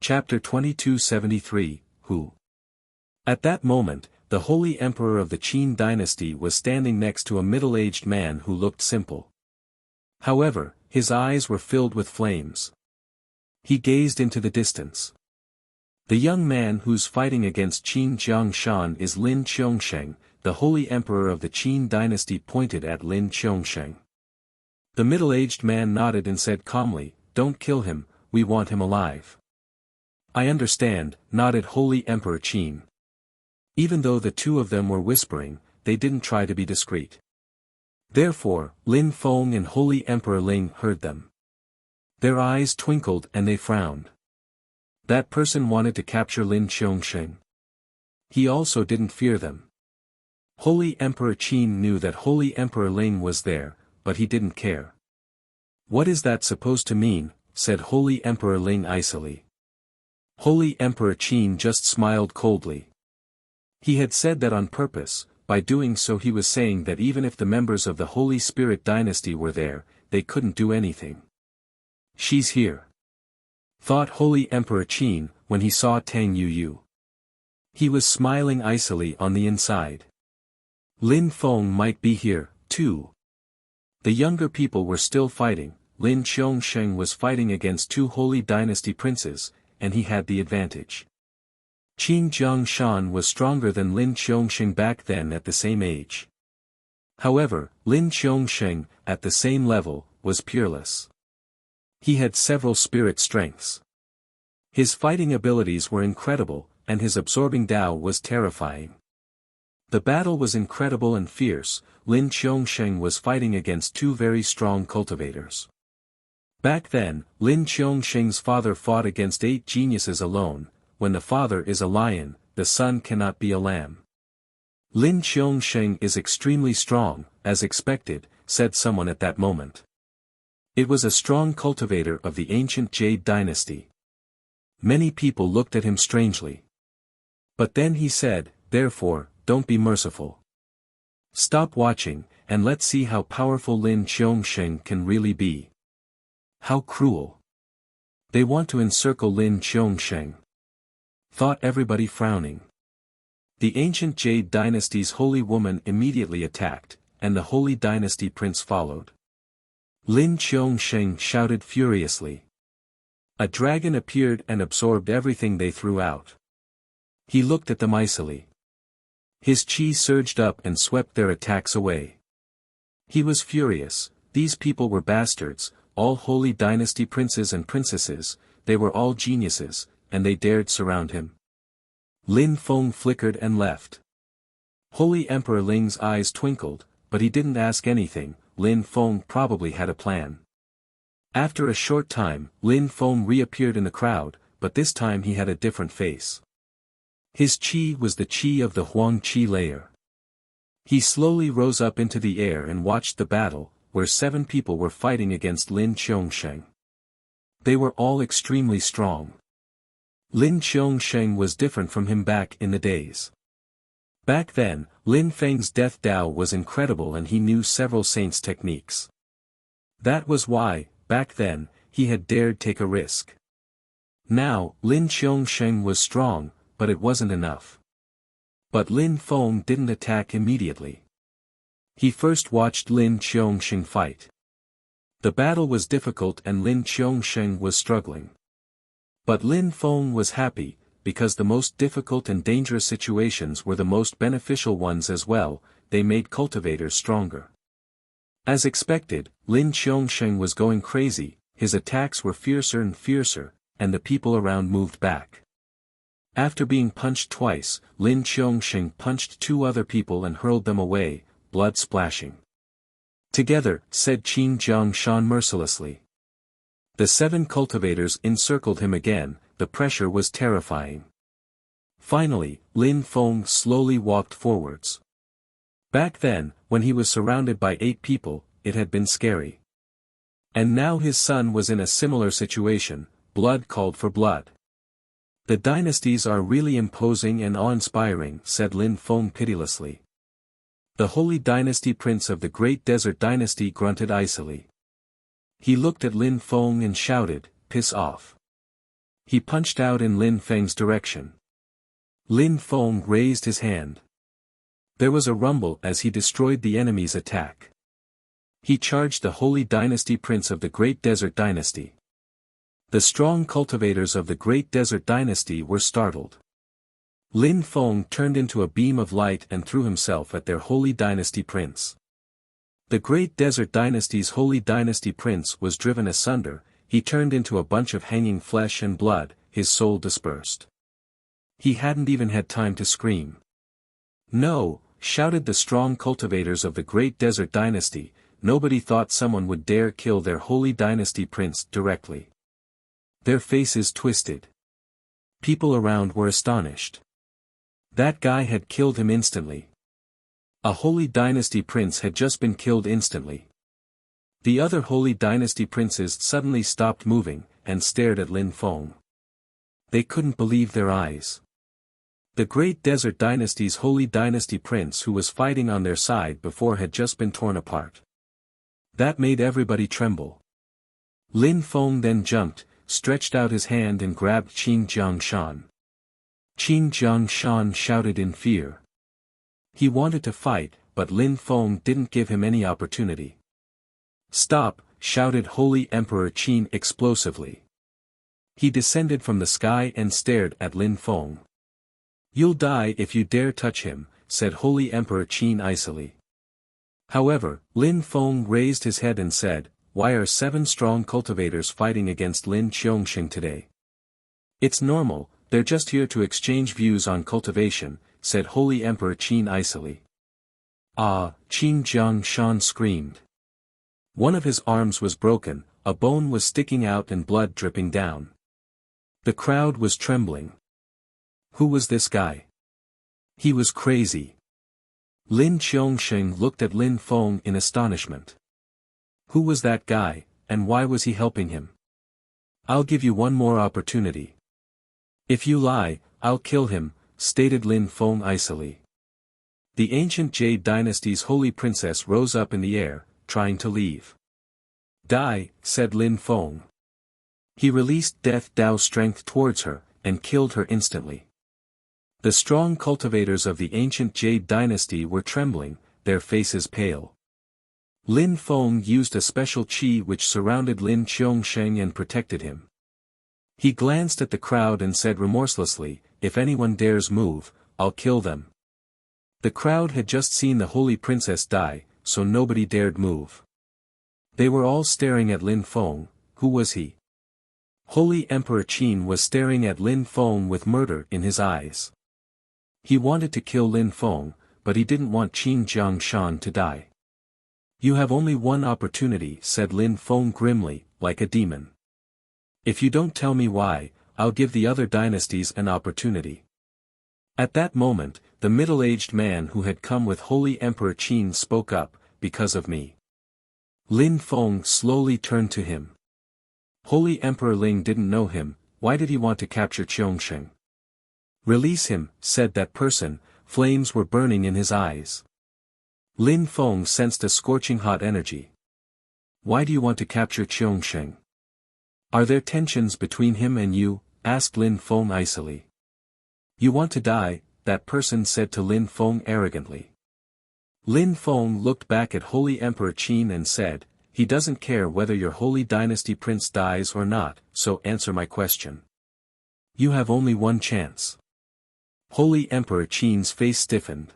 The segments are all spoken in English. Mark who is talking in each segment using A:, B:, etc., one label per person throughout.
A: Chapter 2273, Who? At that moment, the holy emperor of the Qin dynasty was standing next to a middle-aged man who looked simple. However, his eyes were filled with flames. He gazed into the distance. The young man who's fighting against Qin Jiangshan is Lin Qiongsheng, the holy emperor of the Qin dynasty pointed at Lin Qiongsheng. The middle-aged man nodded and said calmly, "Don't kill him, we want him alive." "I understand," nodded Holy Emperor Qin. Even though the two of them were whispering, they didn't try to be discreet. Therefore, Lin Feng and Holy Emperor Ling heard them. Their eyes twinkled and they frowned. That person wanted to capture Lin Qiongsheng. He also didn't fear them. Holy Emperor Qin knew that Holy Emperor Ling was there, but he didn't care. "What is that supposed to mean?" said Holy Emperor Ling icily. Holy Emperor Qin just smiled coldly. He had said that on purpose. By doing so he was saying that even if the members of the Holy Spirit dynasty were there, they couldn't do anything. "She's here," thought Holy Emperor Qin, when he saw Tang Yu. He was smiling icily on the inside. Lin Feng might be here, too. The younger people were still fighting. Lin Qiongsheng was fighting against two Holy Dynasty princes, and he had the advantage. Qin Jiangshan was stronger than Lin Qiongsheng back then at the same age. However, Lin Qiongsheng, at the same level, was peerless. He had several spirit strengths. His fighting abilities were incredible, and his absorbing Tao was terrifying. The battle was incredible and fierce. Lin Qiongsheng was fighting against two very strong cultivators. Back then, Lin Qiongsheng's father fought against 8 geniuses alone. When the father is a lion, the son cannot be a lamb. "Lin Qiongsheng is extremely strong, as expected," said someone at that moment. It was a strong cultivator of the ancient Jade dynasty. Many people looked at him strangely. But then he said, "Therefore, don't be merciful. Stop watching, and let's see how powerful Lin Qiongsheng can really be." How cruel. They want to encircle Lin Qiongsheng, thought everybody frowning. The ancient Jade dynasty's holy woman immediately attacked, and the holy dynasty prince followed. Lin Qiongsheng shouted furiously. A dragon appeared and absorbed everything they threw out. He looked at them icily. His chi surged up and swept their attacks away. He was furious. These people were bastards, all holy dynasty princes and princesses. They were all geniuses, and they dared surround him. Lin Feng flickered and left. Holy Emperor Ling's eyes twinkled, but he didn't ask anything. Lin Feng probably had a plan. After a short time, Lin Feng reappeared in the crowd, but this time he had a different face. His chi was the chi of the Huang Chi layer. He slowly rose up into the air and watched the battle, where 7 people were fighting against Lin Qiongsheng. They were all extremely strong. Lin Qiongsheng was different from him back in the days. Back then, Lin Feng's death Tao was incredible and he knew several saints' techniques. That was why, back then, he had dared take a risk. Now, Lin Qiongsheng was strong, but it wasn't enough. But Lin Feng didn't attack immediately. He first watched Lin Qiongsheng fight. The battle was difficult and Lin Qiongsheng was struggling. But Lin Feng was happy, because the most difficult and dangerous situations were the most beneficial ones as well. They made cultivators stronger. As expected, Lin Qiongsheng was going crazy. His attacks were fiercer and fiercer, and the people around moved back. After being punched twice, Lin Qiongsheng punched 2 other people and hurled them away, blood splashing. "Together," said Qin Jiangshan mercilessly. The 7 cultivators encircled him again. The pressure was terrifying. Finally, Lin Feng slowly walked forwards. Back then, when he was surrounded by 8 people, it had been scary. And now his son was in a similar situation. Blood called for blood. "The dynasties are really imposing and awe-inspiring," said Lin Feng pitilessly. The holy dynasty prince of the Great Desert dynasty grunted icily. He looked at Lin Feng and shouted, "Piss off." He punched out in Lin Feng's direction. Lin Feng raised his hand. There was a rumble as he destroyed the enemy's attack. He charged the Holy Dynasty Prince of the Great Desert Dynasty. The strong cultivators of the Great Desert Dynasty were startled. Lin Feng turned into a beam of light and threw himself at their Holy Dynasty Prince. The Great Desert Dynasty's Holy Dynasty Prince was driven asunder, he turned into a bunch of hanging flesh and blood, his soul dispersed. He hadn't even had time to scream. No, shouted the strong cultivators of the Great Desert Dynasty, nobody thought someone would dare kill their Holy Dynasty Prince directly. Their faces twisted. People around were astonished. That guy had killed him instantly. A Holy Dynasty Prince had just been killed instantly. The other Holy Dynasty Princes suddenly stopped moving, and stared at Lin Feng. They couldn't believe their eyes. The Great Desert Dynasty's Holy Dynasty Prince who was fighting on their side before had just been torn apart. That made everybody tremble. Lin Feng then jumped, stretched out his hand and grabbed Qin Jiangshan. Qin Jiangshan shouted in fear. He wanted to fight, but Lin Feng didn't give him any opportunity. Stop, shouted Holy Emperor Qin explosively. He descended from the sky and stared at Lin Feng. You'll die if you dare touch him, said Holy Emperor Qin icily. However, Lin Feng raised his head and said, why are 7 strong cultivators fighting against Lin Qiongsheng today? It's normal, they're just here to exchange views on cultivation, said Holy Emperor Qin icily. Ah, Qin Jiangshan screamed. One of his arms was broken, a bone was sticking out and blood dripping down. The crowd was trembling. Who was this guy? He was crazy. Lin Qiongsheng looked at Lin Feng in astonishment. Who was that guy, and why was he helping him? I'll give you one more opportunity. If you lie, I'll kill him, stated Lin Feng icily. The ancient Jade Dynasty's holy princess rose up in the air, trying to leave. Die, said Lin Feng. He released Death Dao strength towards her, and killed her instantly. The strong cultivators of the ancient Jade Dynasty were trembling, their faces pale. Lin Feng used a special qi which surrounded Lin Qiongsheng and protected him. He glanced at the crowd and said remorselessly, if anyone dares move, I'll kill them. The crowd had just seen the holy princess die, so nobody dared move. They were all staring at Lin Feng. Who was he? Holy Emperor Qin was staring at Lin Feng with murder in his eyes. He wanted to kill Lin Feng, but he didn't want Qin Jiangshan to die. You have only one opportunity, said Lin Feng grimly, like a demon. If you don't tell me why, I'll give the other dynasties an opportunity. At that moment, the middle-aged man who had come with Holy Emperor Qin spoke up, because of me. Lin Feng slowly turned to him. Holy Emperor Ling didn't know him, why did he want to capture Qiongsheng? Release him, said that person, flames were burning in his eyes. Lin Feng sensed a scorching hot energy. Why do you want to capture Qiongsheng? Are there tensions between him and you? Asked Lin Feng icily. You want to die, that person said to Lin Feng arrogantly. Lin Feng looked back at Holy Emperor Qin and said, he doesn't care whether your holy dynasty prince dies or not, so answer my question. You have only one chance. Holy Emperor Qin's face stiffened.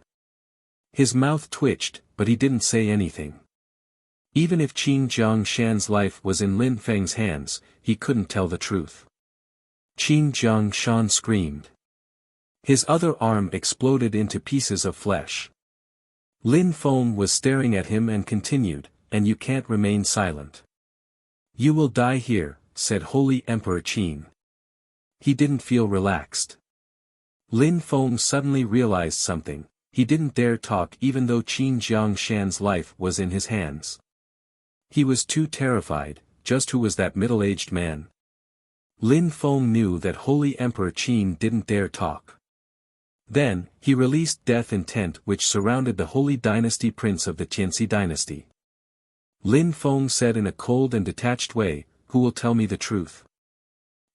A: His mouth twitched, but he didn't say anything. Even if Qin Jiangshan's life was in Lin Feng's hands, he couldn't tell the truth. Qin Jiangshan screamed. His other arm exploded into pieces of flesh. Lin Feng was staring at him and continued, and you can't remain silent. You will die here, said Holy Emperor Qin. He didn't feel relaxed. Lin Feng suddenly realized something, he didn't dare talk even though Qin Jiangshan's life was in his hands. He was too terrified, just who was that middle-aged man? Lin Feng knew that Holy Emperor Qin didn't dare talk. Then, he released death intent which surrounded the holy dynasty prince of the Tianxi dynasty. Lin Feng said in a cold and detached way, who will tell me the truth?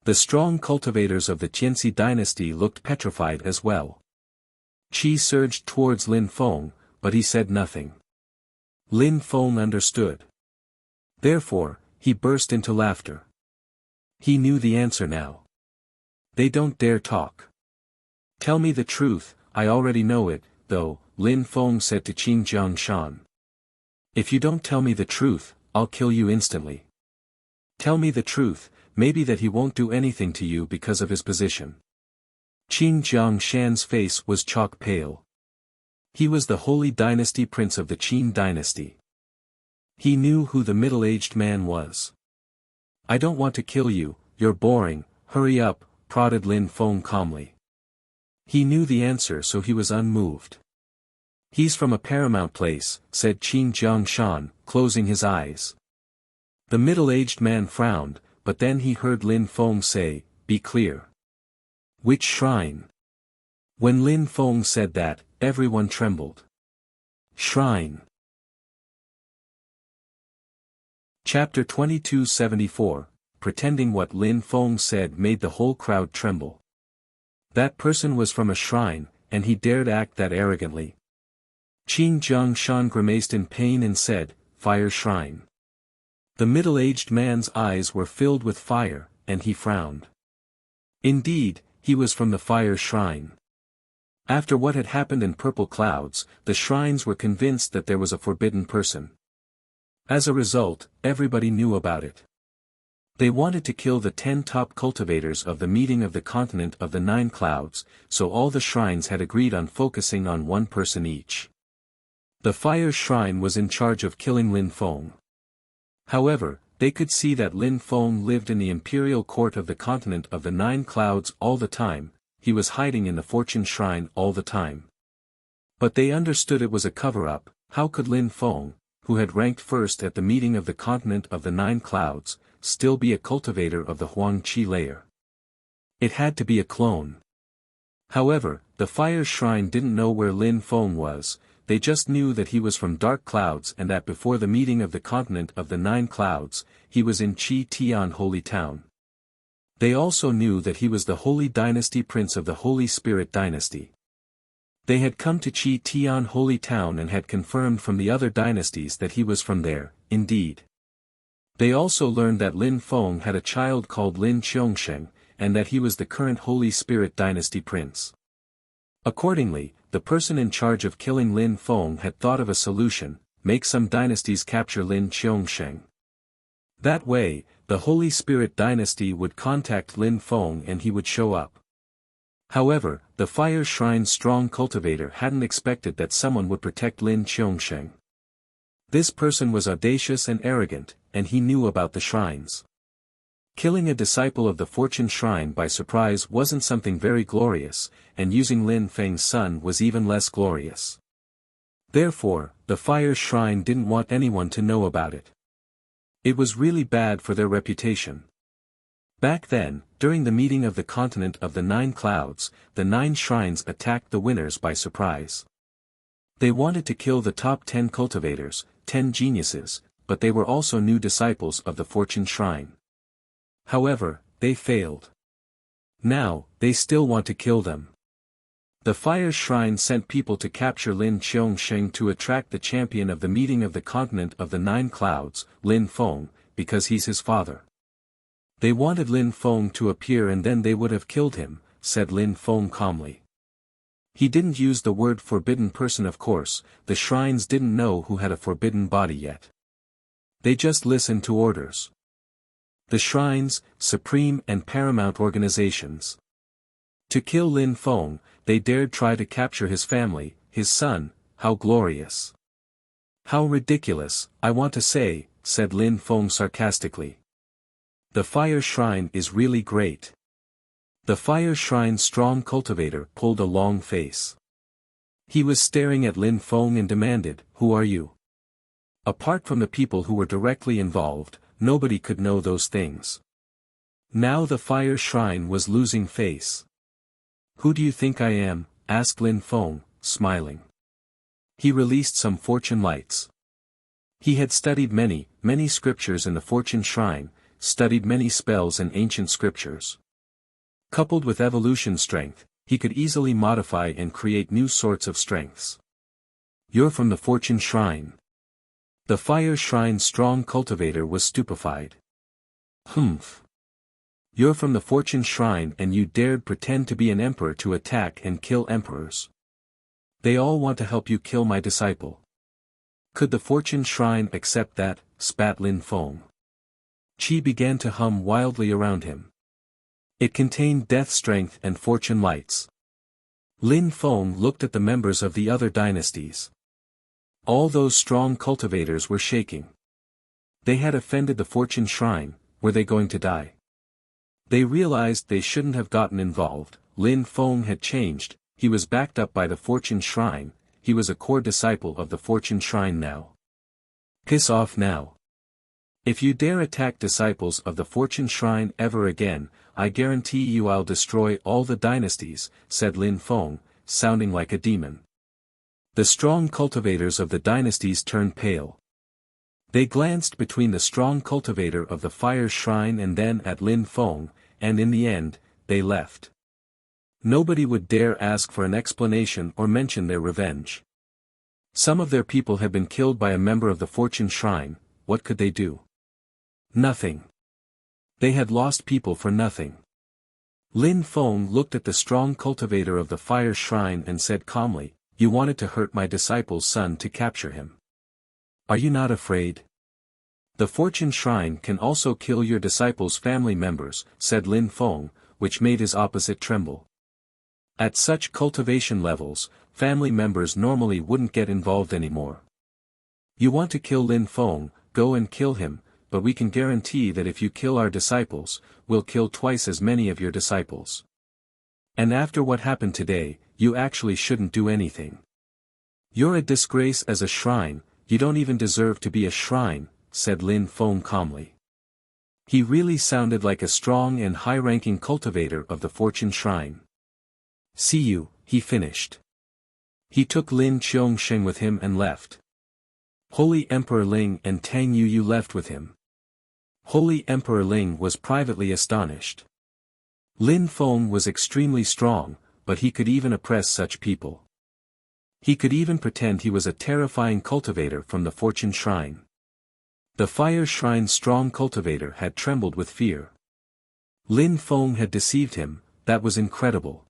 A: The strong cultivators of the Qianxi dynasty looked petrified as well. Qi surged towards Lin Feng, but he said nothing. Lin Feng understood. Therefore, he burst into laughter. He knew the answer now. They don't dare talk. Tell me the truth, I already know it, though, Lin Feng said to Qin Jiangshan. If you don't tell me the truth, I'll kill you instantly. Tell me the truth, maybe that he won't do anything to you because of his position. Qin Jiangshan's face was chalk pale. He was the holy dynasty prince of the Qin dynasty. He knew who the middle-aged man was. I don't want to kill you, you're boring, hurry up, prodded Lin Feng calmly. He knew the answer so he was unmoved. He's from a paramount place, said Qin Jiangshan, closing his eyes. The middle-aged man frowned, but then he heard Lin Feng say, be clear. Which shrine? When Lin Feng said that, everyone trembled. Shrine. Chapter 2274, pretending what Lin Feng said made the whole crowd tremble. That person was from a shrine, and he dared act that arrogantly. Qin Jiangshan grimaced in pain and said, Fire Shrine. The middle-aged man's eyes were filled with fire, and he frowned. Indeed, he was from the Fire Shrine. After what had happened in Purple Clouds, the shrines were convinced that there was a forbidden person. As a result, everybody knew about it. They wanted to kill the 10 top cultivators of the meeting of the continent of the 9 clouds, so all the shrines had agreed on focusing on one person each. The Fire Shrine was in charge of killing Lin Feng. However, they could see that Lin Feng lived in the imperial court of the continent of the 9 clouds all the time, he was hiding in the Fortune Shrine all the time. But they understood it was a cover-up. How could Lin Feng, who had ranked first at the meeting of the continent of the 9 clouds, still be a cultivator of the Huangqi layer? It had to be a clone. However, the Fire Shrine didn't know where Lin Feng was, they just knew that he was from Dark Clouds and that before the meeting of the continent of the 9 clouds, he was in Qi Tian Holy Town. They also knew that he was the Holy Dynasty Prince of the Holy Spirit Dynasty. They had come to Qi Tian Holy Town and had confirmed from the other dynasties that he was from there, indeed. They also learned that Lin Feng had a child called Lin Qiongsheng, and that he was the current Holy Spirit Dynasty Prince. Accordingly, the person in charge of killing Lin Feng had thought of a solution: make some dynasties capture Lin Qiongsheng. That way, the Holy Spirit Dynasty would contact Lin Feng and he would show up. However, the Fire Shrine's strong cultivator hadn't expected that someone would protect Lin Qiongsheng. This person was audacious and arrogant, and he knew about the shrines. Killing a disciple of the Fortune Shrine by surprise wasn't something very glorious, and using Lin Feng's son was even less glorious. Therefore, the Fire Shrine didn't want anyone to know about it. It was really bad for their reputation. Back then, during the meeting of the continent of the 9 clouds, the 9 shrines attacked the winners by surprise. They wanted to kill the top 10 cultivators, 10 geniuses, but they were also new disciples of the Fortune Shrine. However, they failed. Now, they still want to kill them. The Fire Shrine sent people to capture Lin Qiongsheng to attract the champion of the meeting of the continent of the 9 clouds, Lin Feng, because he's his father. They wanted Lin Feng to appear and then they would have killed him, said Lin Feng calmly. He didn't use the word forbidden person, of course, the shrines didn't know who had a forbidden body yet. They just listened to orders. The shrines, supreme and paramount organizations. To kill Lin Feng, they dared try to capture his family, his son. How glorious. How ridiculous, I want to say, said Lin Feng sarcastically. The Fire Shrine is really great. The Fire Shrine's strong cultivator pulled a long face. He was staring at Lin Feng and demanded, who are you? Apart from the people who were directly involved, nobody could know those things. Now the Fire Shrine was losing face. Who do you think I am? Asked Lin Feng, smiling. He released some fortune lights. He had studied many scriptures in the Fortune Shrine, studied many spells and ancient scriptures. Coupled with evolution strength, he could easily modify and create new sorts of strengths. You're from the Fortune Shrine. The Fire Shrine's strong cultivator was stupefied. Humph. You're from the Fortune Shrine and you dared pretend to be an emperor to attack and kill emperors. They all want to help you kill my disciple. Could the Fortune Shrine accept that? Spat Lin Feng. Qi began to hum wildly around him. It contained death strength and fortune lights. Lin Feng looked at the members of the other dynasties. All those strong cultivators were shaking. They had offended the Fortune Shrine. Were they going to die? They realized they shouldn't have gotten involved. Lin Feng had changed, he was backed up by the Fortune Shrine, he was a core disciple of the Fortune Shrine now. Piss off now. If you dare attack disciples of the Fortune Shrine ever again, I guarantee you I'll destroy all the dynasties, said Lin Feng, sounding like a demon. The strong cultivators of the dynasties turned pale. They glanced between the strong cultivator of the Fire Shrine and then at Lin Feng, and in the end, they left. Nobody would dare ask for an explanation or mention their revenge. Some of their people had been killed by a member of the Fortune Shrine, what could they do? Nothing. They had lost people for nothing. Lin Feng looked at the strong cultivator of the Fire Shrine and said calmly, "You wanted to hurt my disciple's son to capture him. Are you not afraid? The Fortune Shrine can also kill your disciple's family members," said Lin Feng, which made his opposite tremble. At such cultivation levels, family members normally wouldn't get involved anymore. You want to kill Lin Feng, go and kill him, but we can guarantee that if you kill our disciples, we'll kill twice as many of your disciples. And after what happened today, you actually shouldn't do anything. You're a disgrace as a shrine, you don't even deserve to be a shrine, said Lin Feng calmly. He really sounded like a strong and high-ranking cultivator of the Fortune Shrine. See you, he finished. He took Lin Qiongsheng with him and left. Holy Emperor Ling and Tang Yuyu left with him. Holy Emperor Ling was privately astonished. Lin Feng was extremely strong, but he could even oppress such people. He could even pretend he was a terrifying cultivator from the Fortune Shrine. The Fire Shrine's strong cultivator had trembled with fear. Lin Feng had deceived him, that was incredible.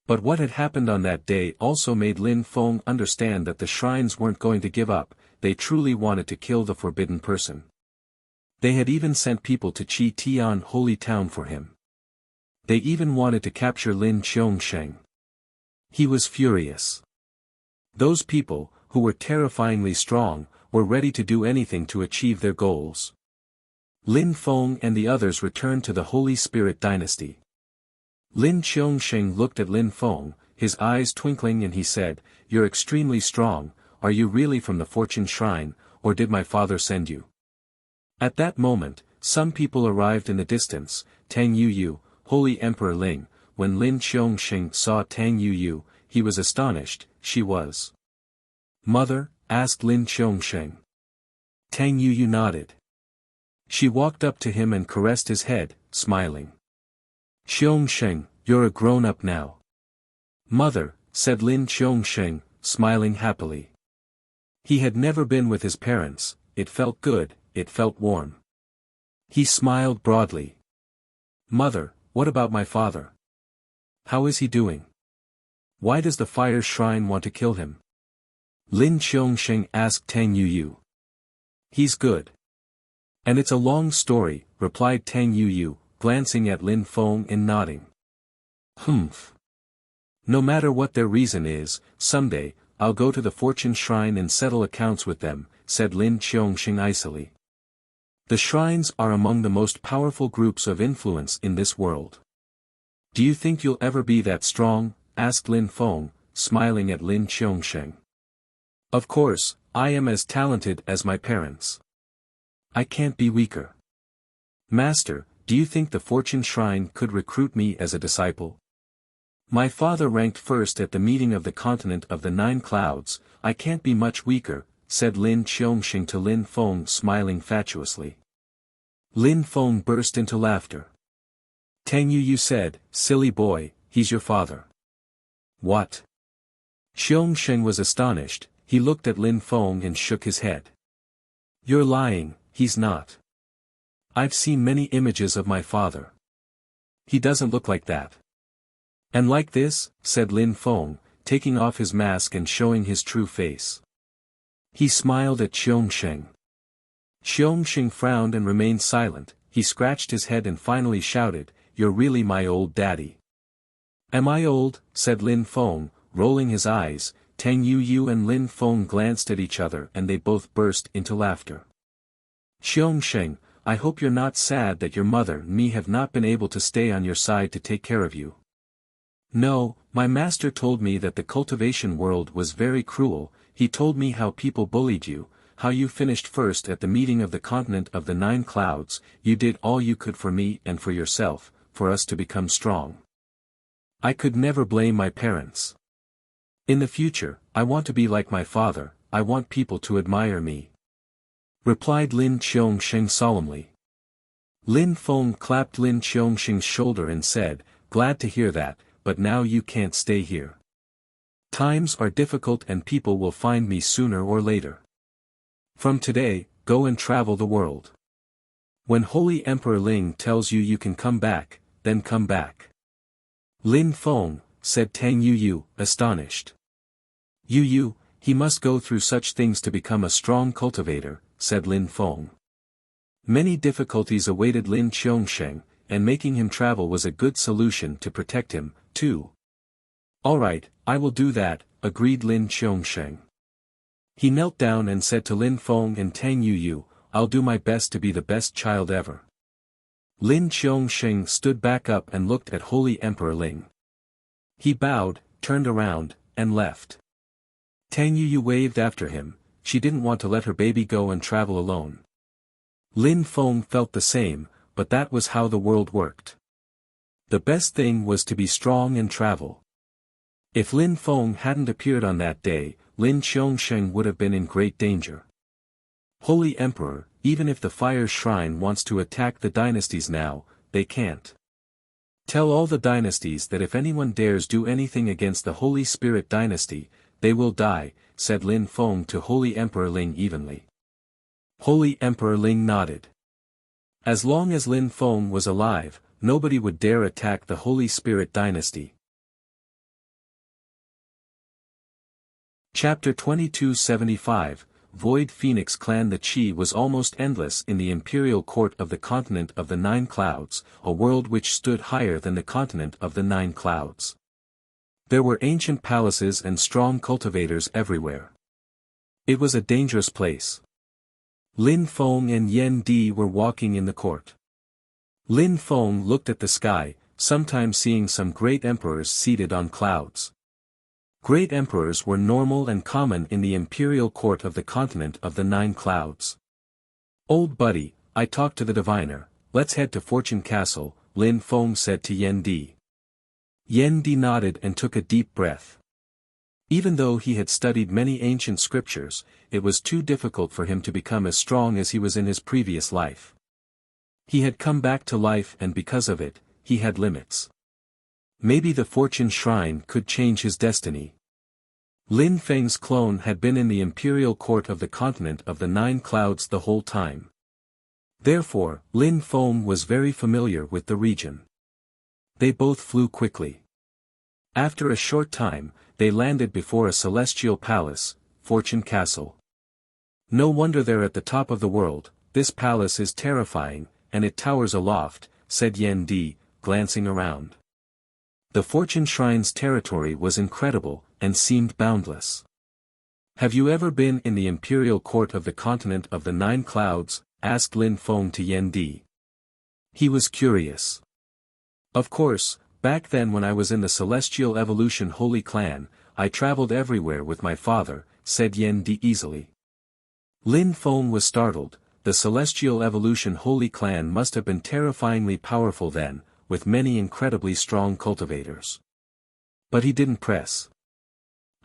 A: But what had happened on that day also made Lin Feng understand that the shrines weren't going to give up, they truly wanted to kill the forbidden person. They had even sent people to Qi Tian Holy Town for him. They even wanted to capture Lin Qiongsheng. He was furious. Those people, who were terrifyingly strong, were ready to do anything to achieve their goals. Lin Feng and the others returned to the Holy Spirit Dynasty. Lin Qiongsheng looked at Lin Feng, his eyes twinkling, and he said, "You're extremely strong, are you really from the Fortune Shrine, or did my father send you?" At that moment, some people arrived in the distance, Tang Yuyu, Holy Emperor Ling. When Lin Qiongsheng saw Tang Yuyu, he was astonished. She was "Mother?" asked Lin Qiongsheng. Tang Yuyu nodded. She walked up to him and caressed his head, smiling. "Qiongsheng, you're a grown-up now." "Mother," said Lin Qiongsheng, smiling happily. He had never been with his parents, it felt good, it felt warm. He smiled broadly. "Mother, what about my father? How is he doing? Why does the Fire Shrine want to kill him?" Lin Qiongsheng asked Tang Yuyu. "He's good. And it's a long story," replied Tang Yuyu, glancing at Lin Feng and nodding. "Humph. No matter what their reason is, someday, I'll go to the Fortune Shrine and settle accounts with them," said Lin Qiongsheng icily. "The shrines are among the most powerful groups of influence in this world. Do you think you'll ever be that strong?" asked Lin Feng, smiling at Lin Qiongsheng. "Of course, I am as talented as my parents. I can't be weaker. Master, do you think the Fortune Shrine could recruit me as a disciple? My father ranked first at the meeting of the continent of the 9 clouds, I can't be much weaker," said Lin Qiongsheng to Lin Feng, smiling fatuously. Lin Feng burst into laughter. Tang Yu said, silly boy, he's your father. What? Xiong Sheng was astonished, he looked at Lin Feng and shook his head. You're lying, he's not. I've seen many images of my father. He doesn't look like that. And like this, said Lin Feng, taking off his mask and showing his true face. He smiled at Xiong Sheng. Xiong Sheng frowned and remained silent, he scratched his head and finally shouted, you're really my old daddy. Am I old? Said Lin Feng, rolling his eyes. Tang Yu and Lin Feng glanced at each other and they both burst into laughter. Xiong Sheng, I hope you're not sad that your mother and me have not been able to stay on your side to take care of you. No, my master told me that the cultivation world was very cruel, he told me how people bullied you, how you finished first at the meeting of the continent of the 9 clouds, you did all you could for me and for yourself, for us to become strong. I could never blame my parents. In the future, I want to be like my father, I want people to admire me. Replied Lin Xiong Sheng solemnly. Lin Feng clapped Lin Xiong Sheng's shoulder and said, glad to hear that, but now you can't stay here. Times are difficult and people will find me sooner or later. From today, go and travel the world. When Holy Emperor Ling tells you you can come back, then come back. Lin Feng, said Tang Yu, astonished. Yu, he must go through such things to become a strong cultivator, said Lin Feng. Many difficulties awaited Lin Xiongsheng, and making him travel was a good solution to protect him, too. All right, I will do that, agreed Lin Xiongsheng. He knelt down and said to Lin Feng and Tang Yu, I'll do my best to be the best child ever. Lin Xiongsheng stood back up and looked at Holy Emperor Ling. He bowed, turned around, and left. Tang Yu waved after him, she didn't want to let her baby go and travel alone. Lin Feng felt the same, but that was how the world worked. The best thing was to be strong and travel. If Lin Feng hadn't appeared on that day, Lin Xiongsheng would have been in great danger. Holy Emperor, even if the Fire Shrine wants to attack the dynasties now, they can't. Tell all the dynasties that if anyone dares do anything against the Holy Spirit dynasty, they will die, said Lin Feng to Holy Emperor Ling evenly. Holy Emperor Ling nodded. As long as Lin Feng was alive, nobody would dare attack the Holy Spirit dynasty. Chapter 2275, Void Phoenix Clan. The Qi was almost endless in the imperial court of the continent of the 9 clouds, a world which stood higher than the continent of the 9 clouds. There were ancient palaces and strong cultivators everywhere. It was a dangerous place. Lin Feng and Yan Di were walking in the court. Lin Feng looked at the sky, sometimes seeing some great emperors seated on clouds. Great emperors were normal and common in the imperial court of the continent of the 9 clouds. Old buddy, I talked to the diviner, let's head to Fortune Castle, Lin Feng said to Yan Di. Yan Di nodded and took a deep breath. Even though he had studied many ancient scriptures, it was too difficult for him to become as strong as he was in his previous life. He had come back to life and because of it, he had limits. Maybe the Fortune Shrine could change his destiny. Lin Feng's clone had been in the imperial court of the continent of the 9 clouds the whole time. Therefore, Lin Feng was very familiar with the region. They both flew quickly. After a short time, they landed before a celestial palace, Fortune Castle. No wonder they're at the top of the world, this palace is terrifying, and it towers aloft, said Yan Di, glancing around. The Fortune Shrine's territory was incredible, and seemed boundless. Have you ever been in the imperial court of the continent of the 9 clouds? Asked Lin Feng to Yan Di. He was curious. Of course, back then when I was in the Celestial Evolution Holy Clan, I traveled everywhere with my father, said Yan Di easily. Lin Feng was startled, the Celestial Evolution Holy Clan must have been terrifyingly powerful then, with many incredibly strong cultivators. But he didn't press.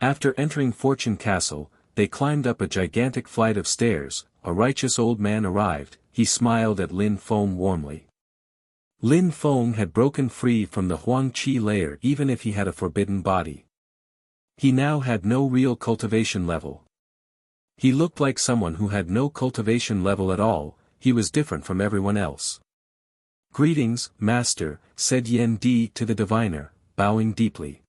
A: After entering Fortune Castle, they climbed up a gigantic flight of stairs, a righteous old man arrived, he smiled at Lin Feng warmly. Lin Feng had broken free from the Huang Qi layer even if he had a forbidden body. He now had no real cultivation level. He looked like someone who had no cultivation level at all, he was different from everyone else. "Greetings, Master," said Yen Di to the diviner, bowing deeply.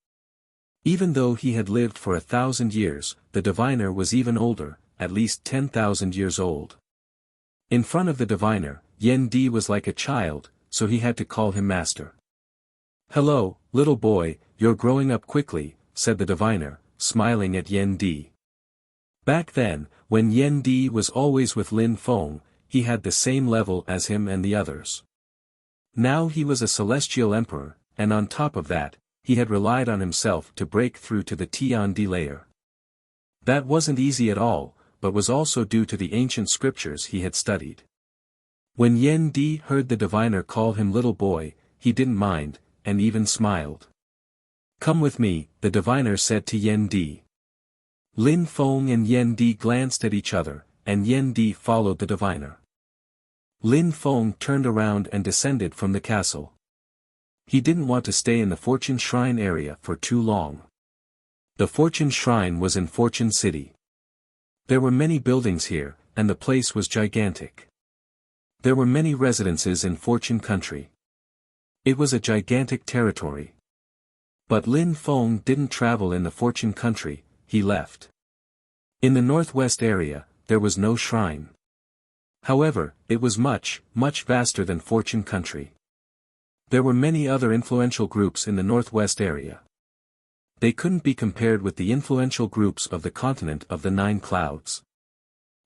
A: Even though he had lived for 1,000 years, the diviner was even older, at least 10,000 years old. In front of the diviner, Yen Di was like a child, so he had to call him Master. "Hello, little boy, you're growing up quickly," said the diviner, smiling at Yen Di. Back then, when Yen Di was always with Lin Feng, he had the same level as him and the others. Now he was a celestial emperor, and on top of that, he had relied on himself to break through to the Tiandi layer. That wasn't easy at all, but was also due to the ancient scriptures he had studied. When Yen Di heard the diviner call him little boy, he didn't mind, and even smiled. "Come with me," the diviner said to Yen Di. Lin Feng and Yen Di glanced at each other, and Yen Di followed the diviner. Lin Feng turned around and descended from the castle. He didn't want to stay in the Fortune Shrine area for too long. The Fortune Shrine was in Fortune City. There were many buildings here, and the place was gigantic. There were many residences in Fortune Country. It was a gigantic territory. But Lin Feng didn't travel in the Fortune Country, he left. In the northwest area, there was no shrine. However, it was much, much vaster than Fortune Country. There were many other influential groups in the northwest area. They couldn't be compared with the influential groups of the continent of the Nine Clouds.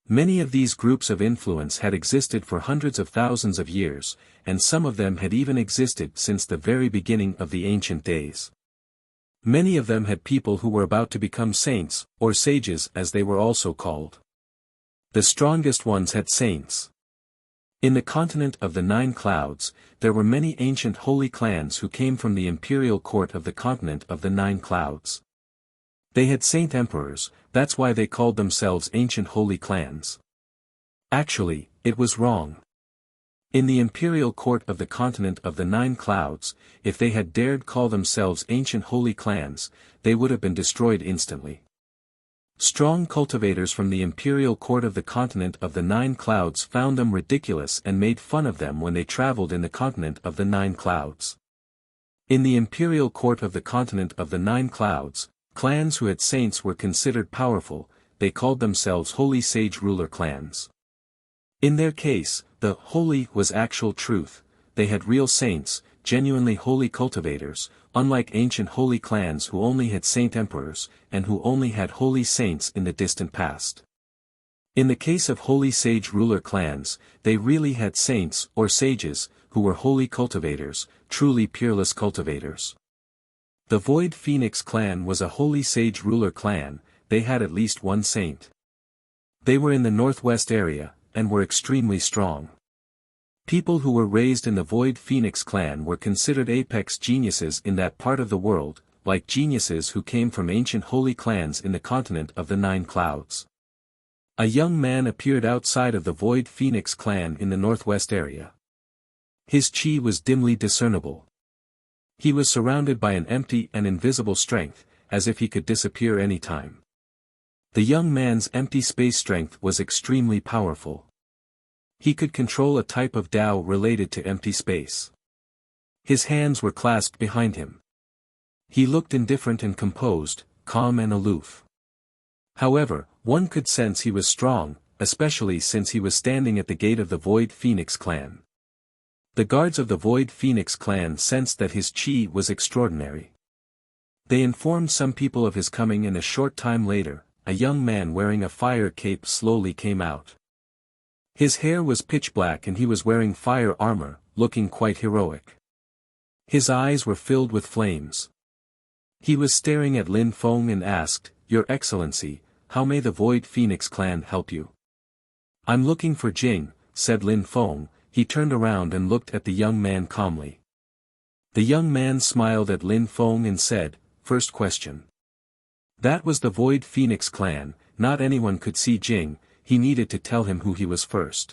A: Many of these groups of influence had existed for hundreds of thousands of years, and some of them had even existed since the very beginning of the ancient days. Many of them had people who were about to become saints, or sages as they were also called. The strongest ones had saints. In the continent of the Nine Clouds, there were many ancient holy clans who came from the imperial court of the continent of the Nine Clouds. They had saint emperors, that's why they called themselves ancient holy clans. Actually, it was wrong. In the imperial court of the continent of the Nine Clouds, if they had dared call themselves ancient holy clans, they would have been destroyed instantly. Strong cultivators from the imperial court of the continent of the Nine Clouds found them ridiculous and made fun of them when they traveled in the continent of the Nine Clouds. In the imperial court of the continent of the Nine Clouds, clans who had saints were considered powerful, they called themselves holy sage ruler clans. In their case, the holy was actual truth, they had real saints, genuinely holy cultivators, unlike ancient holy clans who only had saint emperors, and who only had holy saints in the distant past. In the case of holy sage ruler clans, they really had saints or sages, who were holy cultivators, truly peerless cultivators. The Void Phoenix clan was a holy sage ruler clan, they had at least one saint. They were in the northwest area, and were extremely strong. People who were raised in the Void Phoenix clan were considered apex geniuses in that part of the world, like geniuses who came from ancient holy clans in the continent of the Nine Clouds. A young man appeared outside of the Void Phoenix clan in the northwest area. His chi was dimly discernible. He was surrounded by an empty and invisible strength, as if he could disappear any time. The young man's empty space strength was extremely powerful. He could control a type of Tao related to empty space. His hands were clasped behind him. He looked indifferent and composed, calm and aloof. However, one could sense he was strong, especially since he was standing at the gate of the Void Phoenix clan. The guards of the Void Phoenix clan sensed that his chi was extraordinary. They informed some people of his coming, and a short time later, a young man wearing a fire cape slowly came out. His hair was pitch black and he was wearing fire armor, looking quite heroic. His eyes were filled with flames. He was staring at Lin Feng and asked, "Your Excellency, how may the Void Phoenix clan help you?" "I'm looking for Jing," said Lin Feng. He turned around and looked at the young man calmly. The young man smiled at Lin Feng and said, "First question." That was the Void Phoenix clan, not anyone could see Jing. he needed to tell him who he was first.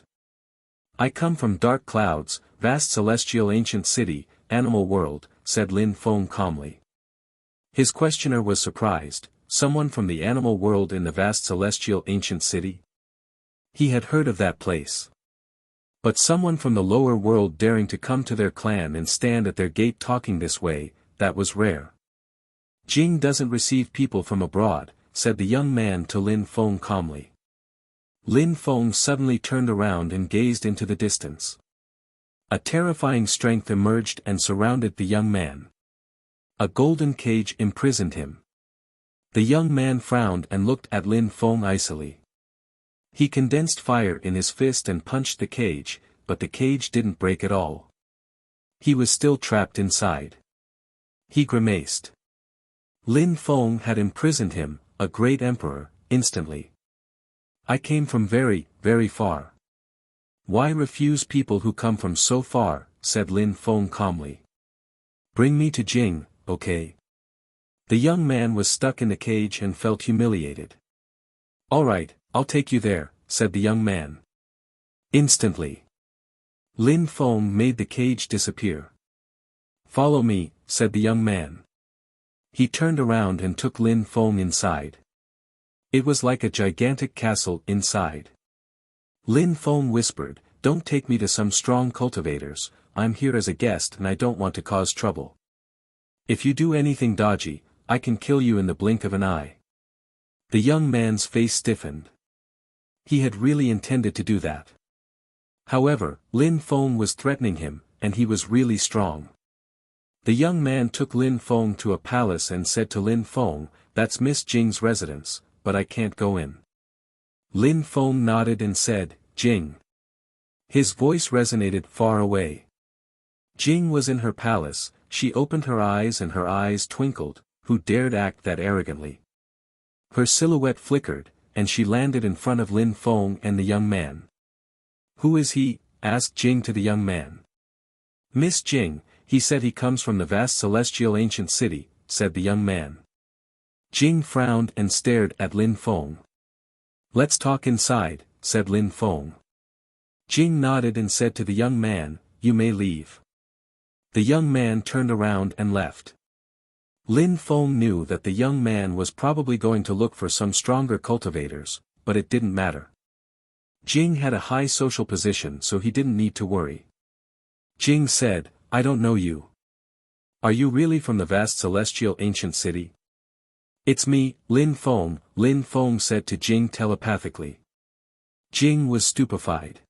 A: "I come from dark clouds, vast celestial ancient city, animal world," said Lin Feng calmly. His questioner was surprised. Someone from the animal world in the vast celestial ancient city? He had heard of that place. But someone from the lower world daring to come to their clan and stand at their gate talking this way, that was rare. "Jing doesn't receive people from abroad," said the young man to Lin Feng calmly. Lin Feng suddenly turned around and gazed into the distance. A terrifying strength emerged and surrounded the young man. A golden cage imprisoned him. The young man frowned and looked at Lin Feng icily. He condensed fire in his fist and punched the cage, but the cage didn't break at all. He was still trapped inside. He grimaced. Lin Feng had imprisoned him, a great emperor, instantly. "I came from very, very far. Why refuse people who come from so far?" said Lin Feng calmly. "Bring me to Jing, okay?" The young man was stuck in the cage and felt humiliated. "All right, I'll take you there," said the young man. Instantly, Lin Feng made the cage disappear. "Follow me," said the young man. He turned around and took Lin Feng inside. It was like a gigantic castle inside. Lin Feng whispered, "Don't take me to some strong cultivators, I'm here as a guest and I don't want to cause trouble. If you do anything dodgy, I can kill you in the blink of an eye." The young man's face stiffened. He had really intended to do that. However, Lin Feng was threatening him, and he was really strong. The young man took Lin Feng to a palace and said to Lin Feng, "That's Miss Jing's residence, but I can't go in." Lin Feng nodded and said, "Jing." His voice resonated far away. Jing was in her palace. She opened her eyes and her eyes twinkled. Who dared act that arrogantly? Her silhouette flickered, and she landed in front of Lin Feng and the young man. "Who is he?" asked Jing to the young man. "Miss Jing, he said he comes from the vast celestial ancient city," said the young man. Jing frowned and stared at Lin Feng. "Let's talk inside," said Lin Feng. Jing nodded and said to the young man, "You may leave." The young man turned around and left. Lin Feng knew that the young man was probably going to look for some stronger cultivators, but it didn't matter. Jing had a high social position so he didn't need to worry. Jing said, "I don't know you. Are you really from the vast celestial ancient city?" "It's me, Lin Feng said to Jing telepathically. Jing was stupefied.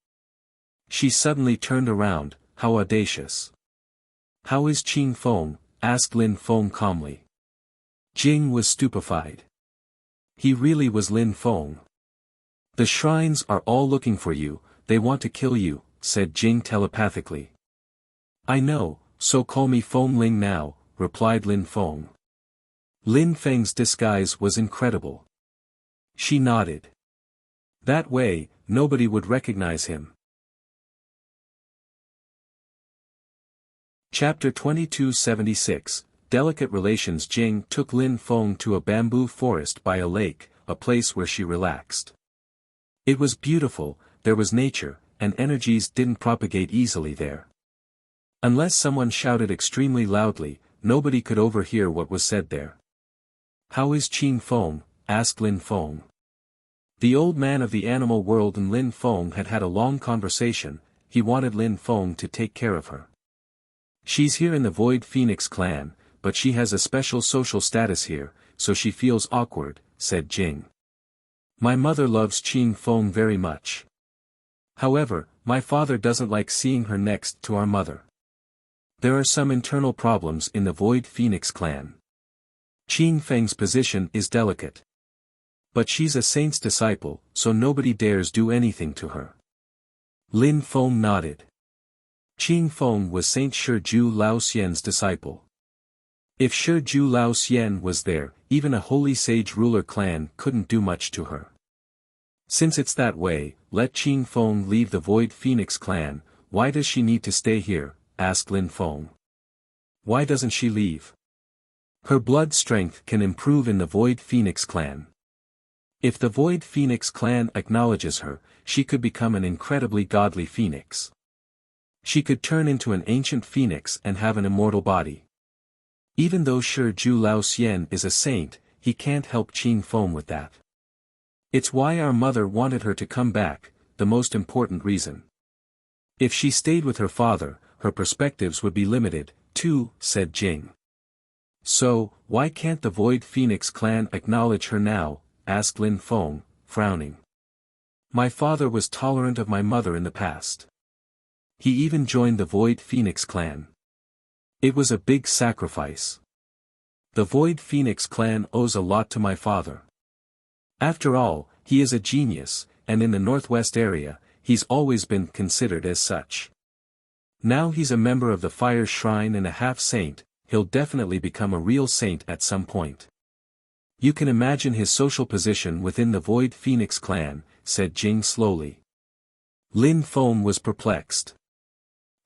A: She suddenly turned around, "How audacious." "How is Qing Feng?" asked Lin Feng calmly. Jing was stupefied. He really was Lin Feng. "The shrines are all looking for you, they want to kill you," said Jing telepathically. "I know, so call me Feng Ling now," replied Lin Feng. Lin Feng's disguise was incredible. She nodded. That way, nobody would recognize him. Chapter 2276, Delicate Relations. Jing took Lin Feng to a bamboo forest by a lake, a place where she relaxed. It was beautiful, there was nature, and energies didn't propagate easily there. Unless someone shouted extremely loudly, nobody could overhear what was said there. "How is Qing Feng?" asked Lin Feng. The old man of the animal world and Lin Feng had had a long conversation. He wanted Lin Feng to take care of her. "She's here in the Void Phoenix clan, but she has a special social status here, so she feels awkward," said Jing. "My mother loves Qing Feng very much. However, my father doesn't like seeing her next to our mother. There are some internal problems in the Void Phoenix clan. Qing Feng's position is delicate. But she's a saint's disciple, so nobody dares do anything to her." Lin Feng nodded. Qing Feng was Saint Shiju Lao Xian's disciple. If Shiju Lao Xian was there, even a holy sage ruler clan couldn't do much to her. "Since it's that way, let Qing Feng leave the Void Phoenix clan. Why does she need to stay here?" asked Lin Feng. "Why doesn't she leave? Her blood strength can improve in the Void Phoenix clan. If the Void Phoenix clan acknowledges her, she could become an incredibly godly phoenix. She could turn into an ancient phoenix and have an immortal body. Even though Shi Ju Lao Xian is a saint, he can't help Qing Feng with that. It's why our mother wanted her to come back, the most important reason. If she stayed with her father, her perspectives would be limited, too, said Jing. So, why can't the Void Phoenix clan acknowledge her now? Asked Lin Feng, frowning. My father was tolerant of my mother in the past. He even joined the Void Phoenix clan. It was a big sacrifice. The Void Phoenix clan owes a lot to my father. After all, he is a genius, and in the Northwest area, he's always been considered as such. Now he's a member of the Fire Shrine and a half-saint, he'll definitely become a real saint at some point. You can imagine his social position within the Void Phoenix clan, said Jing slowly. Lin Feng was perplexed.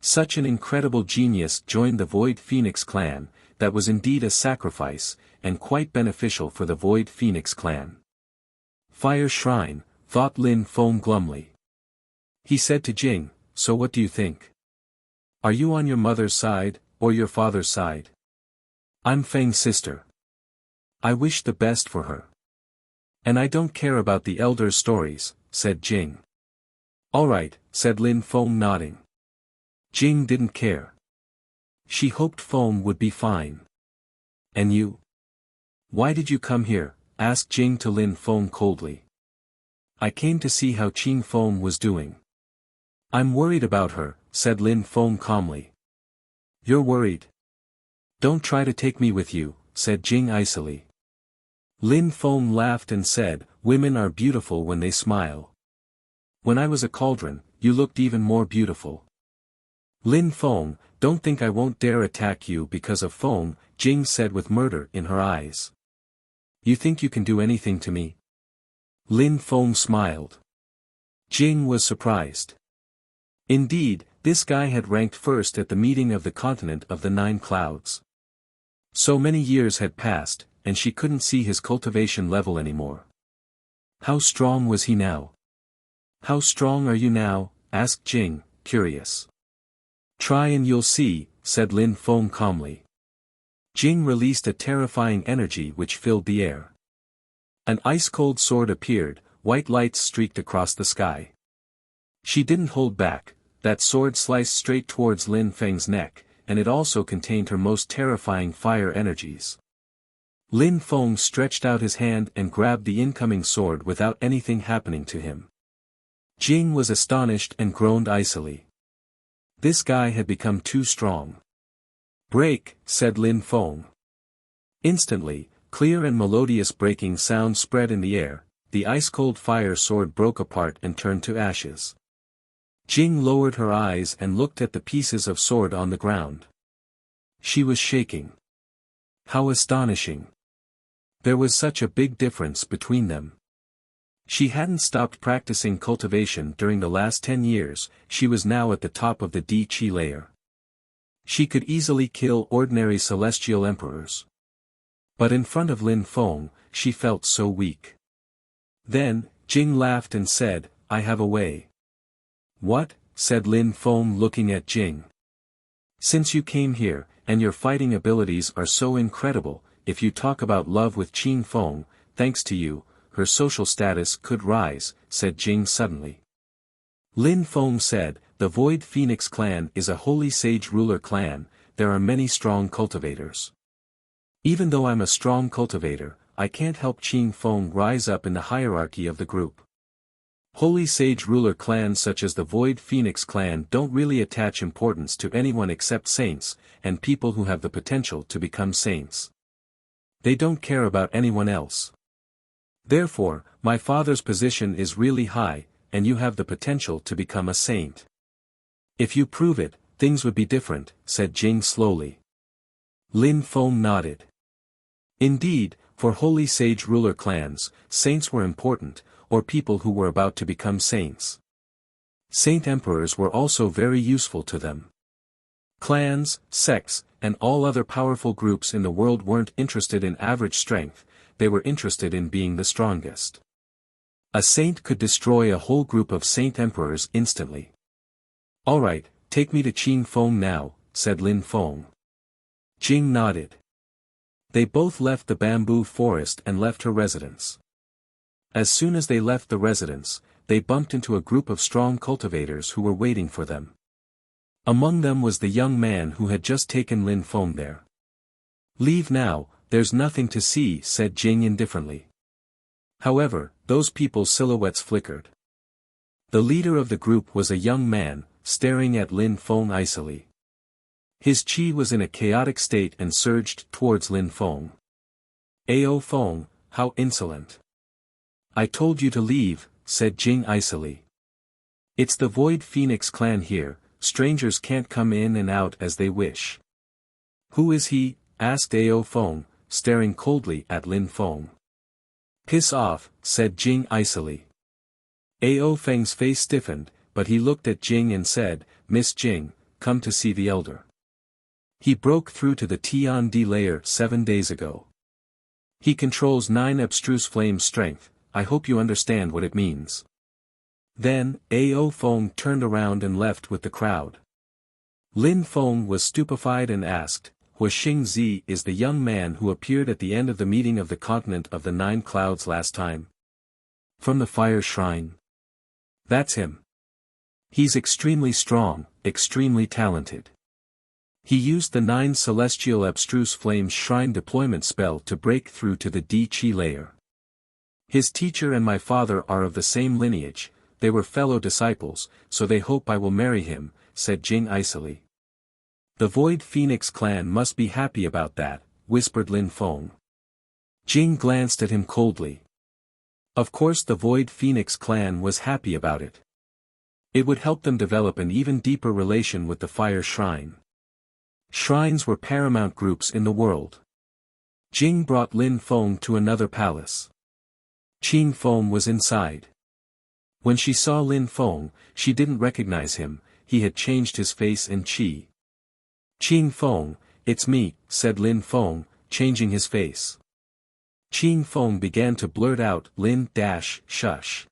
A: Such an incredible genius joined the Void Phoenix clan, that was indeed a sacrifice, and quite beneficial for the Void Phoenix clan. Fire Shrine, thought Lin Feng glumly. He said to Jing, so what do you think? Are you on your mother's side, or your father's side? I'm Feng's sister. I wish the best for her. And I don't care about the elders' stories, said Jing. Alright, said Lin Feng nodding. Jing didn't care. She hoped Feng would be fine. And you? Why did you come here? Asked Jing to Lin Feng coldly. I came to see how Qing Feng was doing. I'm worried about her, said Lin Feng calmly. You're worried? Don't try to take me with you, said Jing icily. Lin Feng laughed and said, women are beautiful when they smile. When I was a cauldron, you looked even more beautiful. Lin Feng, don't think I won't dare attack you because of Feng, Jing said with murder in her eyes. You think you can do anything to me? Lin Feng smiled. Jing was surprised. Indeed, this guy had ranked first at the meeting of the continent of the 9 clouds. So many years had passed, and she couldn't see his cultivation level anymore. How strong was he now? How strong are you now? Asked Jing, curious. Try and you'll see, said Lin Feng calmly. Jing released a terrifying energy which filled the air. An ice-cold sword appeared, white lights streaked across the sky. She didn't hold back, that sword sliced straight towards Lin Feng's neck, and it also contained her most terrifying fire energies. Lin Feng stretched out his hand and grabbed the incoming sword without anything happening to him. Jing was astonished and groaned icily. This guy had become too strong. Break, said Lin Feng. Instantly, clear and melodious breaking sound spread in the air, the ice-cold fire sword broke apart and turned to ashes. Jing lowered her eyes and looked at the pieces of sword on the ground. She was shaking. How astonishing. There was such a big difference between them. She hadn't stopped practicing cultivation during the last 10 years, she was now at the top of the Di-Chi layer. She could easily kill ordinary celestial emperors. But in front of Lin Feng, she felt so weak. Then, Jing laughed and said, I have a way. What? Said Lin Feng looking at Jing. Since you came here, and your fighting abilities are so incredible, if you talk about love with Qing Feng, thanks to you, her social status could rise, said Jing suddenly. Lin Feng said, the Void Phoenix clan is a holy sage ruler clan, there are many strong cultivators. Even though I'm a strong cultivator, I can't help Qing Feng rise up in the hierarchy of the group. Holy sage ruler clans such as the Void Phoenix clan don't really attach importance to anyone except saints, and people who have the potential to become saints. They don't care about anyone else. Therefore, my father's position is really high, and you have the potential to become a saint. If you prove it, things would be different, said Jing slowly. Lin Feng nodded. Indeed, for holy sage ruler clans, saints were important, or people who were about to become saints. Saint emperors were also very useful to them. Clans, sects, and all other powerful groups in the world weren't interested in average strength, they were interested in being the strongest. A saint could destroy a whole group of saint emperors instantly. "Alright, take me to Qin Feng now," said Lin Feng. Jing nodded. They both left the bamboo forest and left her residence. As soon as they left the residence, they bumped into a group of strong cultivators who were waiting for them. Among them was the young man who had just taken Lin Feng there. "Leave now, there's nothing to see," said Jing indifferently. However, those people's silhouettes flickered. The leader of the group was a young man, staring at Lin Feng icily. His qi was in a chaotic state and surged towards Lin Feng. "Ao Feng, how insolent. I told you to leave," said Jing icily. "It's the Void Phoenix clan here, strangers can't come in and out as they wish." "Who is he?" asked Ao Feng, staring coldly at Lin Feng. "Piss off," said Jing icily. Ao Feng's face stiffened, but he looked at Jing and said, "Miss Jing, come to see the elder. He broke through to the Tian-D layer 7 days ago. He controls 9 abstruse flame strength, I hope you understand what it means." Then, Ao Feng turned around and left with the crowd. Lin Feng was stupefied and asked, "Huixing Zi is the young man who appeared at the end of the meeting of the continent of the 9 clouds last time? From the fire shrine?" "That's him. He's extremely strong, extremely talented. He used the 9 celestial abstruse flames shrine deployment spell to break through to the D-Chi layer. His teacher and my father are of the same lineage, they were fellow disciples, so they hope I will marry him," said Jing icily. "The Void Phoenix clan must be happy about that," whispered Lin Feng. Jing glanced at him coldly. Of course the Void Phoenix clan was happy about it. It would help them develop an even deeper relation with the Fire Shrine. Shrines were paramount groups in the world. Jing brought Lin Feng to another palace. Qin Feng was inside. When she saw Lin Feng, she didn't recognize him, he had changed his face and qi. "Qin Feng, it's me," said Lin Feng, changing his face. Qin Feng began to blurt out, "Lin-shush."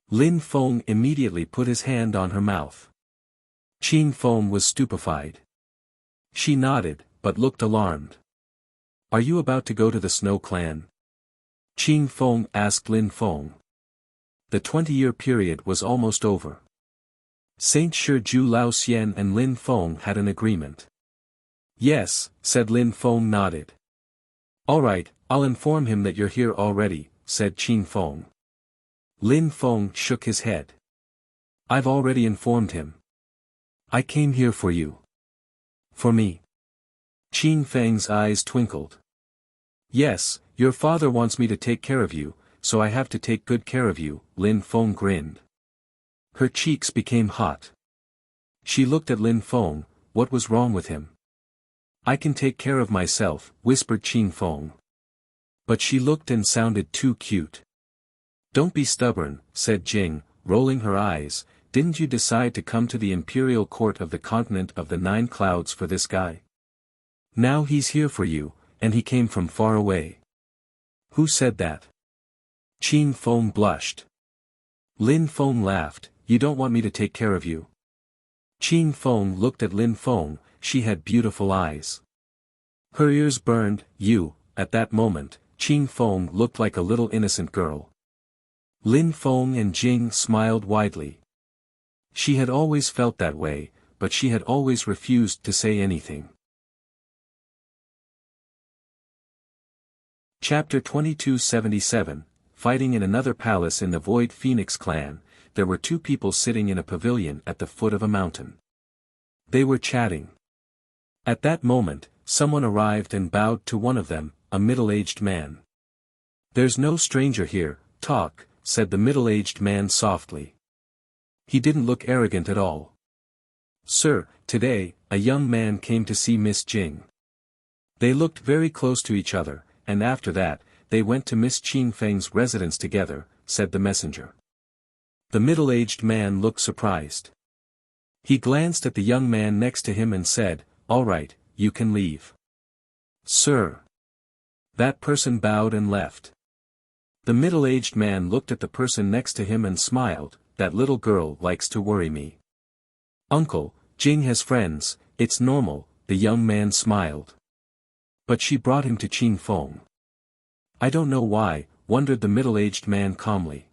A: Lin Feng immediately put his hand on her mouth. Qin Feng was stupefied. She nodded, but looked alarmed. "Are you about to go to the Snow Clan?" Qin Feng asked Lin Feng. The 20-year period was almost over. Saint Shiju Lao Xian and Lin Feng had an agreement. "Yes," said Lin Feng nodded. "Alright, I'll inform him that you're here already," said Qin Feng. Lin Feng shook his head. "I've already informed him. I came here for you." "For me?" Qin Feng's eyes twinkled. "Yes, your father wants me to take care of you, so I have to take good care of you," Lin Feng grinned. Her cheeks became hot. She looked at Lin Feng, what was wrong with him? "I can take care of myself," whispered Qin Feng. But she looked and sounded too cute. "Don't be stubborn," said Jing, rolling her eyes, "didn't you decide to come to the imperial court of the continent of the 9 clouds for this guy? Now he's here for you, and he came from far away." "Who said that?" Qin Feng blushed. Lin Feng laughed, "You don't want me to take care of you?" Qin Feng looked at Lin Feng, she had beautiful eyes. Her ears burned, at that moment, Qin Feng looked like a little innocent girl. Lin Feng and Jing smiled widely. She had always felt that way, but she had always refused to say anything. Chapter 2277, Fighting in another palace in the Void Phoenix clan, there were 2 people sitting in a pavilion at the foot of a mountain. They were chatting. At that moment, someone arrived and bowed to one of them, a middle-aged man. "There's no stranger here, talk," said the middle-aged man softly. He didn't look arrogant at all. "Sir, today, a young man came to see Miss Jing." They looked very close to each other, and after that, they went to Miss Qin Feng's residence together, said the messenger. The middle-aged man looked surprised. He glanced at the young man next to him and said, "All right, you can leave." "Sir." That person bowed and left. The middle-aged man looked at the person next to him and smiled. That little girl likes to worry me. Uncle, Jing has friends, it's normal, the young man smiled. But she brought him to Qing Feng. I don't know why, wondered the middle-aged man calmly.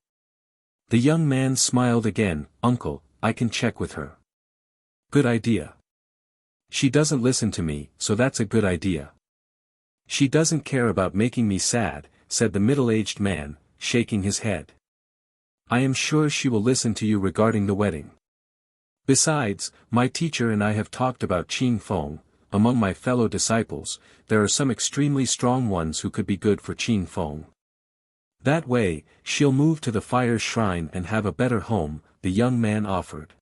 A: The young man smiled again. Uncle, I can check with her. Good idea. She doesn't listen to me, so that's a good idea. She doesn't care about making me sad, said the middle-aged man, shaking his head. I am sure she will listen to you regarding the wedding. Besides, my teacher and I have talked about Qing Feng. Among my fellow disciples, there are some extremely strong ones who could be good for Qing Feng. That way, she'll move to the fire shrine and have a better home, the young man offered.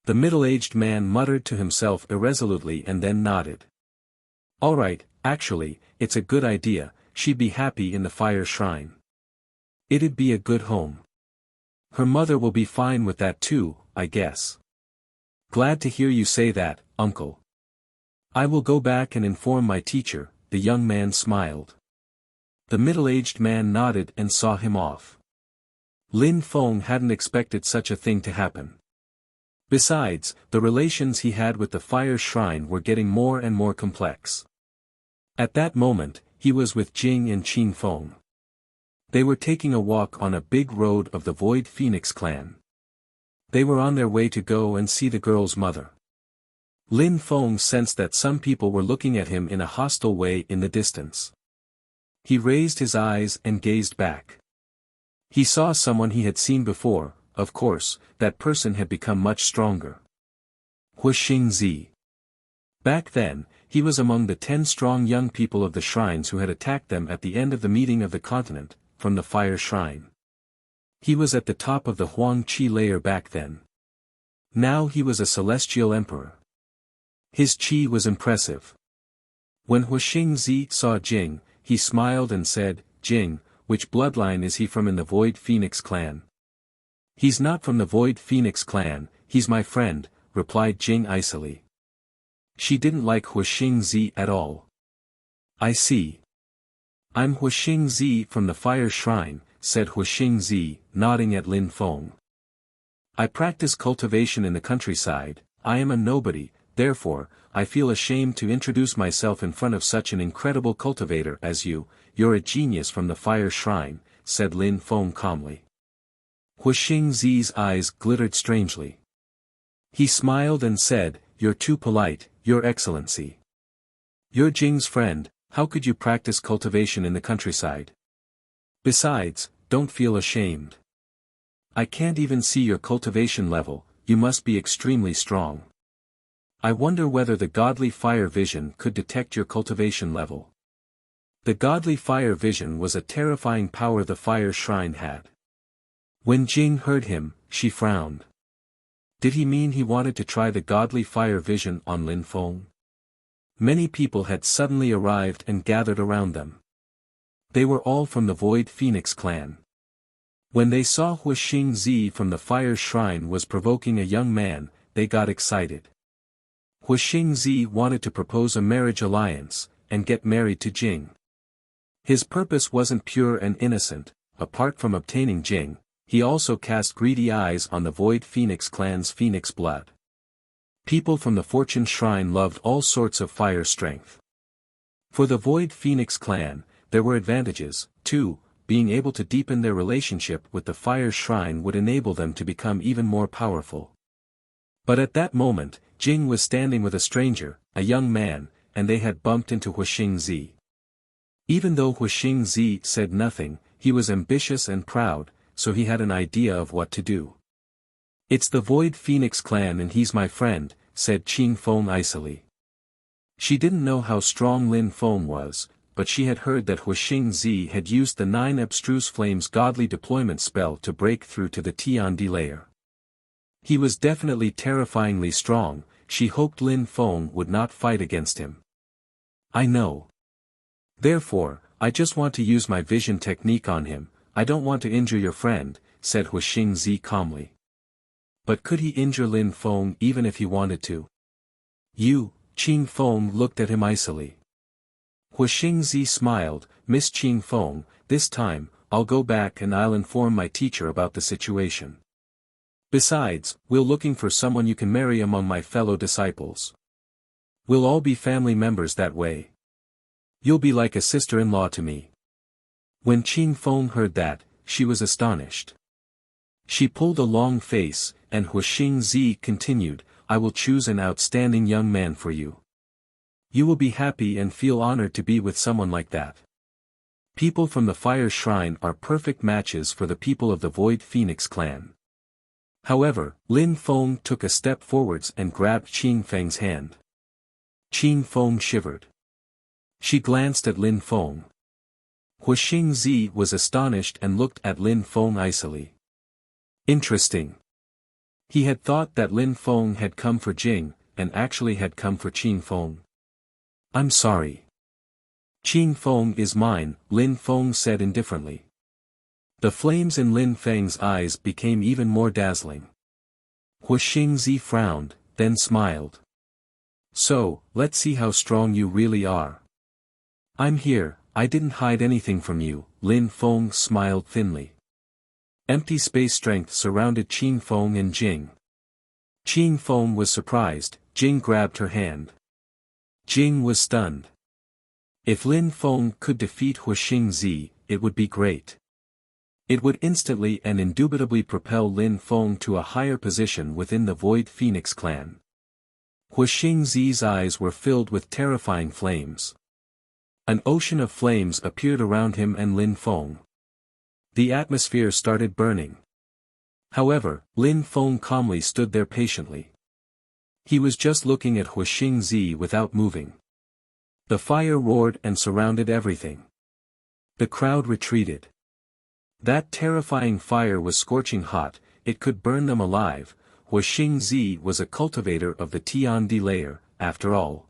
A: The middle-aged man muttered to himself irresolutely and then nodded. All right, actually, it's a good idea, she'd be happy in the fire shrine. It'd be a good home. Her mother will be fine with that too, I guess. Glad to hear you say that, uncle. I will go back and inform my teacher, the young man smiled. The middle-aged man nodded and saw him off. Lin Feng hadn't expected such a thing to happen. Besides, the relations he had with the fire shrine were getting more and more complex. At that moment, he was with Jing and Qing Feng. They were taking a walk on a big road of the Void Phoenix clan. They were on their way to go and see the girl's mother. Lin Feng sensed that some people were looking at him in a hostile way in the distance. He raised his eyes and gazed back. He saw someone he had seen before. Of course, that person had become much stronger. Wuxia. Back then, he was among the 10 strong young people of the shrines who had attacked them at the end of the meeting of the continent, from the fire shrine. He was at the top of the Huang Qi layer back then. Now he was a celestial emperor. His qi was impressive. When Wuxia saw Jing, he smiled and said, Jing, which bloodline is he from in the Void Phoenix clan? He's not from the Void Phoenix clan, he's my friend, replied Jing icily. She didn't like Wuxia at all. I see. I'm Wuxia from the fire shrine, said Wuxia, nodding at Lin Feng. I practice cultivation in the countryside, I am a nobody, therefore, I feel ashamed to introduce myself in front of such an incredible cultivator as you. You're a genius from the fire shrine, said Lin Feng calmly. Wuxia's eyes glittered strangely. He smiled and said, You're too polite, Your Excellency. You're Jing's friend, how could you practice cultivation in the countryside? Besides, don't feel ashamed. I can't even see your cultivation level, you must be extremely strong. I wonder whether the godly fire vision could detect your cultivation level. The godly fire vision was a terrifying power the fire shrine had. When Jing heard him, she frowned. Did he mean he wanted to try the godly fire vision on Lin Feng? Many people had suddenly arrived and gathered around them. They were all from the Void Phoenix clan. When they saw Wuxia from the fire shrine was provoking a young man, they got excited. Wuxia wanted to propose a marriage alliance, and get married to Jing. His purpose wasn't pure and innocent. Apart from obtaining Jing, he also cast greedy eyes on the Void Phoenix clan's phoenix blood. People from the Fortune Shrine loved all sorts of fire strength. For the Void Phoenix clan, there were advantages, too. Being able to deepen their relationship with the fire shrine would enable them to become even more powerful. But at that moment, Jing was standing with a stranger, a young man, and they had bumped into Wuxia. Even though Wuxia said nothing, he was ambitious and proud, so he had an idea of what to do. It's the Void Phoenix clan and he's my friend, said Qing Feng icily. She didn't know how strong Lin Feng was, but she had heard that Wuxia had used the 9 abstruse flames godly deployment spell to break through to the Tiandi layer. He was definitely terrifyingly strong, she hoped Lin Feng would not fight against him. I know. Therefore, I just want to use my vision technique on him, I don't want to injure your friend, said Wuxia calmly. But could he injure Lin Feng even if he wanted to? You, Qing Feng looked at him icily. Wuxia smiled, Miss Qing Feng, this time, I'll go back and I'll inform my teacher about the situation. Besides, we're looking for someone you can marry among my fellow disciples. We'll all be family members that way. You'll be like a sister-in-law to me." When Qing Feng heard that, she was astonished. She pulled a long face, and Huixing Zi continued, "I will choose an outstanding young man for you. You will be happy and feel honored to be with someone like that. People from the Fire Shrine are perfect matches for the people of the Void Phoenix clan." However, Lin Feng took a step forwards and grabbed Qing Feng's hand. Qing Feng shivered. She glanced at Lin Feng. Huixing Zi was astonished and looked at Lin Feng icily. Interesting. He had thought that Lin Feng had come for Jing, and actually had come for Qing Feng. "I'm sorry. Qing Feng is mine," Lin Feng said indifferently. The flames in Lin Feng's eyes became even more dazzling. Huixing Zi frowned, then smiled. "So, let's see how strong you really are." "I'm here, I didn't hide anything from you," Lin Feng smiled thinly. Empty space strength surrounded Qing Feng and Jing. Qing Feng was surprised. Jing grabbed her hand. Jing was stunned. If Lin Feng could defeat Huixing Zi, it would be great. It would instantly and indubitably propel Lin Feng to a higher position within the Void Phoenix clan. Huixing Zi's eyes were filled with terrifying flames. An ocean of flames appeared around him and Lin Feng. The atmosphere started burning. However, Lin Feng calmly stood there patiently. He was just looking at Huixing Zi without moving. The fire roared and surrounded everything. The crowd retreated. That terrifying fire was scorching hot, it could burn them alive. Huixing Zi was a cultivator of the Tiandi layer, after all.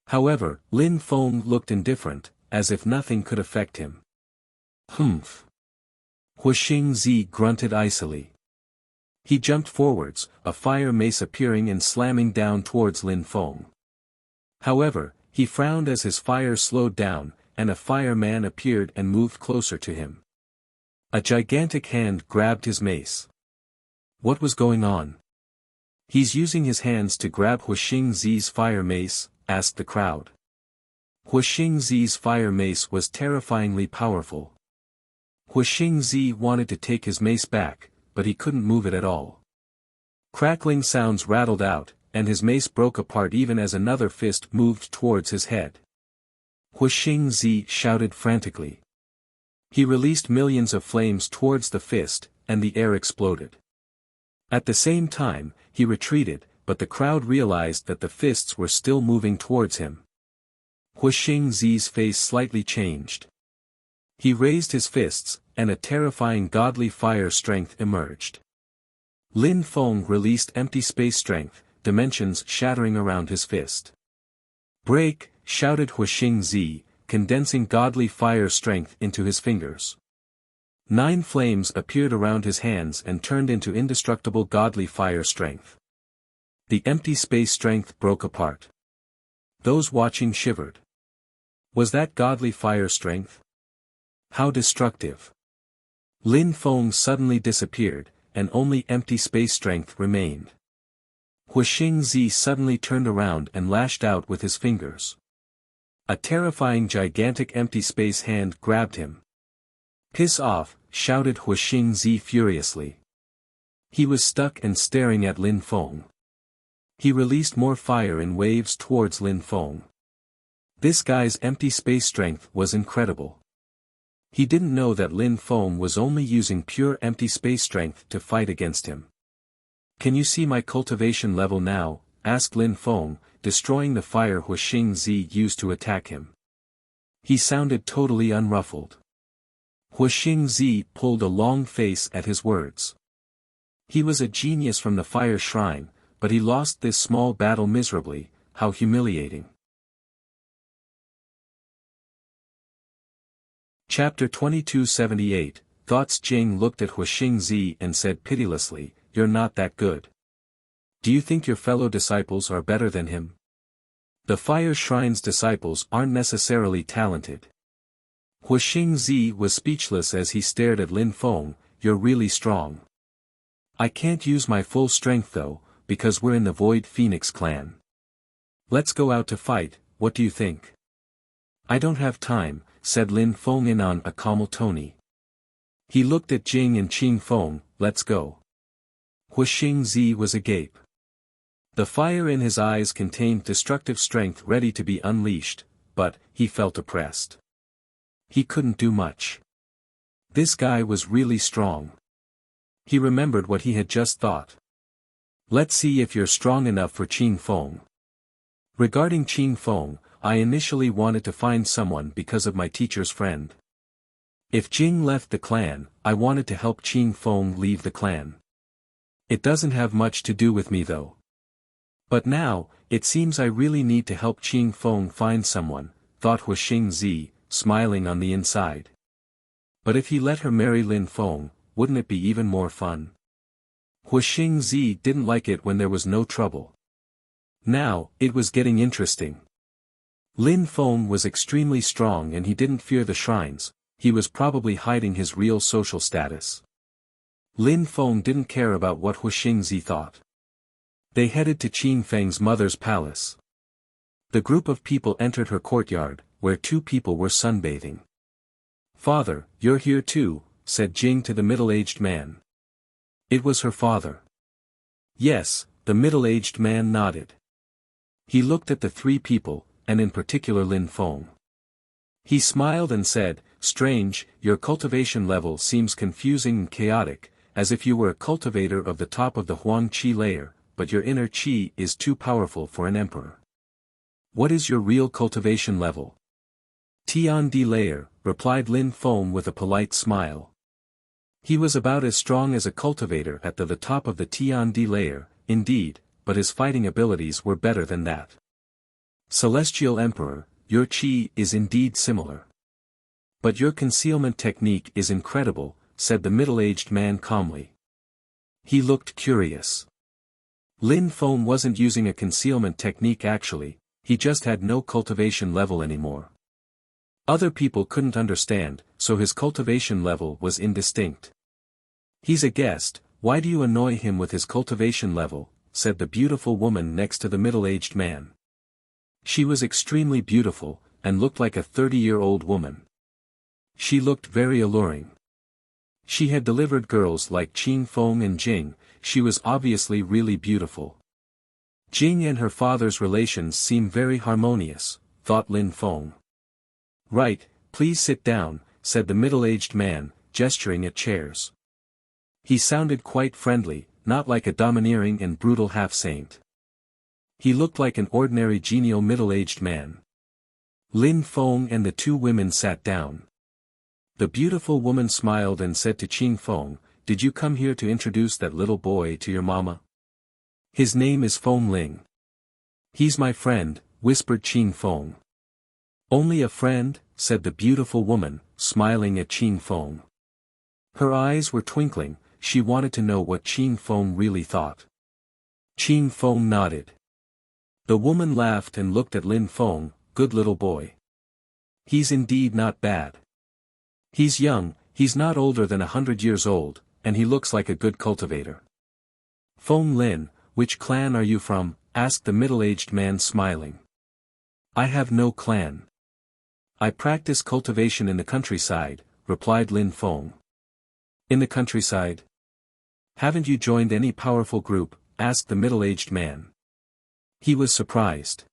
A: However, Lin Feng looked indifferent, as if nothing could affect him. "Humph." Huixing Zi grunted icily. He jumped forwards, a fire mace appearing and slamming down towards Lin Feng. However, he frowned as his fire slowed down, and a fireman appeared and moved closer to him. A gigantic hand grabbed his mace. What was going on? "He's using his hands to grab Huixing Zi's fire mace?" asked the crowd. Huixing Zi's fire mace was terrifyingly powerful. Huixing Zi wanted to take his mace back, but he couldn't move it at all. Crackling sounds rattled out, and his mace broke apart even as another fist moved towards his head. Huixing Zi shouted frantically. He released millions of flames towards the fist, and the air exploded. At the same time, he retreated, but the crowd realized that the fists were still moving towards him. Huixing Zi's face slightly changed. He raised his fists, and a terrifying godly fire strength emerged. Lin Feng released empty space strength, dimensions shattering around his fist. "Break!" shouted Huixing Zi, condensing godly fire strength into his fingers. 9 flames appeared around his hands and turned into indestructible godly fire strength. The empty space strength broke apart. Those watching shivered. Was that godly fire strength? How destructive! Lin Feng suddenly disappeared, and only empty space strength remained. Huixing Zi suddenly turned around and lashed out with his fingers. A terrifying gigantic empty space hand grabbed him. "Piss off!" shouted Huixing Zi furiously. He was stuck and staring at Lin Feng. He released more fire in waves towards Lin Feng. This guy's empty space strength was incredible. He didn't know that Lin Feng was only using pure empty space strength to fight against him. "Can you see my cultivation level now?" asked Lin Feng, destroying the fire Huixing Zi used to attack him. He sounded totally unruffled. Huixing Zi pulled a long face at his words. He was a genius from the Fire Shrine, but he lost this small battle miserably. How humiliating. Chapter 2278, Thoughts. Jing looked at Huixing Zi and said pitilessly, "You're not that good. Do you think your fellow disciples are better than him? The Fire Shrine's disciples aren't necessarily talented. Huixingzi was speechless as he stared at Lin Feng. You're really strong. I can't use my full strength though, because we're in the Void Phoenix clan. Let's go out to fight, what do you think? I don't have time, said Lin Feng in on a calm tone. He looked at Jing and Qing Feng. Let's go. Huixingzi was agape. The fire in his eyes contained destructive strength ready to be unleashed, but he felt oppressed. He couldn't do much. This guy was really strong. He remembered what he had just thought. Let's see if you're strong enough for Qing Feng. Regarding Qing Feng, I initially wanted to find someone because of my teacher's friend. If Jing left the clan, I wanted to help Qing Feng leave the clan. It doesn't have much to do with me though. But now, it seems I really need to help Qing Feng find someone, thought Huixingzi, smiling on the inside. But if he let her marry Lin Feng, wouldn't it be even more fun? Huixingzi didn't like it when there was no trouble. Now, it was getting interesting. Lin Feng was extremely strong and he didn't fear the shrines. He was probably hiding his real social status. Lin Feng didn't care about what Huixingzi thought. They headed to Qing Feng's mother's palace. The group of people entered her courtyard, where two people were sunbathing. Father, you're here too, said Jing to the middle-aged man. It was her father. Yes, the middle-aged man nodded. He looked at the three people, and in particular Lin Feng. He smiled and said, strange, your cultivation level seems confusing and chaotic, as if you were a cultivator of the top of the Huang Qi layer, but your inner Qi is too powerful for an emperor. What is your real cultivation level? Tiandi layer, replied Lin Feng with a polite smile. He was about as strong as a cultivator at the top of the Tiandi layer, indeed, but his fighting abilities were better than that. Celestial Emperor, your Qi is indeed similar. But your concealment technique is incredible, said the middle-aged man calmly. He looked curious. Lin Feng wasn't using a concealment technique actually, he just had no cultivation level anymore. Other people couldn't understand, so his cultivation level was indistinct. He's a guest, why do you annoy him with his cultivation level, said the beautiful woman next to the middle-aged man. She was extremely beautiful, and looked like a 30-year-old woman. She looked very alluring. She had delivered girls like Qing Feng and Jing, she was obviously really beautiful. Jing and her father's relations seem very harmonious, thought Lin Feng. Right, please sit down, said the middle-aged man, gesturing at chairs. He sounded quite friendly, not like a domineering and brutal half-saint. He looked like an ordinary genial middle-aged man. Lin Feng and the two women sat down. The beautiful woman smiled and said to Qing Feng, did you come here to introduce that little boy to your mama? His name is Feng Ling. He's my friend, whispered Qing Feng. Only a friend, said the beautiful woman, smiling at Qing Feng. Her eyes were twinkling, she wanted to know what Qing Feng really thought. Qing Feng nodded. The woman laughed and looked at Lin Feng, good little boy. He's indeed not bad. He's young, he's not older than 100 years old, and he looks like a good cultivator. Feng Lin, which clan are you from? Asked the middle-aged man smiling. I have no clan. I practice cultivation in the countryside, replied Lin Feng. In the countryside? Haven't you joined any powerful group? Asked the middle-aged man. He was surprised.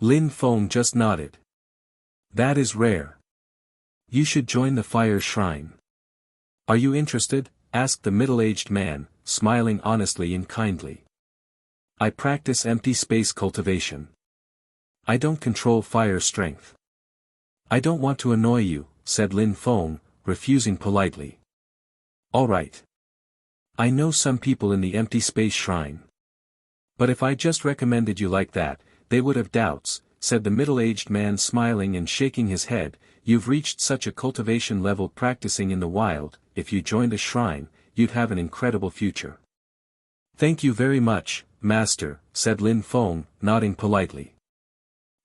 A: Lin Feng just nodded. That is rare. You should join the fire shrine. Are you interested? Asked the middle-aged man, smiling honestly and kindly. I practice empty space cultivation. I don't control fire strength. I don't want to annoy you, said Lin Feng, refusing politely. All right. I know some people in the empty space shrine. But if I just recommended you like that, they would have doubts, said the middle-aged man smiling and shaking his head. You've reached such a cultivation level practicing in the wild, if you joined a shrine, you'd have an incredible future. Thank you very much, master, said Lin Feng, nodding politely.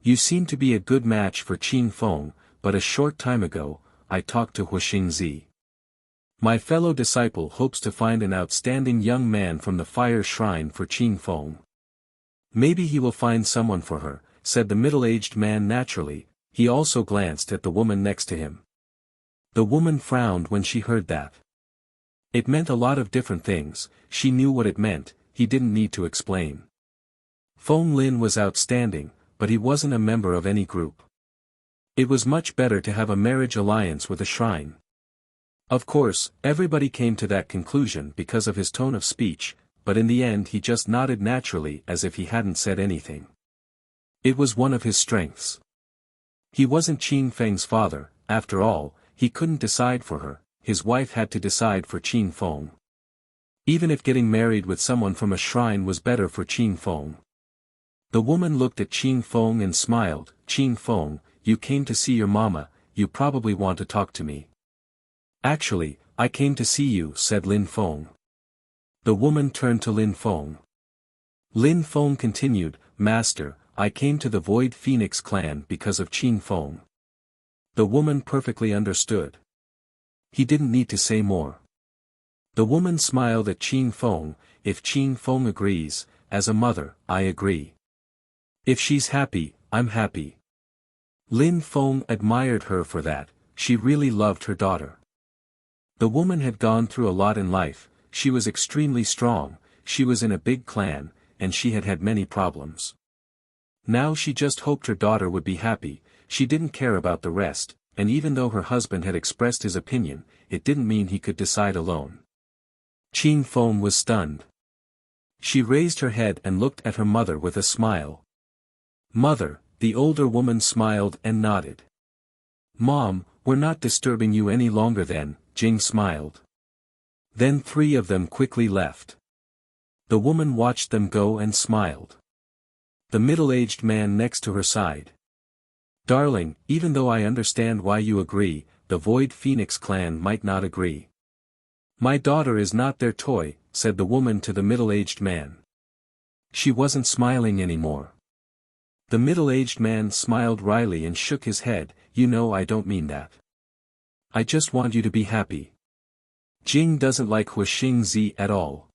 A: You seem to be a good match for Qing Feng, but a short time ago, I talked to Wuxia. My fellow disciple hopes to find an outstanding young man from the fire shrine for Qin Feng. Maybe he will find someone for her, said the middle-aged man naturally. He also glanced at the woman next to him. The woman frowned when she heard that. It meant a lot of different things. She knew what it meant, he didn't need to explain. Feng Lin was outstanding, but he wasn't a member of any group. It was much better to have a marriage alliance with a shrine. Of course, everybody came to that conclusion because of his tone of speech, but in the end he just nodded naturally as if he hadn't said anything. It was one of his strengths. He wasn't Qin Feng's father, after all, he couldn't decide for her, his wife had to decide for Qin Feng. Even if getting married with someone from a shrine was better for Qin Feng. The woman looked at Qin Feng and smiled. Qin Feng, you came to see your mama, you probably want to talk to me. Actually, I came to see you, said Lin Feng. The woman turned to Lin Feng. Lin Feng continued, Master, I came to the Void Phoenix clan because of Qin Feng. The woman perfectly understood. He didn't need to say more. The woman smiled at Qin Feng. If Qin Feng agrees, as a mother, I agree. If she's happy, I'm happy. Lin Feng admired her for that, she really loved her daughter. The woman had gone through a lot in life, she was extremely strong, she was in a big clan, and she had had many problems. Now she just hoped her daughter would be happy, she didn't care about the rest, and even though her husband had expressed his opinion, it didn't mean he could decide alone. Qin Feng was stunned. She raised her head and looked at her mother with a smile. Mother, the older woman smiled and nodded. Mom, we're not disturbing you any longer then, Jing smiled. Then three of them quickly left. The woman watched them go and smiled. The middle-aged man next to her sighed. Darling, even though I understand why you agree, the Void Phoenix clan might not agree. My daughter is not their toy, said the woman to the middle-aged man. She wasn't smiling anymore. The middle-aged man smiled wryly and shook his head, you know I don't mean that. I just want you to be happy. Jing doesn't like Wuxia at all.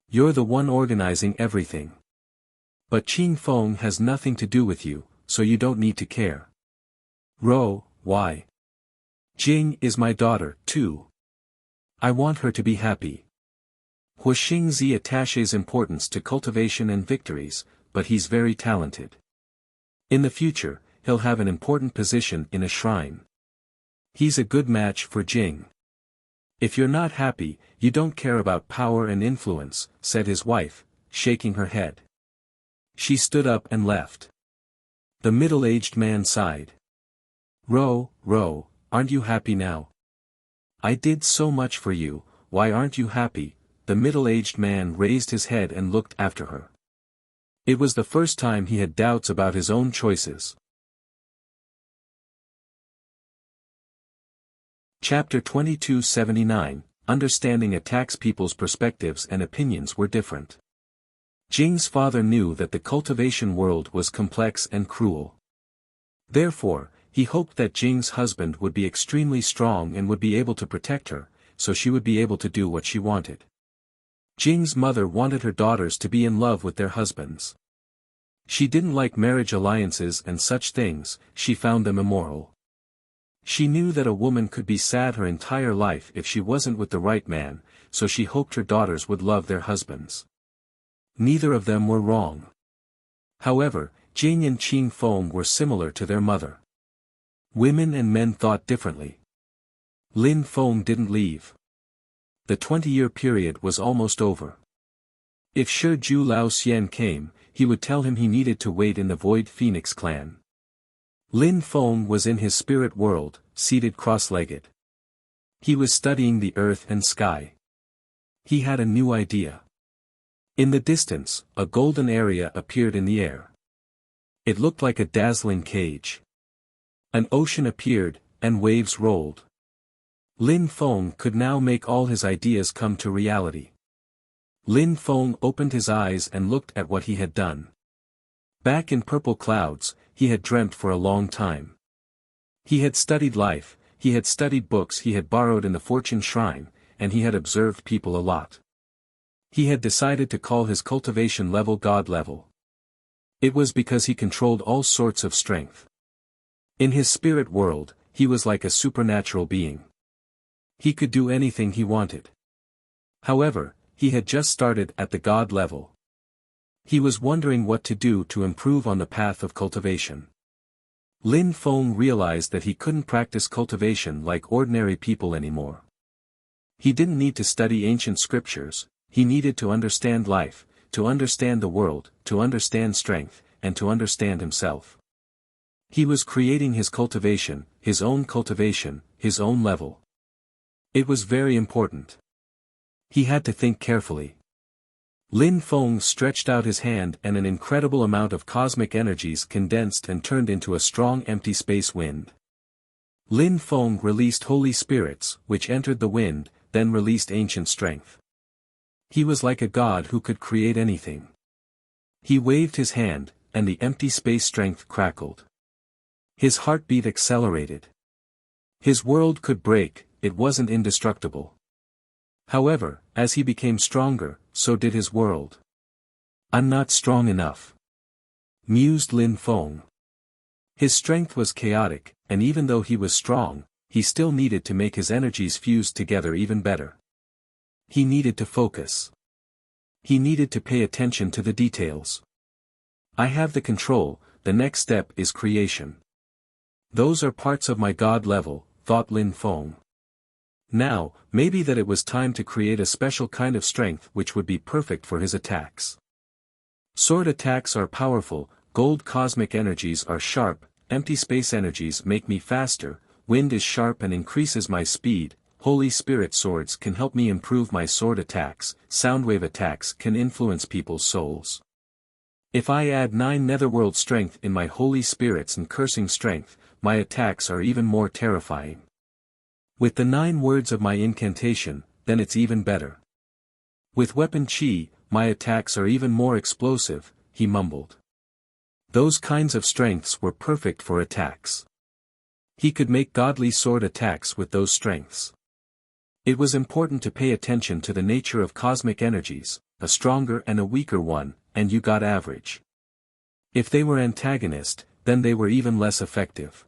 A: You're the one organizing everything. But Qin Feng has nothing to do with you, so you don't need to care. Why? Jing is my daughter, too. I want her to be happy. Wuxia attaches importance to cultivation and victories, but he's very talented. In the future, he'll have an important position in a shrine. He's a good match for Jing. If you're not happy, you don't care about power and influence, said his wife, shaking her head. She stood up and left. The middle-aged man sighed. Aren't you happy now? I did so much for you, why aren't you happy? The middle-aged man raised his head and looked after her. It was the first time he had doubts about his own choices. Chapter 2279, Understanding Attacks. People's perspectives and opinions were different. Jing's father knew that the cultivation world was complex and cruel. Therefore, he hoped that Jing's husband would be extremely strong and would be able to protect her, so she would be able to do what she wanted. Jing's mother wanted her daughters to be in love with their husbands. She didn't like marriage alliances and such things, she found them immoral. She knew that a woman could be sad her entire life if she wasn't with the right man, so she hoped her daughters would love their husbands. Neither of them were wrong. However, Jing and Qin Feng were similar to their mother. Women and men thought differently. Lin Feng didn't leave. The 20-year period was almost over. If Shi Ju Lao Xian came, he would tell him he needed to wait in the Void Phoenix clan. Lin Feng was in his spirit world, seated cross-legged. He was studying the earth and sky. He had a new idea. In the distance, a golden area appeared in the air. It looked like a dazzling cage. An ocean appeared, and waves rolled. Lin Feng could now make all his ideas come to reality. Lin Feng opened his eyes and looked at what he had done. Back in purple clouds, he had dreamt for a long time. He had studied life, he had studied books he had borrowed in the Fortune Shrine, and he had observed people a lot. He had decided to call his cultivation level God level. It was because he controlled all sorts of strength. In his spirit world, he was like a supernatural being. He could do anything he wanted. However, he had just started at the God level. He was wondering what to do to improve on the path of cultivation. Lin Feng realized that he couldn't practice cultivation like ordinary people anymore. He didn't need to study ancient scriptures, he needed to understand life, to understand the world, to understand strength, and to understand himself. He was creating his cultivation, his own level. It was very important. He had to think carefully. Lin Feng stretched out his hand and an incredible amount of cosmic energies condensed and turned into a strong empty space wind. Lin Feng released holy spirits, which entered the wind, then released ancient strength. He was like a god who could create anything. He waved his hand, and the empty space strength crackled. His heartbeat accelerated. His world could break, it wasn't indestructible. However, as he became stronger, so did his world. "I'm not strong enough," mused Lin Feng. His strength was chaotic, and even though he was strong, he still needed to make his energies fuse together even better. He needed to focus. He needed to pay attention to the details. "I have the control, the next step is creation. Those are parts of my God level," thought Lin Feng. Now, maybe that it was time to create a special kind of strength which would be perfect for his attacks. Sword attacks are powerful, gold cosmic energies are sharp, empty space energies make me faster, wind is sharp and increases my speed, Holy Spirit swords can help me improve my sword attacks, soundwave attacks can influence people's souls. If I add 9 netherworld strength in my Holy Spirits and cursing strength, my attacks are even more terrifying. With the 9 words of my incantation, then it's even better. With weapon chi, my attacks are even more explosive, he mumbled. Those kinds of strengths were perfect for attacks. He could make godly sword attacks with those strengths. It was important to pay attention to the nature of cosmic energies, a stronger and a weaker one, and you got average. If they were antagonist, then they were even less effective.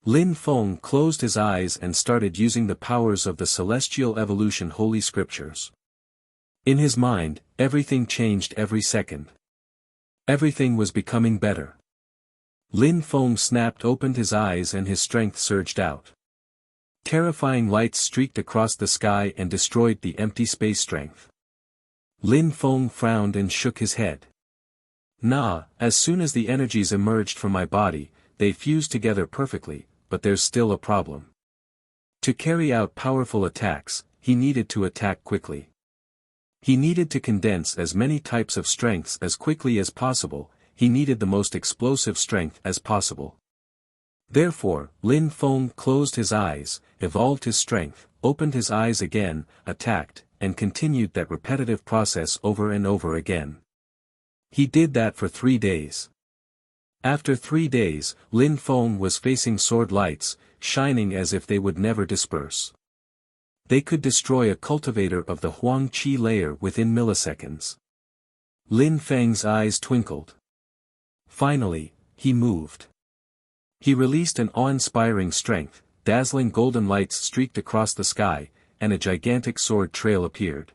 A: Lin Feng closed his eyes and started using the powers of the Celestial Evolution Holy Scriptures. In his mind, everything changed every second. Everything was becoming better. Lin Feng opened his eyes and his strength surged out. Terrifying lights streaked across the sky and destroyed the empty space strength. Lin Feng frowned and shook his head. "Nah, as soon as the energies emerged from my body, they fused together perfectly, but there's still a problem. To carry out powerful attacks, he needed to attack quickly. He needed to condense as many types of strengths as quickly as possible, he needed the most explosive strength as possible. Therefore, Lin Feng closed his eyes, evolved his strength, opened his eyes again, attacked, and continued that repetitive process over and over again. He did that for 3 days. After 3 days, Lin Feng was facing sword lights, shining as if they would never disperse. They could destroy a cultivator of the Huang Qi layer within milliseconds. Lin Feng's eyes twinkled. Finally, he moved. He released an awe-inspiring strength, dazzling golden lights streaked across the sky, and a gigantic sword trail appeared.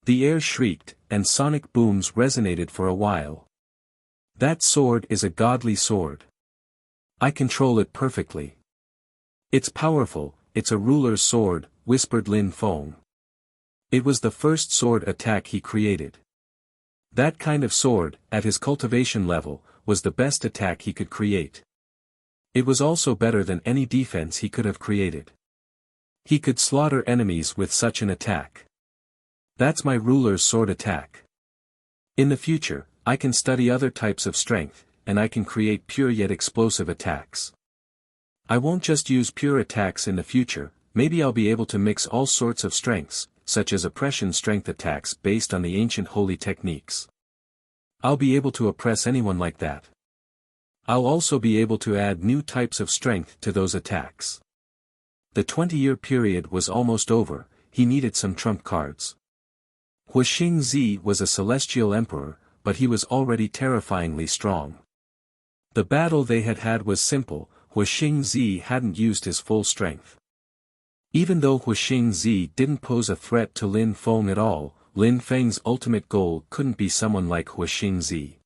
A: The air shrieked, and sonic booms resonated for a while. That sword is a godly sword. I control it perfectly. It's powerful, it's a ruler's sword, whispered Lin Feng. It was the first sword attack he created. That kind of sword, at his cultivation level, was the best attack he could create. It was also better than any defense he could have created. He could slaughter enemies with such an attack. That's my ruler's sword attack. In the future, I can study other types of strength, and I can create pure yet explosive attacks. I won't just use pure attacks in the future, maybe I'll be able to mix all sorts of strengths, such as oppression strength attacks based on the ancient holy techniques. I'll be able to oppress anyone like that. I'll also be able to add new types of strength to those attacks. The 20-year period was almost over, he needed some trump cards. Wuxia Zi was a celestial emperor, but he was already terrifyingly strong. The battle they had had was simple, Wuxia Zi hadn't used his full strength. Even though Wuxia Zi didn't pose a threat to Lin Feng at all, Lin Feng's ultimate goal couldn't be someone like Wuxia Zi.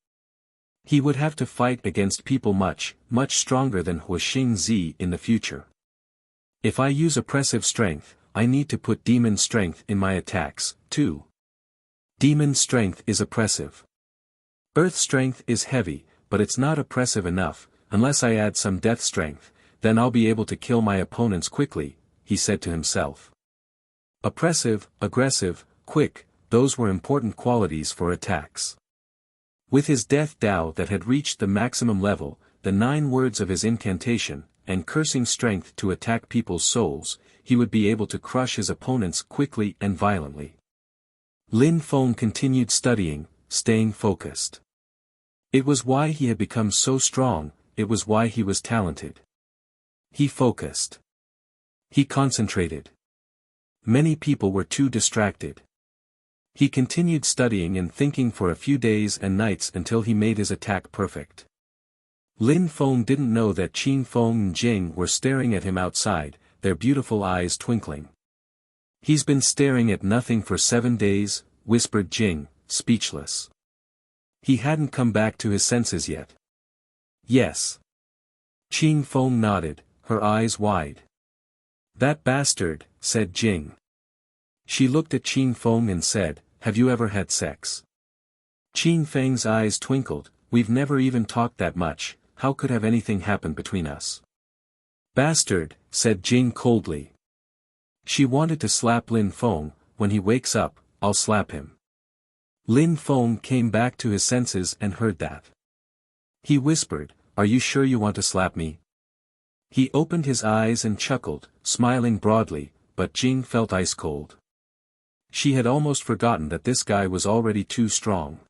A: He would have to fight against people much, much stronger than Wuxia Zi in the future. If I use oppressive strength, I need to put demon strength in my attacks, too. Demon strength is oppressive. Earth strength is heavy, but it's not oppressive enough. Unless I add some death strength, then I'll be able to kill my opponents quickly, he said to himself. Oppressive, aggressive, quick, those were important qualities for attacks. With his death Dao that had reached the maximum level, the 9 words of his incantation, and cursing strength to attack people's souls, he would be able to crush his opponents quickly and violently. Lin Feng continued studying, staying focused. It was why he had become so strong, it was why he was talented. He focused. He concentrated. Many people were too distracted. He continued studying and thinking for a few days and nights until he made his attack perfect. Lin Feng didn't know that Qin Feng and Jing were staring at him outside, their beautiful eyes twinkling. He's been staring at nothing for 7 days, whispered Jing, speechless. He hadn't come back to his senses yet. Yes. Qin Feng nodded, her eyes wide. That bastard, said Jing. She looked at Qin Feng and said, have you ever had sex? Qin Feng's eyes twinkled, we've never even talked that much, how could have anything happened between us? Bastard, said Jing coldly. She wanted to slap Lin Feng, when he wakes up, I'll slap him. Lin Feng came back to his senses and heard that. He whispered, are you sure you want to slap me? He opened his eyes and chuckled, smiling broadly, but Jing felt ice cold. She had almost forgotten that this guy was already too strong.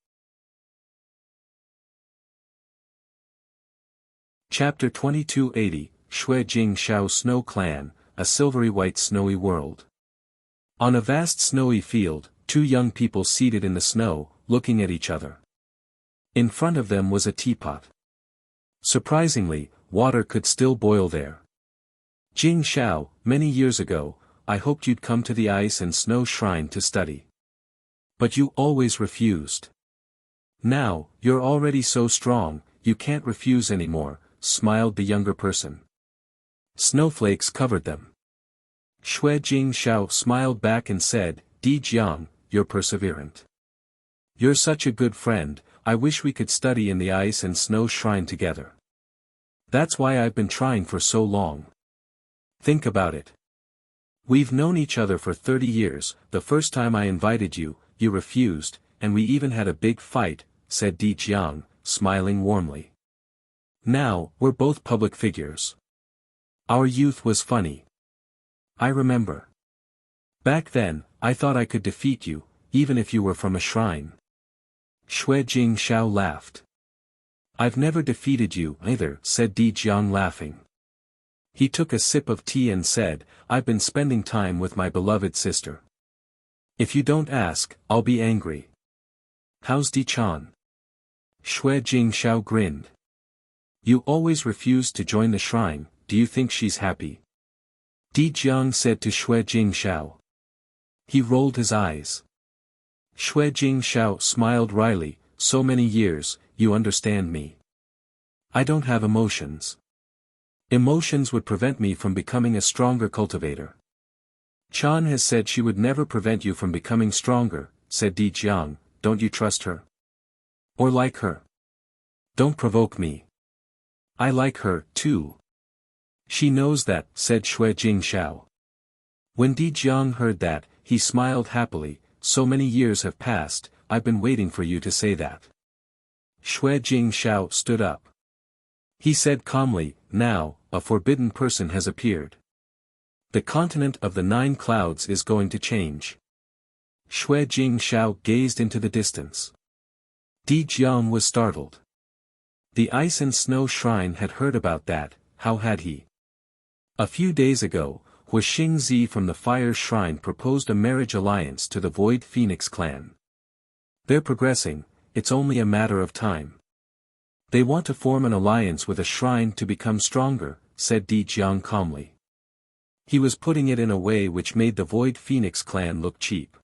A: Chapter 2280, Shui Jing Xiao Snow Clan, a silvery white snowy world. On a vast snowy field, 2 young people seated in the snow, looking at each other. In front of them was a teapot. Surprisingly, water could still boil there. Jing Xiao, many years ago, I hoped you'd come to the ice and snow shrine to study. But you always refused. Now, you're already so strong, you can't refuse anymore, smiled the younger person. Snowflakes covered them. Shui Jing Xiao smiled back and said, Di Jiang, you're perseverant. You're such a good friend, I wish we could study in the ice and snow shrine together. That's why I've been trying for so long. Think about it. We've known each other for 30 years, the first time I invited you, you refused, and we even had a big fight, said Di Jiang, smiling warmly. Now, we're both public figures. Our youth was funny. I remember. Back then, I thought I could defeat you, even if you were from a shrine. Shui Jing Xiao laughed. I've never defeated you either, said Di Jiang laughing. He took a sip of tea and said, I've been spending time with my beloved sister. If you don't ask, I'll be angry. How's Di Chan? Shui Jing Xiao grinned. You always refused to join the shrine, do you think she's happy? Di Jiang said to Shui Jing Xiao. He rolled his eyes. Shui Jing Xiao smiled wryly, so many years, you understand me. I don't have emotions. Emotions would prevent me from becoming a stronger cultivator. Chan has said she would never prevent you from becoming stronger, said Di Jiang, don't you trust her? Or like her? Don't provoke me. I like her, too. She knows that, said Shui Jing Xiao. When Di Jiang heard that, he smiled happily, so many years have passed, I've been waiting for you to say that. Shui Jing Xiao stood up. He said calmly, now, a forbidden person has appeared. The continent of the 9 clouds is going to change. Shui Jing Xiao gazed into the distance. Di Jiang was startled. The Ice and Snow Shrine had heard about that. How had he? A few days ago, Wuxia from the Fire Shrine proposed a marriage alliance to the Void Phoenix clan. They're progressing, it's only a matter of time. They want to form an alliance with a shrine to become stronger, said Di Jiang calmly. He was putting it in a way which made the Void Phoenix clan look cheap.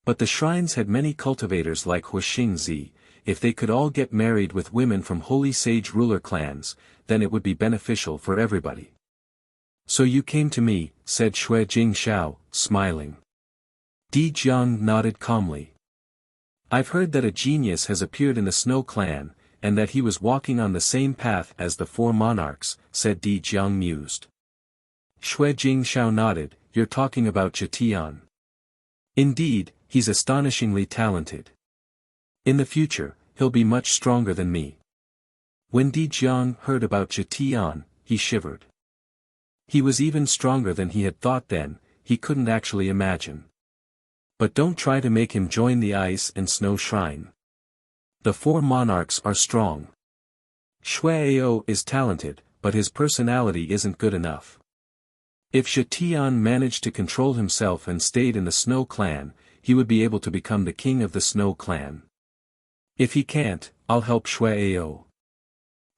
A: But the shrines had many cultivators like Wuxia. If they could all get married with women from holy sage ruler clans, then it would be beneficial for everybody. So you came to me, said Shui Jingshao, smiling. Di Jiang nodded calmly. I've heard that a genius has appeared in the Snow Clan, and that he was walking on the same path as the 4 monarchs, said Di Jiang mused. Shui Jingshao nodded, you're talking about Zhetian. Indeed, he's astonishingly talented. In the future, he'll be much stronger than me. When Di Jiang heard about Zhetian, he shivered. He was even stronger than he had thought then, he couldn't actually imagine. But don't try to make him join the Ice and Snow Shrine. The 4 monarchs are strong. Shuai is talented, but his personality isn't good enough. If Zhetian managed to control himself and stayed in the Snow Clan, he would be able to become the king of the Snow Clan. If he can't, I'll help Shuai.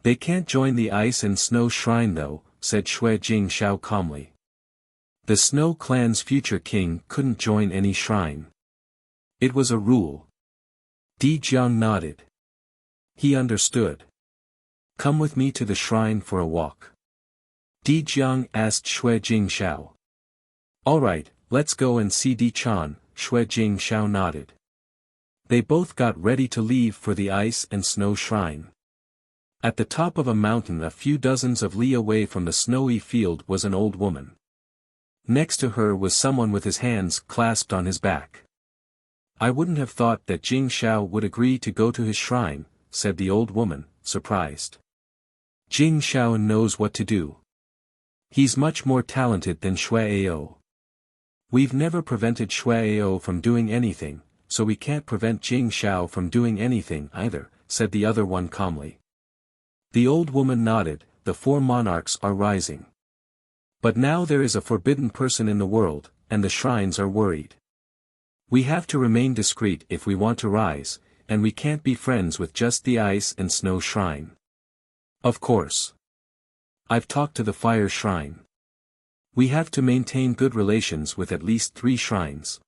A: They can't join the Ice and Snow Shrine though, said Shui Jingshao calmly. The Snow Clan's future king couldn't join any shrine. It was a rule. Di Jiang nodded. He understood. Come with me to the shrine for a walk. Di Jiang asked Shui Jingshao. All right, let's go and see Di Chan, Shui Jingshao nodded. They both got ready to leave for the Ice and Snow Shrine. At the top of a mountain a few dozens of li away from the snowy field was an old woman. Next to her was someone with his hands clasped on his back. I wouldn't have thought that Jing Shao would agree to go to his shrine, said the old woman, surprised. Jing Shao knows what to do. He's much more talented than Shuai. We've never prevented Shuai from doing anything, so we can't prevent Jing Shao from doing anything either, said the other one calmly. The old woman nodded, the 4 monarchs are rising. But now there is a forbidden person in the world, and the shrines are worried. We have to remain discreet if we want to rise, and we can't be friends with just the Ice and Snow Shrine. Of course. I've talked to the Fire Shrine. We have to maintain good relations with at least 3 shrines.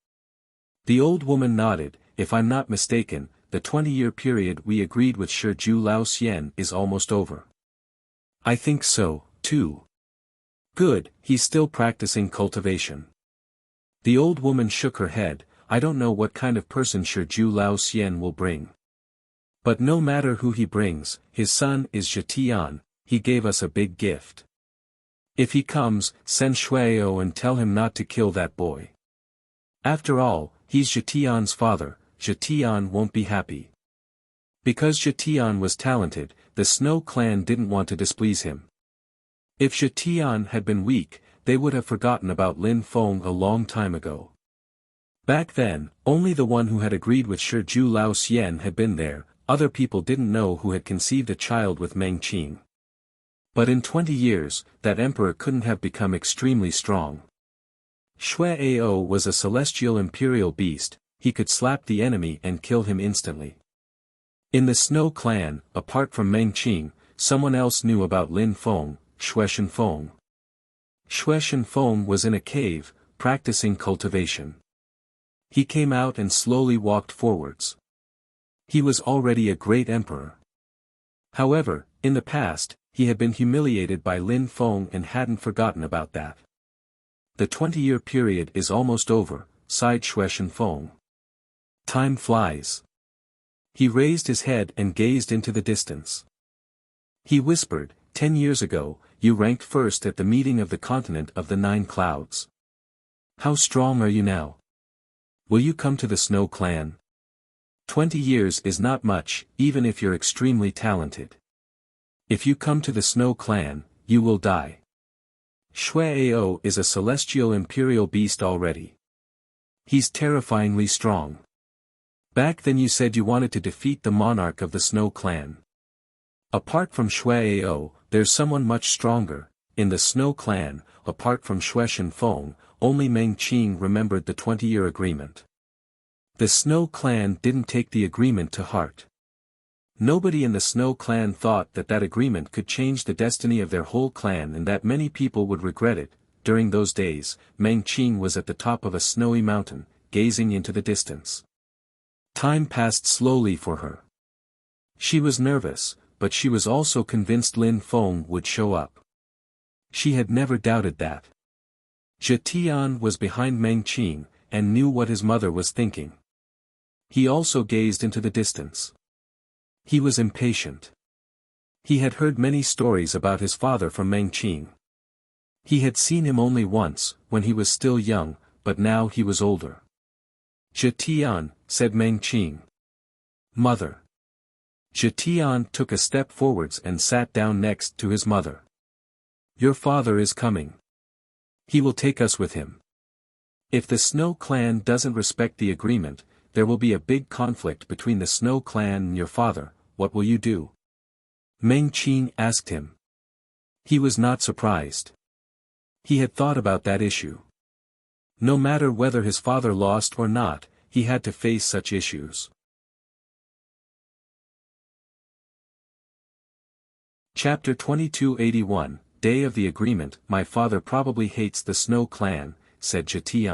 A: The old woman nodded, if I'm not mistaken, the 20-year period we agreed with Shiju Lao Xian is almost over. I think so, too. Good, he's still practicing cultivation. The old woman shook her head, I don't know what kind of person Shiju Lao Xian will bring. But no matter who he brings, his son is Zhetian, he gave us a big gift. If he comes, send Shuai and tell him not to kill that boy. After all, he's Zhetian's father. Zhetian won't be happy. Because Zhetian was talented, the Snow Clan didn't want to displease him. If Zhetian had been weak, they would have forgotten about Lin Feng a long time ago. Back then, only the one who had agreed with Shiju Lao Xian had been there, other people didn't know who had conceived a child with Meng Qing. But in 20 years, that emperor couldn't have become extremely strong. Shui was a celestial imperial beast, he could slap the enemy and kill him instantly. In the Snow Clan, apart from Meng Qing, someone else knew about Lin Feng, Shui Shenfeng. Shui Shenfeng was in a cave, practicing cultivation. He came out and slowly walked forwards. He was already a great emperor. However, in the past, he had been humiliated by Lin Feng and hadn't forgotten about that. The 20-year period is almost over, sighed Shui Shenfeng. Time flies. He raised his head and gazed into the distance. He whispered, 10 years ago, you ranked first at the meeting of the continent of the 9 clouds. How strong are you now? Will you come to the Snow Clan? 20 years is not much, even if you're extremely talented. If you come to the Snow Clan, you will die. Shui is a celestial imperial beast already. He's terrifyingly strong. Back then you said you wanted to defeat the monarch of the Snow Clan. Apart from Shuai, there's someone much stronger. In the Snow Clan, apart from Shui Shenfeng, only Meng Qing remembered the 20-year agreement. The Snow Clan didn't take the agreement to heart. Nobody in the Snow Clan thought that that agreement could change the destiny of their whole clan and that many people would regret it. During those days, Meng Qing was at the top of a snowy mountain, gazing into the distance. Time passed slowly for her. She was nervous, but she was also convinced Lin Feng would show up. She had never doubted that. Zhe was behind Meng Qing, and knew what his mother was thinking. He also gazed into the distance. He was impatient. He had heard many stories about his father from Meng Qing. He had seen him only once, when he was still young, but now he was older. Zhe, said Meng Qing. Mother. Zhe took a step forwards and sat down next to his mother. Your father is coming. He will take us with him. If the Snow Clan doesn't respect the agreement, there will be a big conflict between the Snow Clan and your father. What will you do? Meng Qing asked him. He was not surprised. He had thought about that issue. No matter whether his father lost or not, he had to face such issues. Chapter 2281, Day of the Agreement. My father probably hates the Snow Clan, said Zhe.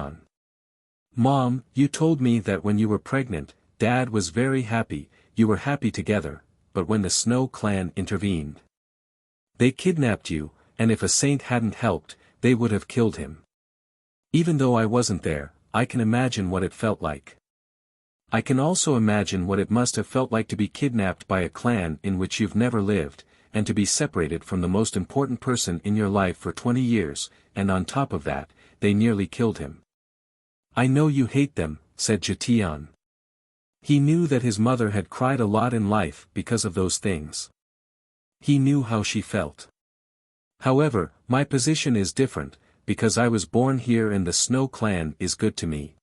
A: Mom, you told me that when you were pregnant, Dad was very happy, you were happy together, but when the Snow Clan intervened. They kidnapped you, and if a saint hadn't helped, they would have killed him. Even though I wasn't there, I can imagine what it felt like. I can also imagine what it must have felt like to be kidnapped by a clan in which you've never lived, and to be separated from the most important person in your life for 20 years, and on top of that, they nearly killed him. I know you hate them, said Zhe. He knew that his mother had cried a lot in life because of those things. He knew how she felt. However, my position is different, because I was born here and the Snow Clan is good to me.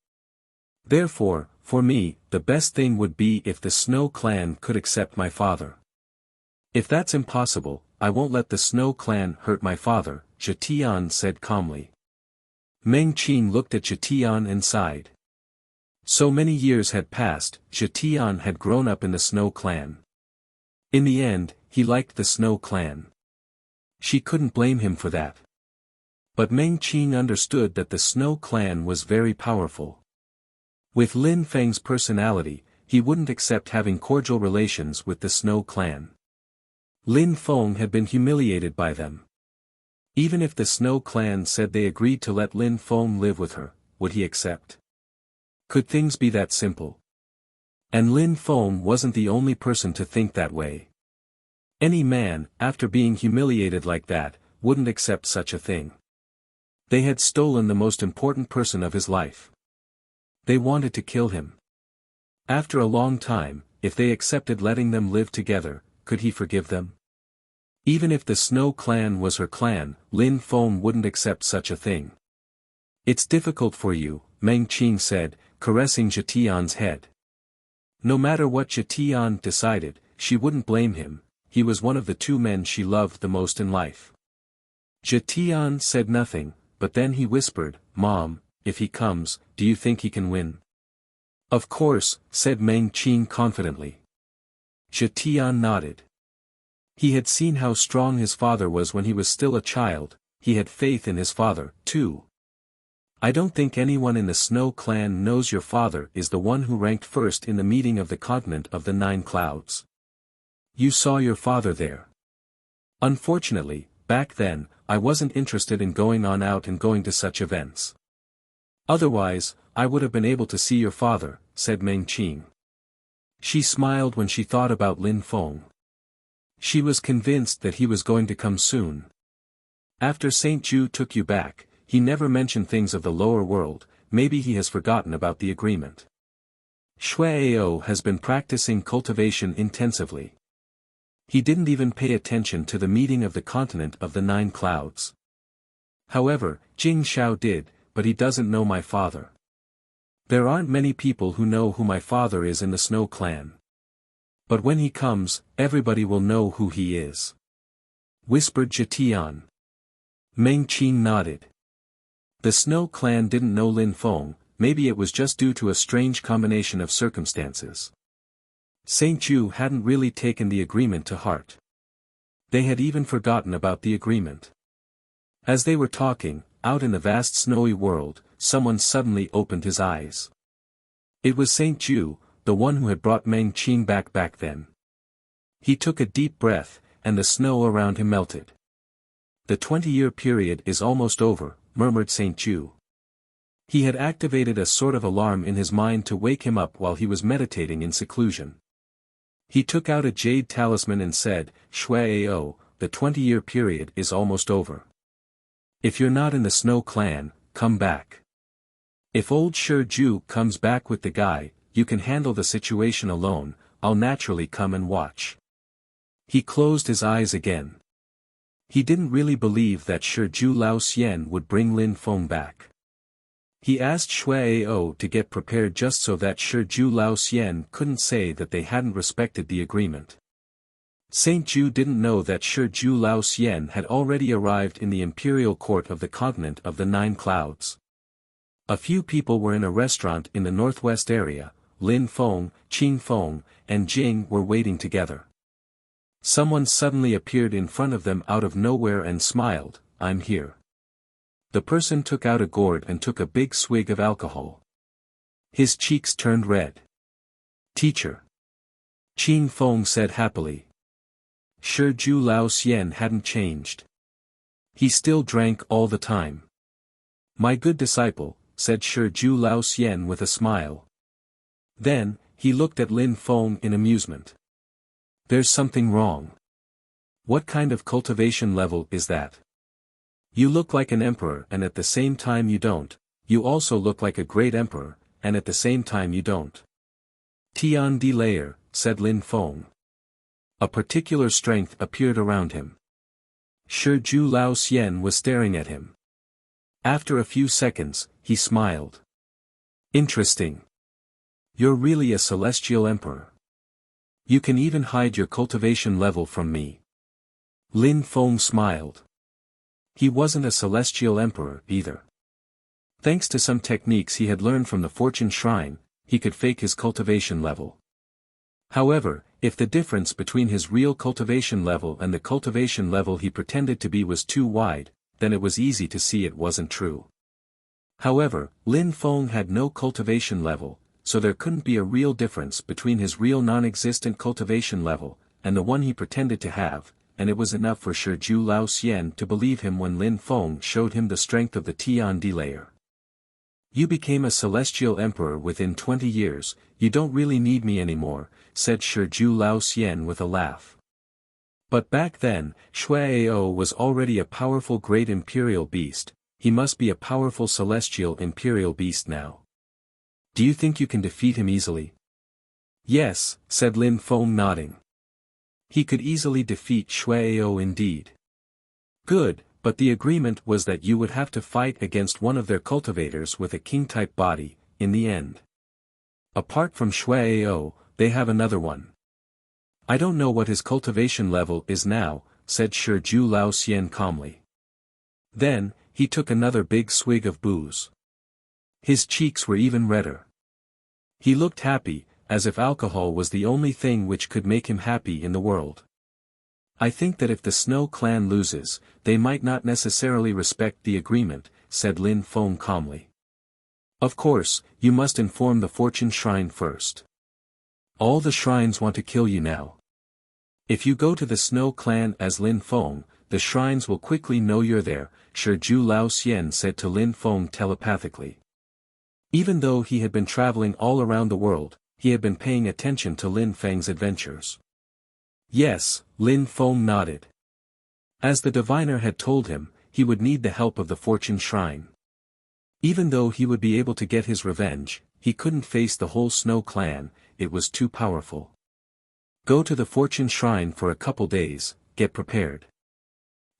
A: Therefore, for me, the best thing would be if the Snow Clan could accept my father. If that's impossible, I won't let the Snow Clan hurt my father, Zhe said calmly. Meng Qing looked at Zhe and sighed. So many years had passed, Zhe had grown up in the Snow Clan. In the end, he liked the Snow Clan. She couldn't blame him for that. But Meng Qing understood that the Snow Clan was very powerful. With Lin Feng's personality, he wouldn't accept having cordial relations with the Snow Clan. Lin Feng had been humiliated by them. Even if the Snow Clan said they agreed to let Lin Feng live with her, would he accept? Could things be that simple? And Lin Feng wasn't the only person to think that way. Any man, after being humiliated like that, wouldn't accept such a thing. They had stolen the most important person of his life. They wanted to kill him. After a long time, if they accepted letting them live together, could he forgive them? Even if the Snow Clan was her clan, Lin Feng wouldn't accept such a thing. It's difficult for you, Meng Qing said, caressing Zhe head. No matter what Zhe decided, she wouldn't blame him. He was one of the two men she loved the most in life. Zhe said nothing, but then he whispered, Mom, if he comes, do you think he can win? Of course, said Meng Qing confidently. Zhe nodded. He had seen how strong his father was when he was still a child, he had faith in his father, too. I don't think anyone in the Snow Clan knows your father is the one who ranked first in the meeting of the continent of the 9 clouds. You saw your father there. Unfortunately, back then, I wasn't interested in going on out and going to such events. Otherwise, I would have been able to see your father, said Meng Qing. She smiled when she thought about Lin Feng. She was convinced that he was going to come soon. After Saint Ju took you back, he never mentioned things of the lower world, maybe he has forgotten about the agreement. Shuai has been practicing cultivation intensively. He didn't even pay attention to the meeting of the continent of the 9 clouds. However, Jing Xiao did, but he doesn't know my father. There aren't many people who know who my father is in the Snow Clan. But when he comes, everybody will know who he is," whispered Jitian. Meng Qin nodded. The Snow clan didn't know Lin Feng, maybe it was just due to a strange combination of circumstances. Saint Ju hadn't really taken the agreement to heart. They had even forgotten about the agreement. As they were talking, out in the vast snowy world, someone suddenly opened his eyes. It was Saint Ju, the one who had brought Meng Qin back then. He took a deep breath, and the snow around him melted. "The 20-year period is almost over," murmured Saint Ju. He had activated a sort of alarm in his mind to wake him up while he was meditating in seclusion. He took out a jade talisman and said, "Shuai-ao, the 20-year period is almost over. If you're not in the Snow clan, come back. If old Shi Ju comes back with the guy, you can handle the situation alone, I'll naturally come and watch." He closed his eyes again. He didn't really believe that Shi Ju Lao Xian would bring Lin Feng back. He asked Shuai-ao to get prepared just so that Shi Ju Lao Xian couldn't say that they hadn't respected the agreement. Saint Ju didn't know that Shi Ju Lao Xian had already arrived in the imperial court of the continent of the Nine Clouds. A few people were in a restaurant in the northwest area. Lin Feng, Qin Feng, and Jing were waiting together. Someone suddenly appeared in front of them out of nowhere and smiled, "I'm here." The person took out a gourd and took a big swig of alcohol. His cheeks turned red. "Teacher," Qin Feng said happily. Shi Ju Lao Xian hadn't changed. He still drank all the time. "My good disciple," said Shi Ju Lao Xian with a smile. Then, he looked at Lin Feng in amusement. "There's something wrong. What kind of cultivation level is that? You look like an emperor and at the same time you don't, you also look like a great emperor, and at the same time you don't." "Tian Di Layer," said Lin Feng. A particular strength appeared around him. Shi Ju Lao Xian was staring at him. After a few seconds, he smiled. "Interesting. You're really a celestial emperor. You can even hide your cultivation level from me." Lin Feng smiled. He wasn't a celestial emperor either. Thanks to some techniques he had learned from the Fortune Shrine, he could fake his cultivation level. However, if the difference between his real cultivation level and the cultivation level he pretended to be was too wide, then it was easy to see it wasn't true. However, Lin Feng had no cultivation level, so there couldn't be a real difference between his real non-existent cultivation level, and the one he pretended to have, and it was enough for Shi Ju Lao Xian to believe him when Lin Feng showed him the strength of the Tian Di layer. "You became a celestial emperor within 20 years, you don't really need me anymore," said Shi Ju Lao Xian with a laugh. But back then, Shuai-ao was already a powerful great imperial beast, he must be a powerful celestial imperial beast now. "Do you think you can defeat him easily?" "Yes," said Lin Feng nodding. He could easily defeat Shuai-ao indeed. "Good, but the agreement was that you would have to fight against one of their cultivators with a king-type body, in the end. Apart from Shuai-ao, they have another one. I don't know what his cultivation level is now," said Shi Ju Lao Xian calmly. Then, he took another big swig of booze. His cheeks were even redder. He looked happy, as if alcohol was the only thing which could make him happy in the world. "I think that if the Snow clan loses, they might not necessarily respect the agreement," said Lin Feng calmly. "Of course, you must inform the Fortune Shrine first. All the shrines want to kill you now. If you go to the Snow clan as Lin Feng, the shrines will quickly know you're there," Shi Ju Lao Xian said to Lin Feng telepathically. Even though he had been traveling all around the world, he had been paying attention to Lin Feng's adventures. "Yes," Lin Feng nodded. As the diviner had told him, he would need the help of the Fortune Shrine. Even though he would be able to get his revenge, he couldn't face the whole Snow clan, it was too powerful. "Go to the Fortune Shrine for a couple days, get prepared.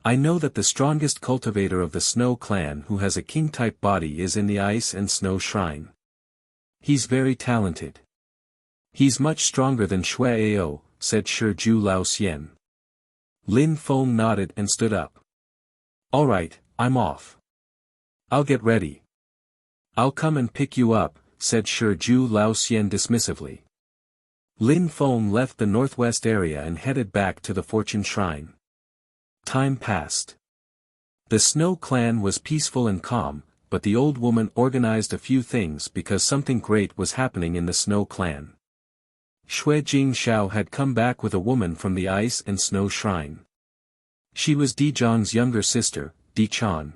A: I know that the strongest cultivator of the Snow clan who has a king-type body is in the Ice and Snow Shrine. He's very talented. He's much stronger than Shui Ao, said Shiju Lao Xian. Lin Feng nodded and stood up. Alright, I'm off. I'll get ready. I'll come and pick you up, said Shiju Lao Xian dismissively. Lin Feng left the northwest area and headed back to the Fortune Shrine. Time passed. The Snow Clan was peaceful and calm, but the old woman organized a few things because something great was happening in the Snow Clan. Shui Jingshao had come back with a woman from the Ice and Snow Shrine. She was Di Zhang's younger sister, Di Chan.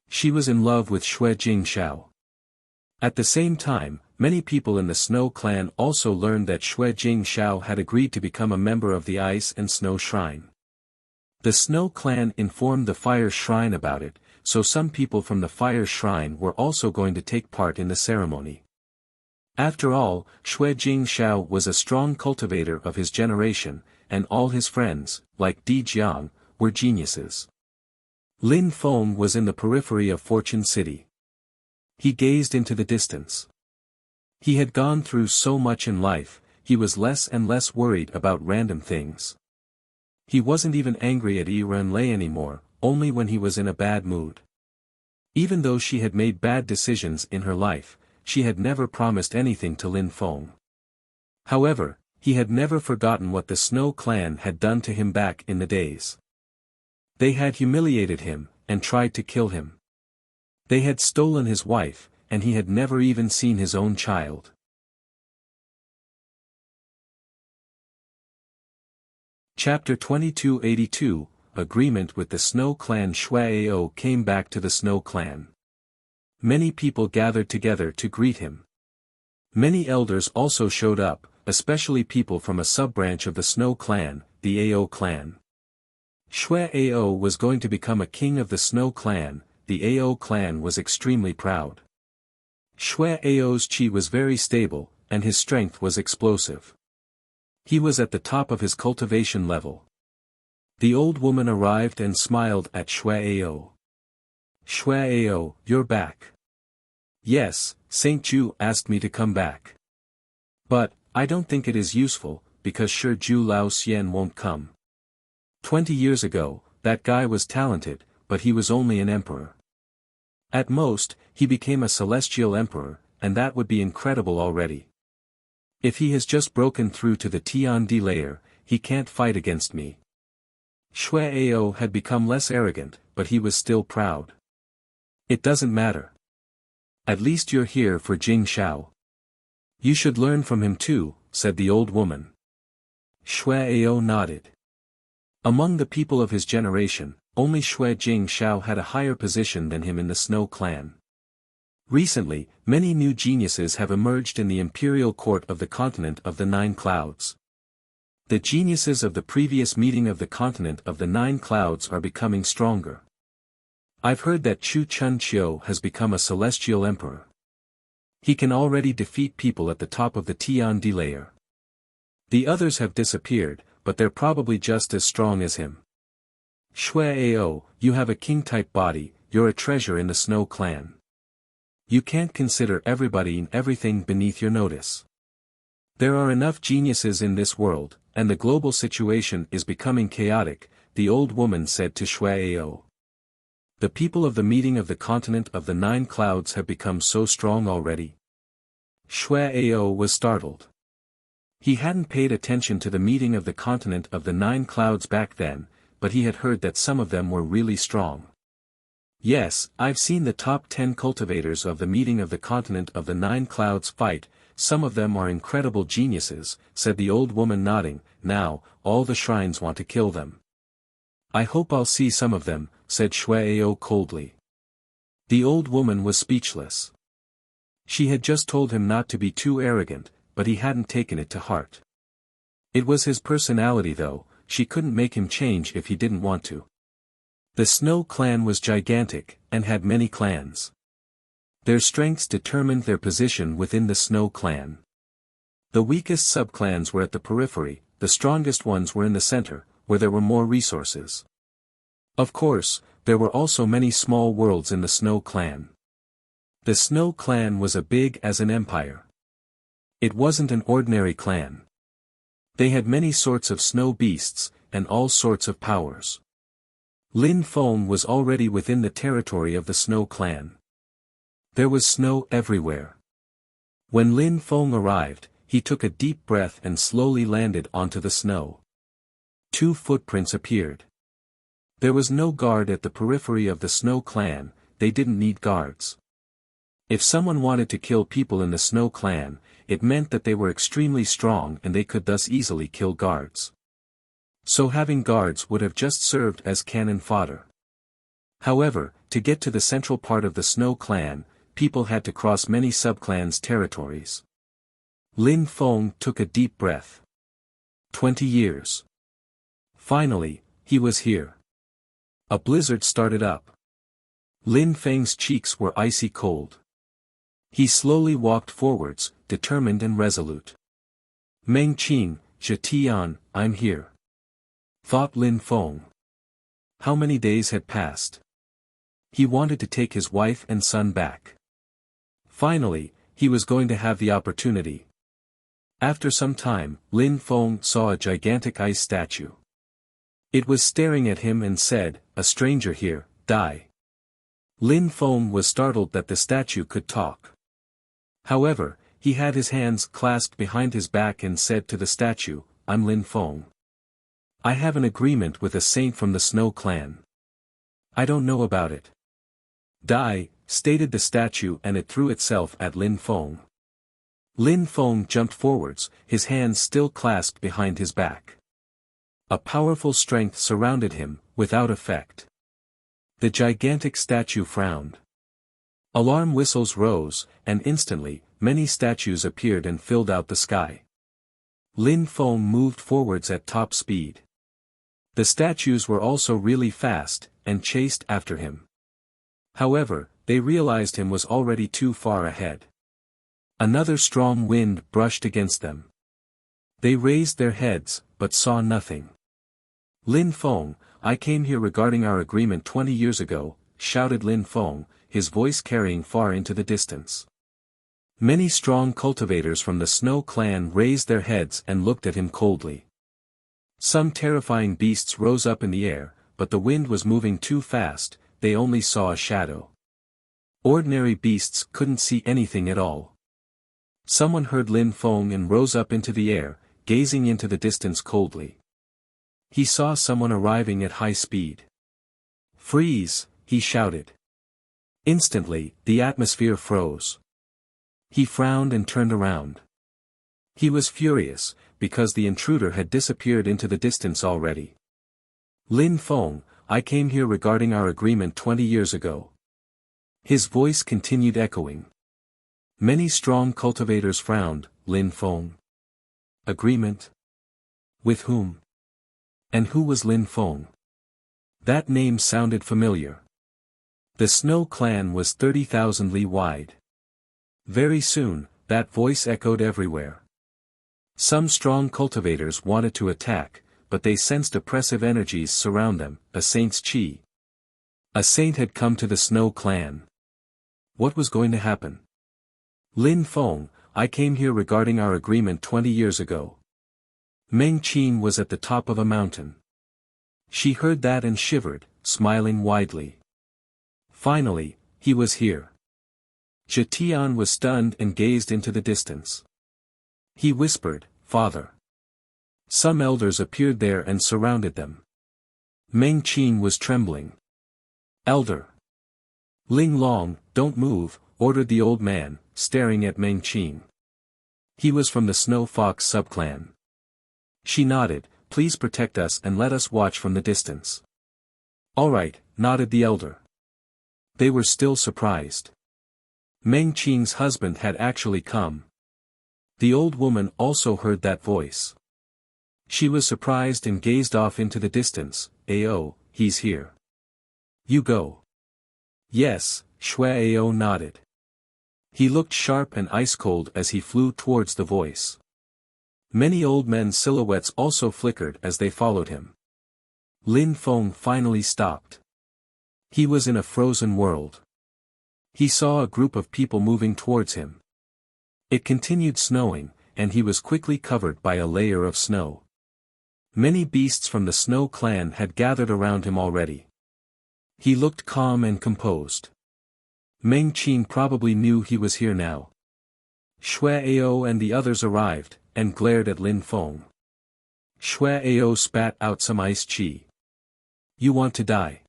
A: She was in love with Shui Jingshao. At the same time, many people in the Snow Clan also learned that Shui Jingshao had agreed to become a member of the Ice and Snow Shrine. The Snow Clan informed the Fire Shrine about it, so some people from the Fire Shrine were also going to take part in the ceremony. After all, Shui Jingshao was a strong cultivator of his generation, and all his friends, like Di Jiang, were geniuses. Lin Feng was in the periphery of Fortune City. He gazed into the distance. He had gone through so much in life, he was less and less worried about random things. He wasn't even angry at Yi Renlei anymore, only when he was in a bad mood. Even though she had made bad decisions in her life, she had never promised anything to Lin Feng. However, he had never forgotten what the Snow Clan had done to him back in the days. They had humiliated him, and tried to kill him. They had stolen his wife, and he had never even seen his own child. Chapter 2282, Agreement with the Snow Clan. Shui Ao came back to the Snow Clan. Many people gathered together to greet him. Many elders also showed up, especially people from a sub-branch of the Snow Clan, the Ao clan. Shui Ao was going to become a king of the Snow Clan. The Ao clan was extremely proud. Shui Ao's qi was very stable, and his strength was explosive. He was at the top of his cultivation level. The old woman arrived and smiled at Shui Ao. Shui Ao, you're back. Yes, Saint Ju asked me to come back. But, I don't think it is useful, because Shiju Lao Xian won't come. 20 years ago, that guy was talented, but he was only an emperor. At most, he became a celestial emperor, and that would be incredible already. If he has just broken through to the Tiandi layer, he can't fight against me. Shui Ao had become less arrogant, but he was still proud. It doesn't matter. At least you're here for Jing Shao. You should learn from him too, said the old woman. Shui Ao nodded. Among the people of his generation, only Shui Jing Shao had a higher position than him in the Snow Clan. Recently, many new geniuses have emerged in the imperial court of the continent of the Nine Clouds. The geniuses of the previous meeting of the continent of the Nine Clouds are becoming stronger. I've heard that Chu Chun Chiu has become a celestial emperor. He can already defeat people at the top of the Tiandi layer. The others have disappeared, but they're probably just as strong as him. Shui Ao, you have a king-type body, you're a treasure in the Snow Clan. You can't consider everybody and everything beneath your notice. There are enough geniuses in this world, and the global situation is becoming chaotic, the old woman said to Shui Ao. The people of the meeting of the continent of the Nine Clouds have become so strong already. Shui Ao was startled. He hadn't paid attention to the meeting of the continent of the Nine Clouds back then, but he had heard that some of them were really strong. Yes, I've seen the top 10 cultivators of the meeting of the continent of the Nine Clouds fight, some of them are incredible geniuses, said the old woman nodding. Now, all the shrines want to kill them. I hope I'll see some of them, said Shui Ao coldly. The old woman was speechless. She had just told him not to be too arrogant, but he hadn't taken it to heart. It was his personality though, she couldn't make him change if he didn't want to. The Snow Clan was gigantic, and had many clans. Their strengths determined their position within the Snow Clan. The weakest sub-clans were at the periphery, the strongest ones were in the center, where there were more resources. Of course, there were also many small worlds in the Snow Clan. The Snow Clan was as big as an empire. It wasn't an ordinary clan. They had many sorts of snow beasts, and all sorts of powers. Lin Feng was already within the territory of the Snow Clan. There was snow everywhere. When Lin Feng arrived, he took a deep breath and slowly landed onto the snow. 2 footprints appeared. There was no guard at the periphery of the Snow Clan, they didn't need guards. If someone wanted to kill people in the Snow Clan, it meant that they were extremely strong and they could thus easily kill guards. So having guards would have just served as cannon fodder. However, to get to the central part of the Snow Clan, people had to cross many subclans' territories. Lin Feng took a deep breath. 20 years. Finally, he was here. A blizzard started up. Lin Feng's cheeks were icy cold. He slowly walked forwards, determined and resolute. Meng Qing, Zhetian, I'm here. Thought Lin Feng. How many days had passed? He wanted to take his wife and son back. Finally, he was going to have the opportunity. After some time, Lin Feng saw a gigantic ice statue. It was staring at him and said, "A stranger here, die." Lin Feng was startled that the statue could talk. However, he had his hands clasped behind his back and said to the statue, "I'm Lin Feng. I have an agreement with a saint from the Snow Clan. I don't know about it." "Die," stated the statue, and it threw itself at Lin Feng. Lin Feng jumped forwards, his hands still clasped behind his back. A powerful strength surrounded him, without effect. The gigantic statue frowned. Alarm whistles rose, and instantly, many statues appeared and filled out the sky. Lin Feng moved forwards at top speed. The statues were also really fast, and chased after him. However, they realized him was already too far ahead. Another strong wind brushed against them. They raised their heads, but saw nothing. "Lin Feng, I came here regarding our agreement 20 years ago," shouted Lin Feng, his voice carrying far into the distance. Many strong cultivators from the Snow Clan raised their heads and looked at him coldly. Some terrifying beasts rose up in the air, but the wind was moving too fast, they only saw a shadow. Ordinary beasts couldn't see anything at all. Someone heard Lin Feng and rose up into the air, gazing into the distance coldly. He saw someone arriving at high speed. "Freeze!" he shouted. Instantly, the atmosphere froze. He frowned and turned around. He was furious, because the intruder had disappeared into the distance already. "Lin Feng, I came here regarding our agreement 20 years ago." His voice continued echoing. Many strong cultivators frowned. "Lin Feng? Agreement? With whom? And who was Lin Feng?" That name sounded familiar. The Snow Clan was 30,000 li wide. Very soon, that voice echoed everywhere. Some strong cultivators wanted to attack, but they sensed oppressive energies surround them, a saint's chi. A saint had come to the Snow Clan. What was going to happen? "Lin Feng, I came here regarding our agreement 20 years ago." Meng Qing was at the top of a mountain. She heard that and shivered, smiling widely. Finally, he was here. Zhetian was stunned and gazed into the distance. He whispered, "Father." Some elders appeared there and surrounded them. Meng Qing was trembling. "Elder Ling Long, don't move," ordered the old man, staring at Meng Qing. He was from the Snow Fox subclan. She nodded, "Please protect us and let us watch from the distance." "All right," nodded the elder. They were still surprised. Meng Qing's husband had actually come. The old woman also heard that voice. She was surprised and gazed off into the distance. "Ao, he's here. You go." "Yes," Shui Ao nodded. He looked sharp and ice-cold as he flew towards the voice. Many old men's silhouettes also flickered as they followed him. Lin Feng finally stopped. He was in a frozen world. He saw a group of people moving towards him. It continued snowing, and he was quickly covered by a layer of snow. Many beasts from the Snow clan had gathered around him already. He looked calm and composed. Meng Qin probably knew he was here now. Shui Ao and the others arrived, and glared at Lin Feng. Shui Ao spat out some ice chi. You want to die?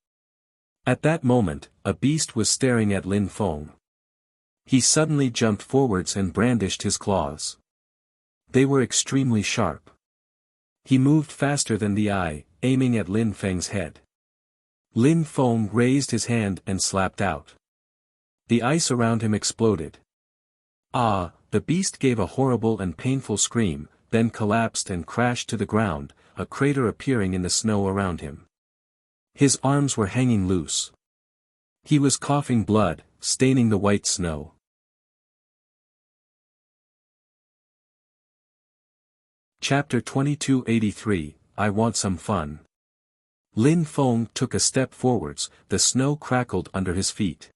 A: At that moment, a beast was staring at Lin Feng. He suddenly jumped forwards and brandished his claws. They were extremely sharp. He moved faster than the eye, aiming at Lin Feng's head. Lin Feng raised his hand and slapped out. The ice around him exploded. Ah! The beast gave a horrible and painful scream, then collapsed and crashed to the ground, a crater appearing in the snow around him. His arms were hanging loose. He was coughing blood, staining the white snow. Chapter 2283, I Want Some Fun. Lin Feng took a step forwards, the snow crackled under his feet.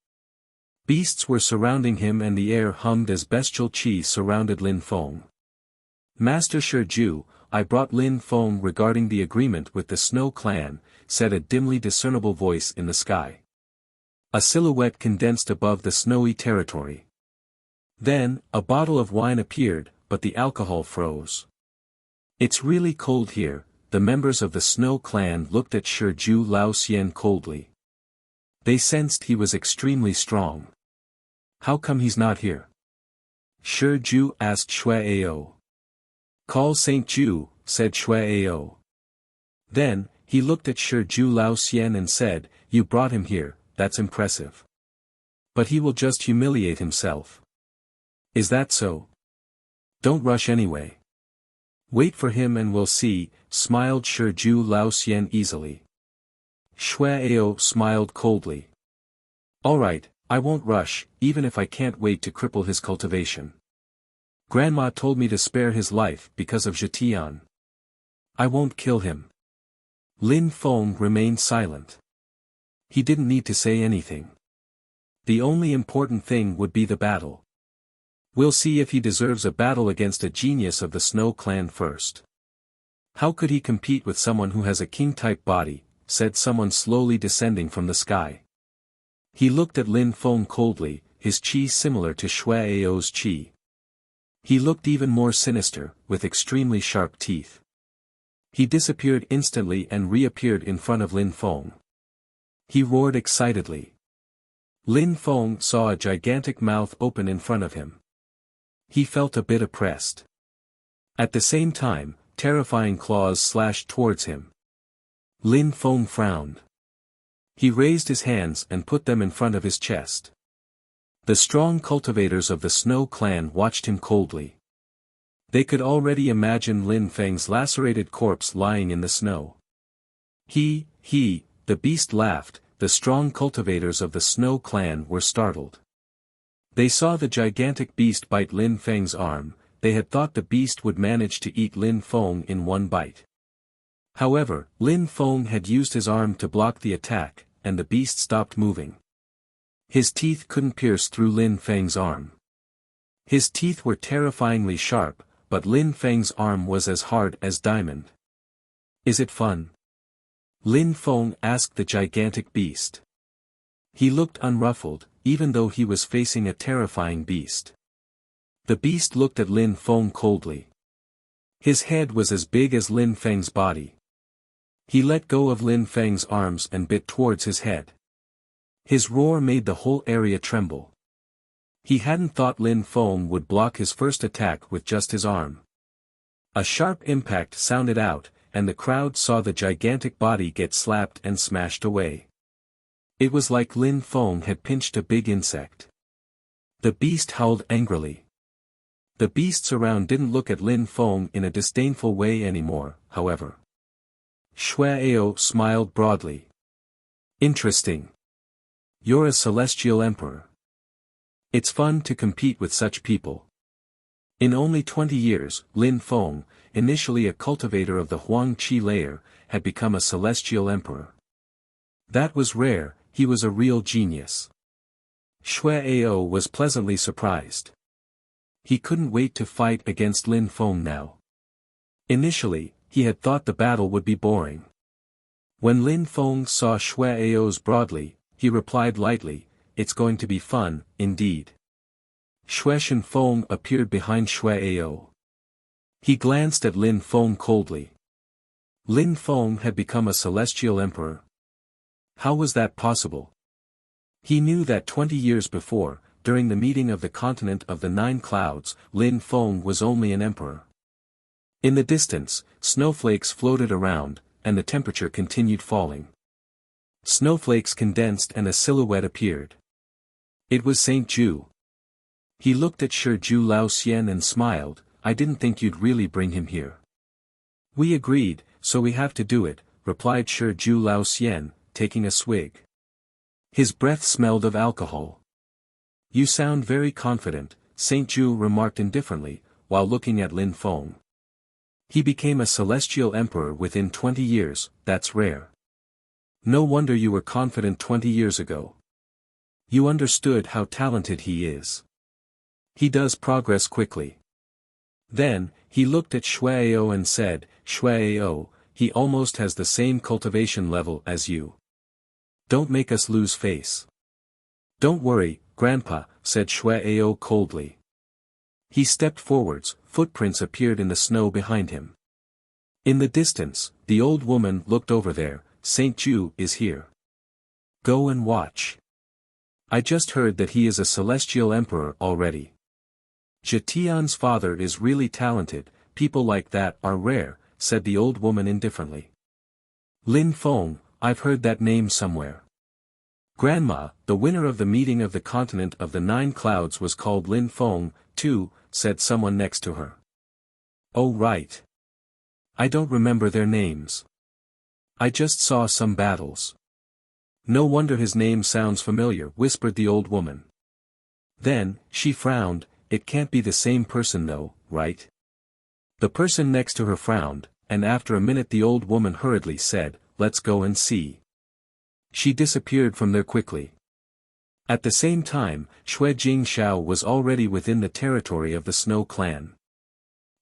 A: Beasts were surrounding him and the air hummed as bestial qi surrounded Lin Feng. Master Shiju, I brought Lin Feng regarding the agreement with the Snow clan, said a dimly discernible voice in the sky. A silhouette condensed above the snowy territory. Then, a bottle of wine appeared, but the alcohol froze. It's really cold here. The members of the Snow clan looked at Shiju Lao Xian coldly. They sensed he was extremely strong. How come he's not here? Shiju asked Shui Ao. Call Saint Ju, said Shui Ao. Then, he looked at Shiju Lao Xian and said, You brought him here, that's impressive. But he will just humiliate himself. Is that so? Don't rush anyway. Wait for him and we'll see, smiled Shiju Lao Xian easily. Shui Ao smiled coldly. Alright, I won't rush, even if I can't wait to cripple his cultivation. Grandma told me to spare his life because of Zhetian. I won't kill him. Lin Feng remained silent. He didn't need to say anything. The only important thing would be the battle. We'll see if he deserves a battle against a genius of the Snow clan first. How could he compete with someone who has a king-type body, said someone slowly descending from the sky. He looked at Lin Feng coldly, his chi similar to Shui Ao's chi. He looked even more sinister, with extremely sharp teeth. He disappeared instantly and reappeared in front of Lin Feng. He roared excitedly. Lin Feng saw a gigantic mouth open in front of him. He felt a bit oppressed. At the same time, terrifying claws slashed towards him. Lin Feng frowned. He raised his hands and put them in front of his chest. The strong cultivators of the Snow clan watched him coldly. They could already imagine Lin Feng's lacerated corpse lying in the snow. The beast laughed. The strong cultivators of the Snow clan were startled. They saw the gigantic beast bite Lin Feng's arm. They had thought the beast would manage to eat Lin Feng in one bite. However, Lin Feng had used his arm to block the attack, and the beast stopped moving. His teeth couldn't pierce through Lin Feng's arm. His teeth were terrifyingly sharp, but Lin Feng's arm was as hard as diamond. Is it fun? Lin Feng asked the gigantic beast. He looked unruffled, even though he was facing a terrifying beast. The beast looked at Lin Feng coldly. His head was as big as Lin Feng's body. He let go of Lin Feng's arms and bit towards his head. His roar made the whole area tremble. He hadn't thought Lin Feng would block his first attack with just his arm. A sharp impact sounded out, and the crowd saw the gigantic body get slapped and smashed away. It was like Lin Feng had pinched a big insect. The beast howled angrily. The beasts around didn't look at Lin Feng in a disdainful way anymore, however. Shui Ao smiled broadly. Interesting. You're a celestial emperor. It's fun to compete with such people. In only 20 years, Lin Feng, initially a cultivator of the Huang Qi layer, had become a celestial emperor. That was rare. He was a real genius. Shui Ao was pleasantly surprised. He couldn't wait to fight against Lin Feng now. Initially, he had thought the battle would be boring. When Lin Feng saw Shui Ao's broadly, he replied lightly, "It's going to be fun, indeed." Shui Shenfeng appeared behind Shui Ao. He glanced at Lin Feng coldly. Lin Feng had become a celestial emperor. How was that possible? He knew that 20 years before, during the meeting of the continent of the 9 clouds, Lin Feng was only an emperor. In the distance, snowflakes floated around, and the temperature continued falling. Snowflakes condensed and a silhouette appeared. It was Saint Ju. He looked at Shi Ju Lao Xian and smiled, "I didn't think you'd really bring him here." "We agreed, so we have to do it," replied Shi Ju Lao Xian, taking a swig. His breath smelled of alcohol. "You sound very confident," Saint Ju remarked indifferently, while looking at Lin Feng. "He became a celestial emperor within 20 years, that's rare. No wonder you were confident 20 years ago. You understood how talented he is. He does progress quickly." Then, he looked at Shui Ao and said, "Shui Ao, he almost has the same cultivation level as you. Don't make us lose face." "Don't worry, Grandpa," said Shui Ao coldly. He stepped forwards, footprints appeared in the snow behind him. In the distance, the old woman looked over there, "Saint Ju is here. Go and watch. I just heard that he is a celestial emperor already. Zhetian's father is really talented, people like that are rare," said the old woman indifferently. "Lin Feng, I've heard that name somewhere." "Grandma, the winner of the meeting of the continent of the 9 clouds was called Lin Feng, too," said someone next to her. "Oh right. I don't remember their names. I just saw some battles." "No wonder his name sounds familiar," whispered the old woman. Then, she frowned, "It can't be the same person though, right?" The person next to her frowned, and after a minute the old woman hurriedly said, "Let's go and see." She disappeared from there quickly. At the same time, Shui Jingshao was already within the territory of the Snow Clan.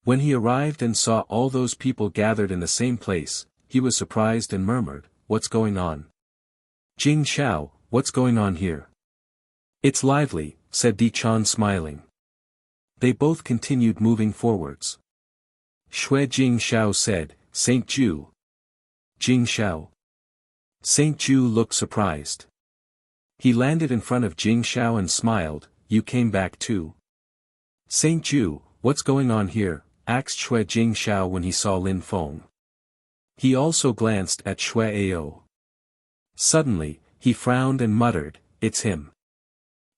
A: When he arrived and saw all those people gathered in the same place, he was surprised and murmured, "What's going on? Jingshao, what's going on here?" "It's lively," said Di Chan smiling. They both continued moving forwards. Shui Jingshao said, "Saint Ju." "Jingshao." Saint Ju looked surprised. He landed in front of Jingshao and smiled, "You came back too." "Saint Ju, what's going on here?" asked Shui Jingshao when he saw Lin Feng. He also glanced at Shui Ao. Suddenly, he frowned and muttered, "It's him."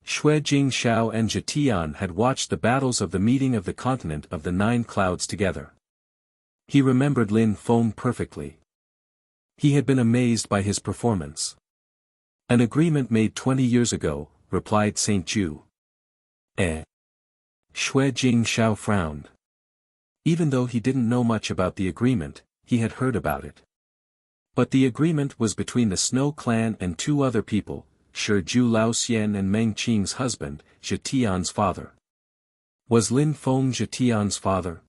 A: Shui Jingshao and Zhetian had watched the battles of the meeting of the continent of the 9 clouds together. He remembered Lin Feng perfectly. He had been amazed by his performance. "An agreement made 20 years ago," replied Saint Ju. "Eh?" Shui Jingshao frowned. Even though he didn't know much about the agreement, he had heard about it. But the agreement was between the Snow Clan and 2 other people, Shi Ju Lao Xian and Meng Qing's husband, Zhetian's father. Was Lin Feng Zhetian's father?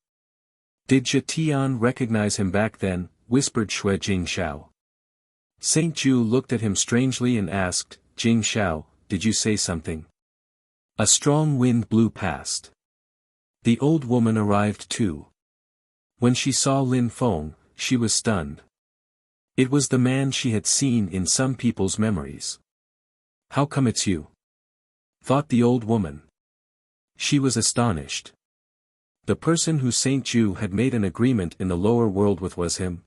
A: Did Zhetian recognize him back then? Whispered Shui Jingshao. Saint Ju looked at him strangely and asked, "Jingshao, did you say something?" A strong wind blew past. The old woman arrived too. When she saw Lin Feng, she was stunned. It was the man she had seen in some people's memories. "How come it's you?" thought the old woman. She was astonished. The person who Saint Ju had made an agreement in the lower world with was him.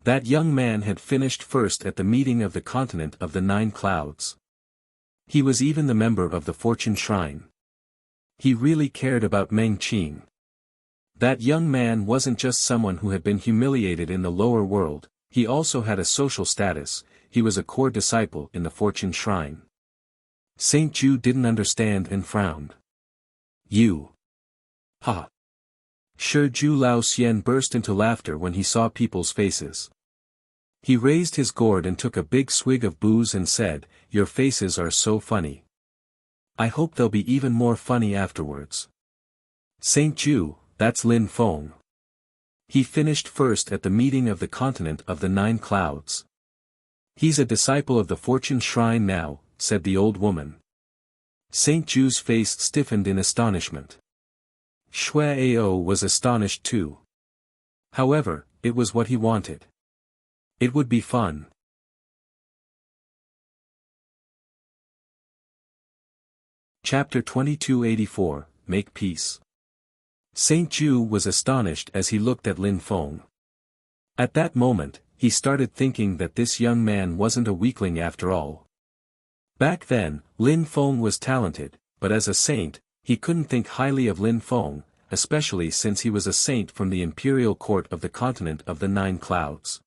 A: That young man had finished first at the meeting of the continent of the 9 clouds. He was even the member of the Fortune Shrine. He really cared about Meng Qing. That young man wasn't just someone who had been humiliated in the lower world, he also had a social status, he was a core disciple in the Fortune Shrine. Saint Ju didn't understand and frowned. "You. Ha." Shi Ju Lao Xian burst into laughter when he saw people's faces. He raised his gourd and took a big swig of booze and said, "Your faces are so funny. I hope they'll be even more funny afterwards." Saint Ju, that's Lin Feng. He finished first at the meeting of the continent of the 9 clouds. He's a disciple of the Fortune Shrine now, said the old woman. Saint Ju's face stiffened in astonishment. Shui Ao was astonished too. However, it was what he wanted. It would be fun. Chapter 2284, Make Peace. Saint Ju was astonished as he looked at Lin Feng. At that moment, he started thinking that this young man wasn't a weakling after all. Back then, Lin Feng was talented, but as a saint, he couldn't think highly of Lin Feng, especially since he was a saint from the imperial court of the continent of the 9 clouds.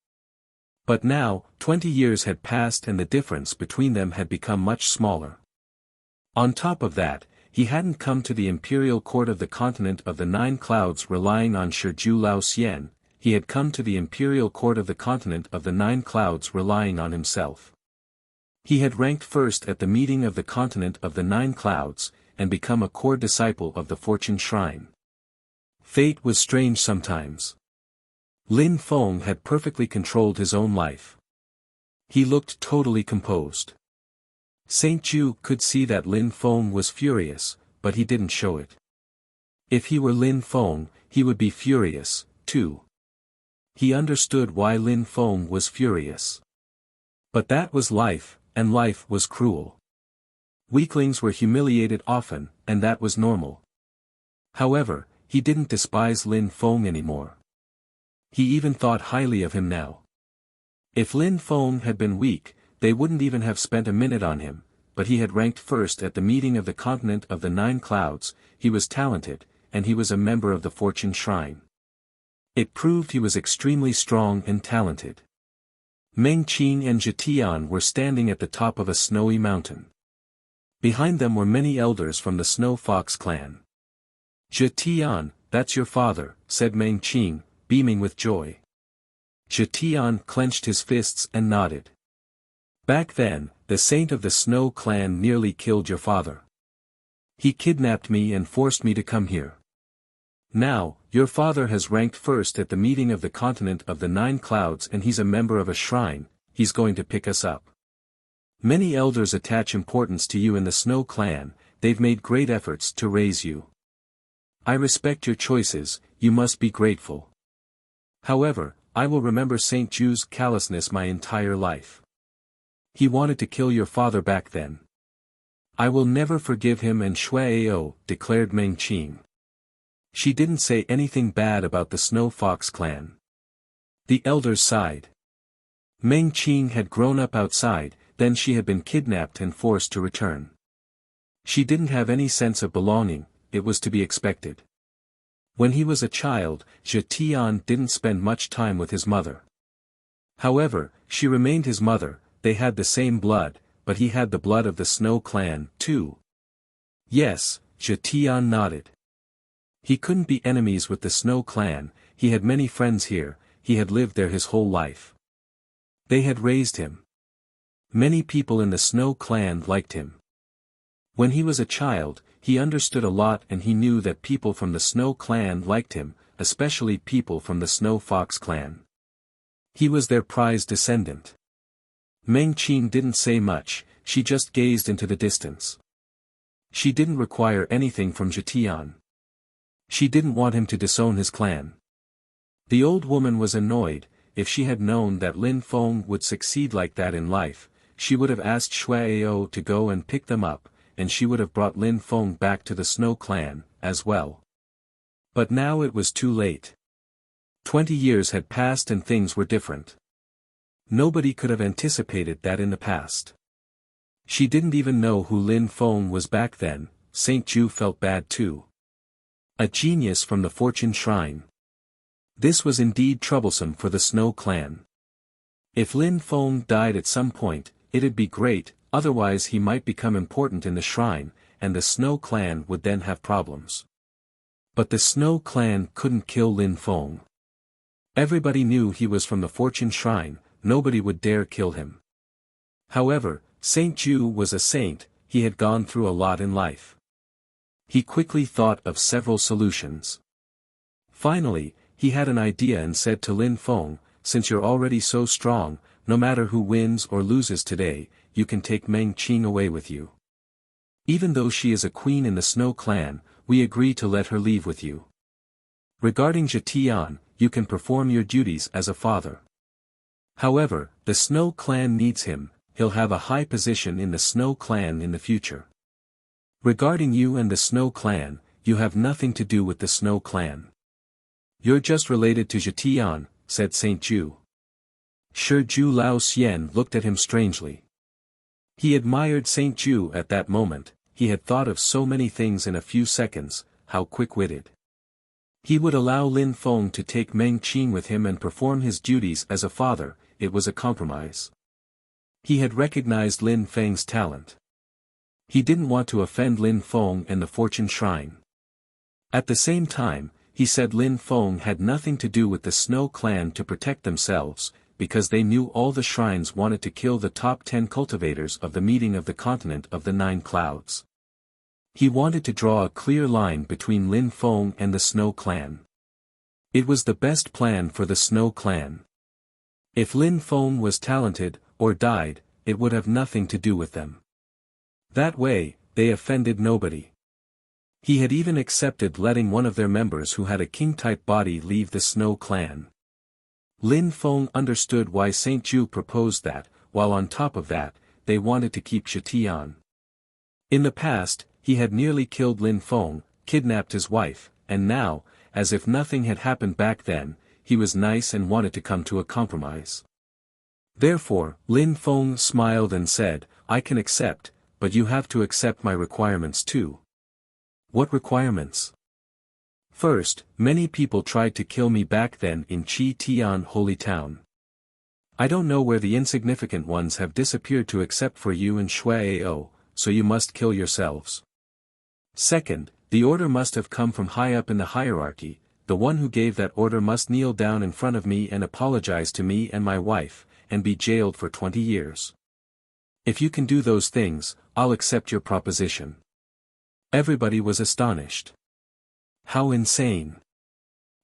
A: But now, 20 years had passed and the difference between them had become much smaller. On top of that, he hadn't come to the imperial court of the continent of the 9 clouds relying on Shiju Lao Xian, he had come to the imperial court of the continent of the 9 clouds relying on himself. He had ranked first at the meeting of the continent of the 9 clouds, and become a core disciple of the Fortune Shrine. Fate was strange sometimes. Lin Feng had perfectly controlled his own life. He looked totally composed. Saint Ju could see that Lin Feng was furious, but he didn't show it. If he were Lin Feng, he would be furious, too. He understood why Lin Feng was furious. But that was life, and life was cruel. Weaklings were humiliated often, and that was normal. However, he didn't despise Lin Feng anymore. He even thought highly of him now. If Lin Feng had been weak, they wouldn't even have spent a minute on him, but he had ranked first at the meeting of the continent of the 9 clouds, he was talented, and he was a member of the Fortune Shrine. It proved he was extremely strong and talented. Meng Qing and Zhetian were standing at the top of a snowy mountain. Behind them were many elders from the Snow Fox clan. Zhetian, that's your father, said Meng Qing, beaming with joy. Zhetian clenched his fists and nodded. Back then, the saint of the Snow clan nearly killed your father. He kidnapped me and forced me to come here. Now, your father has ranked first at the meeting of the continent of the 9 clouds and he's a member of a shrine, he's going to pick us up. Many elders attach importance to you in the Snow clan, they've made great efforts to raise you. I respect your choices, you must be grateful. However, I will remember Saint Ju's callousness my entire life. He wanted to kill your father back then. I will never forgive him and Shui Ao, declared Meng Qing. She didn't say anything bad about the Snow Fox clan. The elders sighed. Meng Qing had grown up outside, then she had been kidnapped and forced to return. She didn't have any sense of belonging, it was to be expected. When he was a child, Zhetian didn't spend much time with his mother. However, she remained his mother, they had the same blood, but he had the blood of the Snow clan, too. Yes, Zhetian nodded. He couldn't be enemies with the Snow clan, he had many friends here, he had lived there his whole life. They had raised him. Many people in the Snow clan liked him. When he was a child, he understood a lot and he knew that people from the Snow clan liked him, especially people from the Snow Fox clan. He was their prized descendant. Meng Qing didn't say much, she just gazed into the distance. She didn't require anything from Zhetian. She didn't want him to disown his clan. The old woman was annoyed, if she had known that Lin Feng would succeed like that in life, she would have asked Shui Ao to go and pick them up, and she would have brought Lin Feng back to the Snow clan, as well. But now it was too late. 20 years had passed and things were different. Nobody could have anticipated that in the past. She didn't even know who Lin Feng was back then, Saint Ju felt bad too. A genius from the Fortune Shrine. This was indeed troublesome for the Snow clan. If Lin Feng died at some point, it'd be great, otherwise he might become important in the shrine, and the Snow clan would then have problems. But the Snow clan couldn't kill Lin Feng. Everybody knew he was from the Fortune Shrine, nobody would dare kill him. However, Saint Ju was a saint, he had gone through a lot in life. He quickly thought of several solutions. Finally, he had an idea and said to Lin Feng, since you're already so strong, no matter who wins or loses today, you can take Meng Qing away with you. Even though she is a queen in the Snow clan, we agree to let her leave with you. Regarding Zetian, you can perform your duties as a father. However, the Snow clan needs him, he'll have a high position in the Snow clan in the future. Regarding you and the Snow clan, you have nothing to do with the Snow clan. You're just related to Zetian, said Saint Ju. Shi Ju Lao Xian looked at him strangely. He admired Saint Ju at that moment, he had thought of so many things in a few seconds, how quick-witted. He would allow Lin Feng to take Meng Qing with him and perform his duties as a father, it was a compromise. He had recognized Lin Feng's talent. He didn't want to offend Lin Feng and the Fortune Shrine. At the same time, he said Lin Feng had nothing to do with the Snow clan to protect themselves, because they knew all the shrines wanted to kill the top 10 cultivators of the meeting of the continent of the 9 clouds. He wanted to draw a clear line between Lin Feng and the Snow clan. It was the best plan for the Snow clan. If Lin Feng was talented, or died, it would have nothing to do with them. That way, they offended nobody. He had even accepted letting one of their members who had a king-type body leave the Snow clan. Lin Feng understood why Saint Ju proposed that, while on top of that, they wanted to keep Zetian. In the past, he had nearly killed Lin Feng, kidnapped his wife, and now, as if nothing had happened back then, he was nice and wanted to come to a compromise. Therefore, Lin Feng smiled and said, I can accept, but you have to accept my requirements too. What requirements? First, many people tried to kill me back then in Chi Tian Holy Town. I don't know where the insignificant ones have disappeared to except for you and Shui Ao, so you must kill yourselves. Second, the order must have come from high up in the hierarchy, the one who gave that order must kneel down in front of me and apologize to me and my wife, and be jailed for 20 years. If you can do those things, I'll accept your proposition. Everybody was astonished. How insane.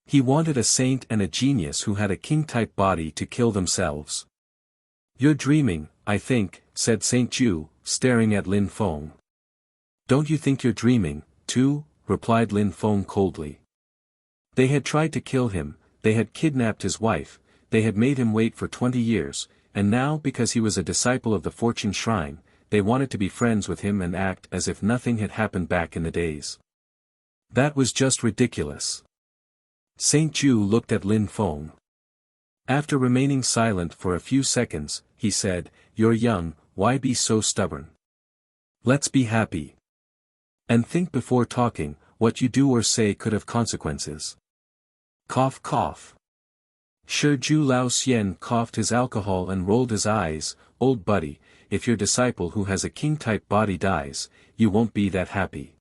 A: He wanted a saint and a genius who had a king-type body to kill themselves. You're dreaming, I think, said Saint Ju, staring at Lin Feng. Don't you think you're dreaming, too? Replied Lin Feng coldly. They had tried to kill him, they had kidnapped his wife, they had made him wait for 20 years, and now because he was a disciple of the Fortune Shrine, they wanted to be friends with him and act as if nothing had happened back in the days. That was just ridiculous. Saint Ju looked at Lin Feng. After remaining silent for a few seconds, he said, You're young, why be so stubborn? Let's be happy. And think before talking, what you do or say could have consequences. Cough cough. Shi Ju Lao Xian coughed his alcohol and rolled his eyes, Old buddy, if your disciple who has a king-type body dies, you won't be that happy.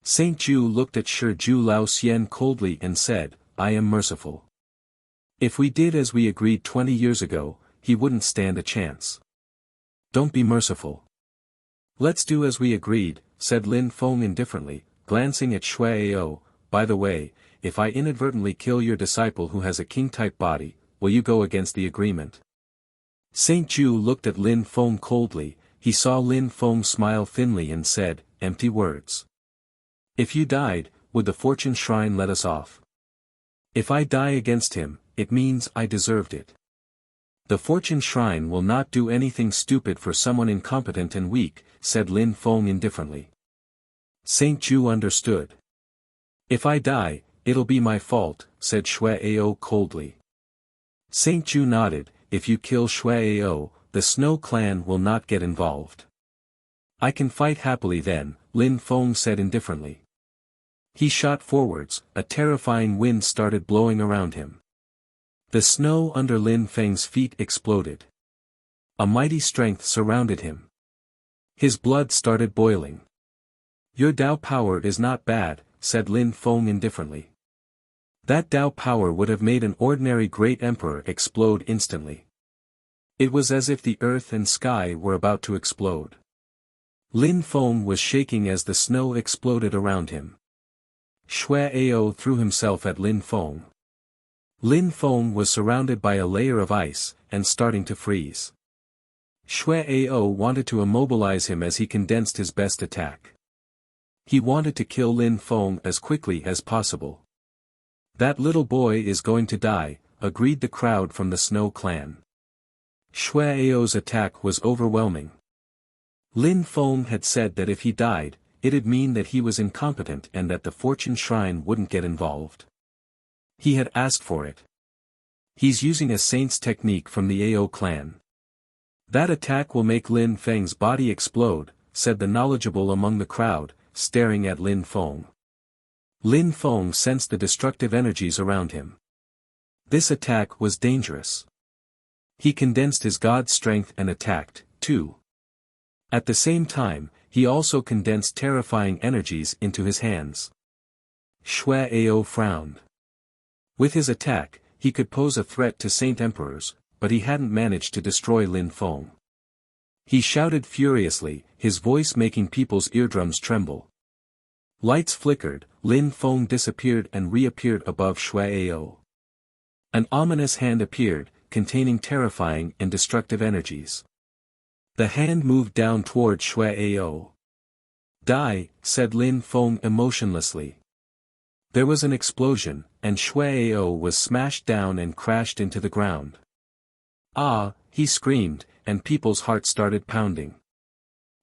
A: Saint Ju looked at Shi Ju Lao Xian coldly and said, I am merciful. If we did as we agreed 20 years ago, he wouldn't stand a chance. Don't be merciful. Let's do as we agreed, said Lin Feng indifferently, glancing at Shui Ao. By the way, if I inadvertently kill your disciple who has a king-type body, will you go against the agreement? Saint Ju looked at Lin Feng coldly, he saw Lin Feng smile thinly and said, empty words. If you died, would the Fortune Shrine let us off? If I die against him, it means I deserved it. The Fortune Shrine will not do anything stupid for someone incompetent and weak, said Lin Feng indifferently. Saint Ju understood. If I die, it'll be my fault, said Shui Ao coldly. Saint Ju nodded, if you kill Shui Ao, the Snow clan will not get involved. I can fight happily then, Lin Feng said indifferently. He shot forwards, a terrifying wind started blowing around him. The snow under Lin Feng's feet exploded. A mighty strength surrounded him. His blood started boiling. Your Dao power is not bad, said Lin Feng indifferently. That Dao power would have made an ordinary great emperor explode instantly. It was as if the earth and sky were about to explode. Lin Feng was shaking as the snow exploded around him. Xue Ao threw himself at Lin Feng. Lin Feng was surrounded by a layer of ice, and starting to freeze. Xue Ao wanted to immobilize him as he condensed his best attack. He wanted to kill Lin Feng as quickly as possible. "That little boy is going to die," agreed the crowd from the Snow Clan. Xue Ao's attack was overwhelming. Lin Feng had said that if he died, it'd mean that he was incompetent and that the Fortune Shrine wouldn't get involved. He had asked for it. He's using a saint's technique from the Ao clan. "That attack will make Lin Feng's body explode," said the knowledgeable among the crowd, staring at Lin Feng. Lin Feng sensed the destructive energies around him. This attack was dangerous. He condensed his god strength and attacked, too. At the same time, he also condensed terrifying energies into his hands. Xue Ao frowned. With his attack, he could pose a threat to Saint Emperors, but he hadn't managed to destroy Lin Feng. He shouted furiously, his voice making people's eardrums tremble. Lights flickered, Lin Feng disappeared and reappeared above Xue Ao. An ominous hand appeared, containing terrifying and destructive energies. The hand moved down toward Xue Ao. "Die," said Lin Feng emotionlessly. There was an explosion, and Xue Ao was smashed down and crashed into the ground. "Ah!" he screamed, and people's hearts started pounding.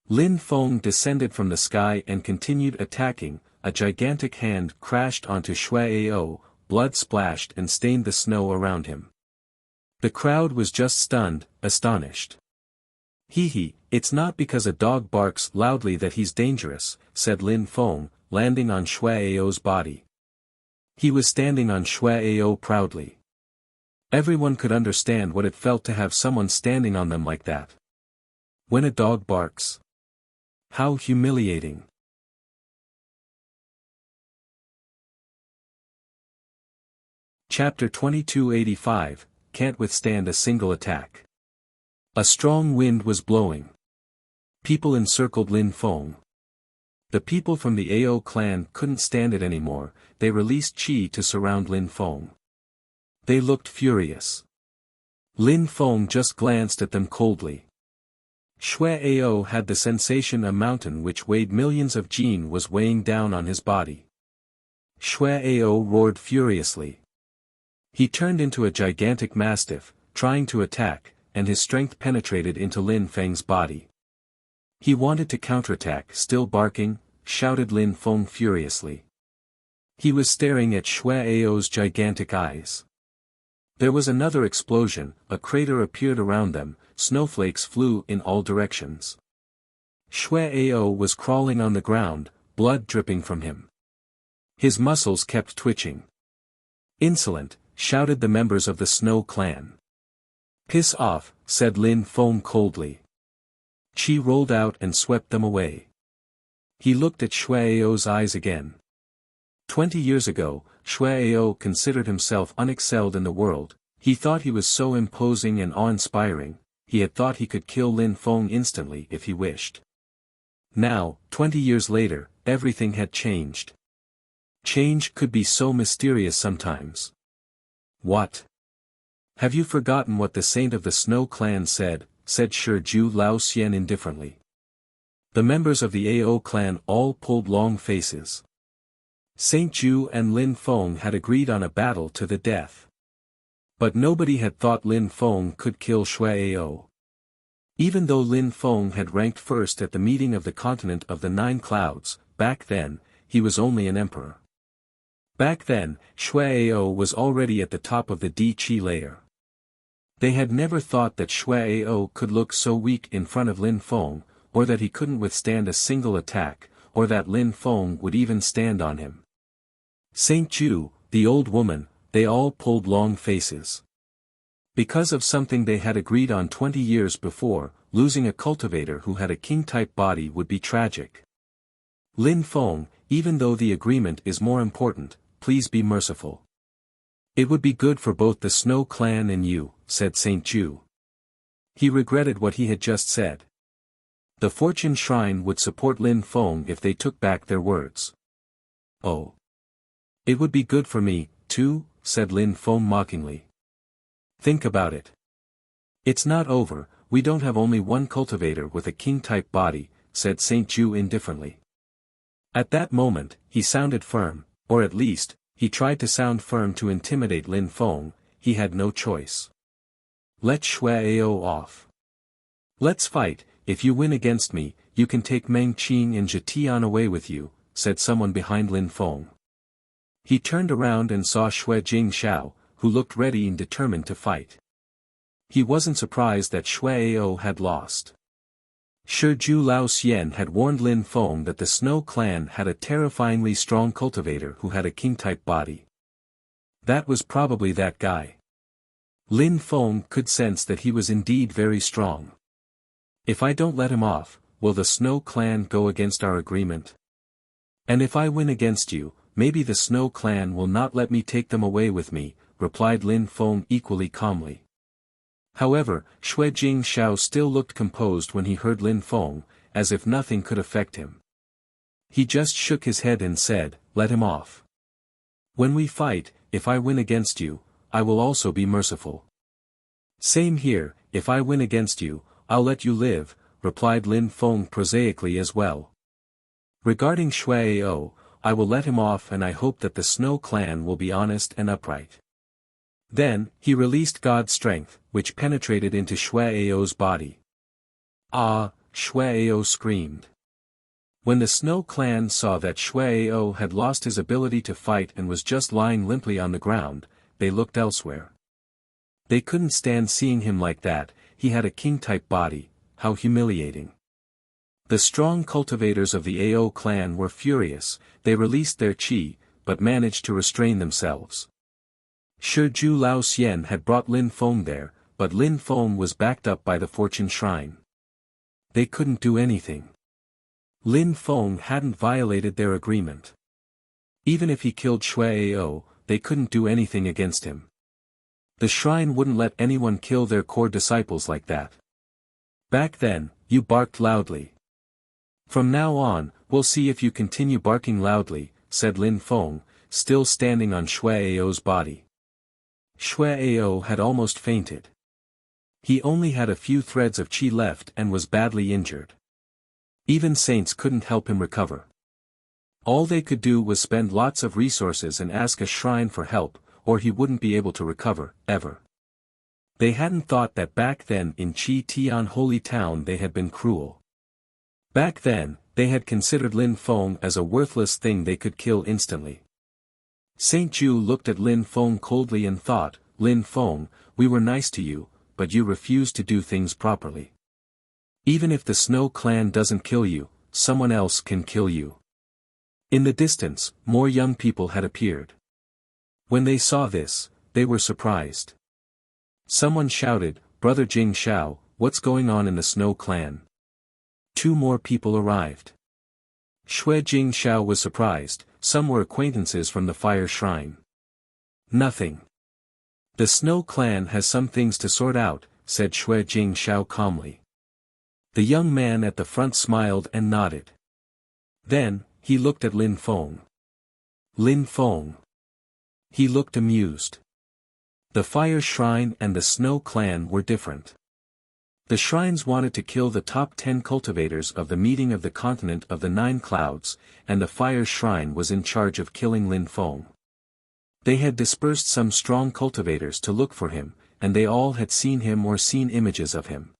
A: Lin Feng descended from the sky and continued attacking. A gigantic hand crashed onto Xue Ao, blood splashed and stained the snow around him. The crowd was just stunned, astonished. "Hee, it's not because a dog barks loudly that he's dangerous," said Lin Feng, landing on Xue Ao's body. He was standing on Xue Ao proudly. Everyone could understand what it felt to have someone standing on them like that. When a dog barks. How humiliating. Chapter 2285, Can't Withstand a Single Attack. A strong wind was blowing. People encircled Lin Feng. The people from the Ao clan couldn't stand it anymore. They released qi to surround Lin Feng. They looked furious. Lin Feng just glanced at them coldly. Xue Ao had the sensation a mountain which weighed millions of jin was weighing down on his body. Xue Ao roared furiously. He turned into a gigantic mastiff, trying to attack, and his strength penetrated into Lin Feng's body. He wanted to counterattack, still barking, shouted Lin Feng furiously. He was staring at Xue Ao's gigantic eyes. There was another explosion, a crater appeared around them, snowflakes flew in all directions. Xue Ao was crawling on the ground, blood dripping from him. His muscles kept twitching. "Insolent," shouted the members of the Snow Clan. "Piss off," said Lin Feng coldly. Qi rolled out and swept them away. He looked at Xue Ao's eyes again. 20 years ago, Xue Ao considered himself unexcelled in the world. He thought he was so imposing and awe-inspiring. He had thought he could kill Lin Feng instantly if he wished. Now, 20 years later, everything had changed. Change could be so mysterious sometimes. "What? Have you forgotten what the saint of the Snow Clan said?" said Shiju Lao Xian indifferently. The members of the Ao clan all pulled long faces. Saint Ju and Lin Feng had agreed on a battle to the death. But nobody had thought Lin Feng could kill Xue Ao. Even though Lin Feng had ranked first at the meeting of the continent of the Nine Clouds, back then, he was only an emperor. Back then, Xue Ao was already at the top of the Di Qi layer. They had never thought that Xue Ao could look so weak in front of Lin Feng, or that he couldn't withstand a single attack, or that Lin Feng would even stand on him. Saint Ju, the old woman, they all pulled long faces. Because of something they had agreed on 20 years before, losing a cultivator who had a king-type body would be tragic. Lin Feng, even though the agreement is more important, please be merciful. It would be good for both the Snow Clan and you, said Saint Ju. He regretted what he had just said. The Fortune Shrine would support Lin Feng if they took back their words. Oh. It would be good for me, too, said Lin Feng mockingly. Think about it. It's not over, we don't have only one cultivator with a king-type body, said Saint Ju indifferently. At that moment, he sounded firm, or at least, he tried to sound firm to intimidate Lin Feng. He had no choice. Let Shui Ao off. Let's fight. If you win against me, you can take Meng Qing and Zhetian away with you, said someone behind Lin Feng. He turned around and saw Shui Jingshao, who looked ready and determined to fight. He wasn't surprised that Shui Ao had lost. Shiju Lao Xian had warned Lin Feng that the Snow clan had a terrifyingly strong cultivator who had a king-type body. That was probably that guy. Lin Feng could sense that he was indeed very strong. If I don't let him off, will the Snow clan go against our agreement? And if I win against you, maybe the Snow clan will not let me take them away with me, replied Lin Feng equally calmly. However, Shui Jingshao still looked composed when he heard Lin Feng, as if nothing could affect him. He just shook his head and said, let him off. When we fight, if I win against you, I will also be merciful. Same here, if I win against you, I'll let you live, replied Lin Feng prosaically as well. Regarding Shui Ao, I will let him off and I hope that the Snow clan will be honest and upright. Then, he released God's strength, which penetrated into Shui Ao's body. Ah, Shui Ao screamed. When the Snow clan saw that Shui Ao had lost his ability to fight and was just lying limply on the ground, they looked elsewhere. They couldn't stand seeing him like that. He had a king-type body, how humiliating. The strong cultivators of the Ao clan were furious. They released their qi, but managed to restrain themselves. Shiju Lao Xian had brought Lin Feng there, but Lin Feng was backed up by the Fortune Shrine. They couldn't do anything. Lin Feng hadn't violated their agreement. Even if he killed Shui Ao, they couldn't do anything against him. The shrine wouldn't let anyone kill their core disciples like that. Back then, you barked loudly. From now on, we'll see if you continue barking loudly, said Lin Feng, still standing on Shui Ao's body. Shui Ao had almost fainted. He only had a few threads of qi left and was badly injured. Even saints couldn't help him recover. All they could do was spend lots of resources and ask a shrine for help, or he wouldn't be able to recover, ever. They hadn't thought that back then in Qi Tian Holy Town they had been cruel. Back then, they had considered Lin Feng as a worthless thing they could kill instantly. Saint Ju looked at Lin Feng coldly and thought, Lin Feng, we were nice to you, but you refused to do things properly. Even if the Snow clan doesn't kill you, someone else can kill you. In the distance, more young people had appeared. When they saw this, they were surprised. Someone shouted, Brother Jingshao, what's going on in the Snow clan? 2 more people arrived. Shui Jingshao was surprised. Some were acquaintances from the fire shrine. Nothing. The Snow clan has some things to sort out, said Shui Jingshao calmly. The young man at the front smiled and nodded. Then, he looked at Lin Feng. Lin Feng. He looked amused. The fire shrine and the Snow clan were different. The shrines wanted to kill the top 10 cultivators of the meeting of the continent of the 9 clouds, and the fire shrine was in charge of killing Lin Feng. They had dispersed some strong cultivators to look for him, and they all had seen him or seen images of him.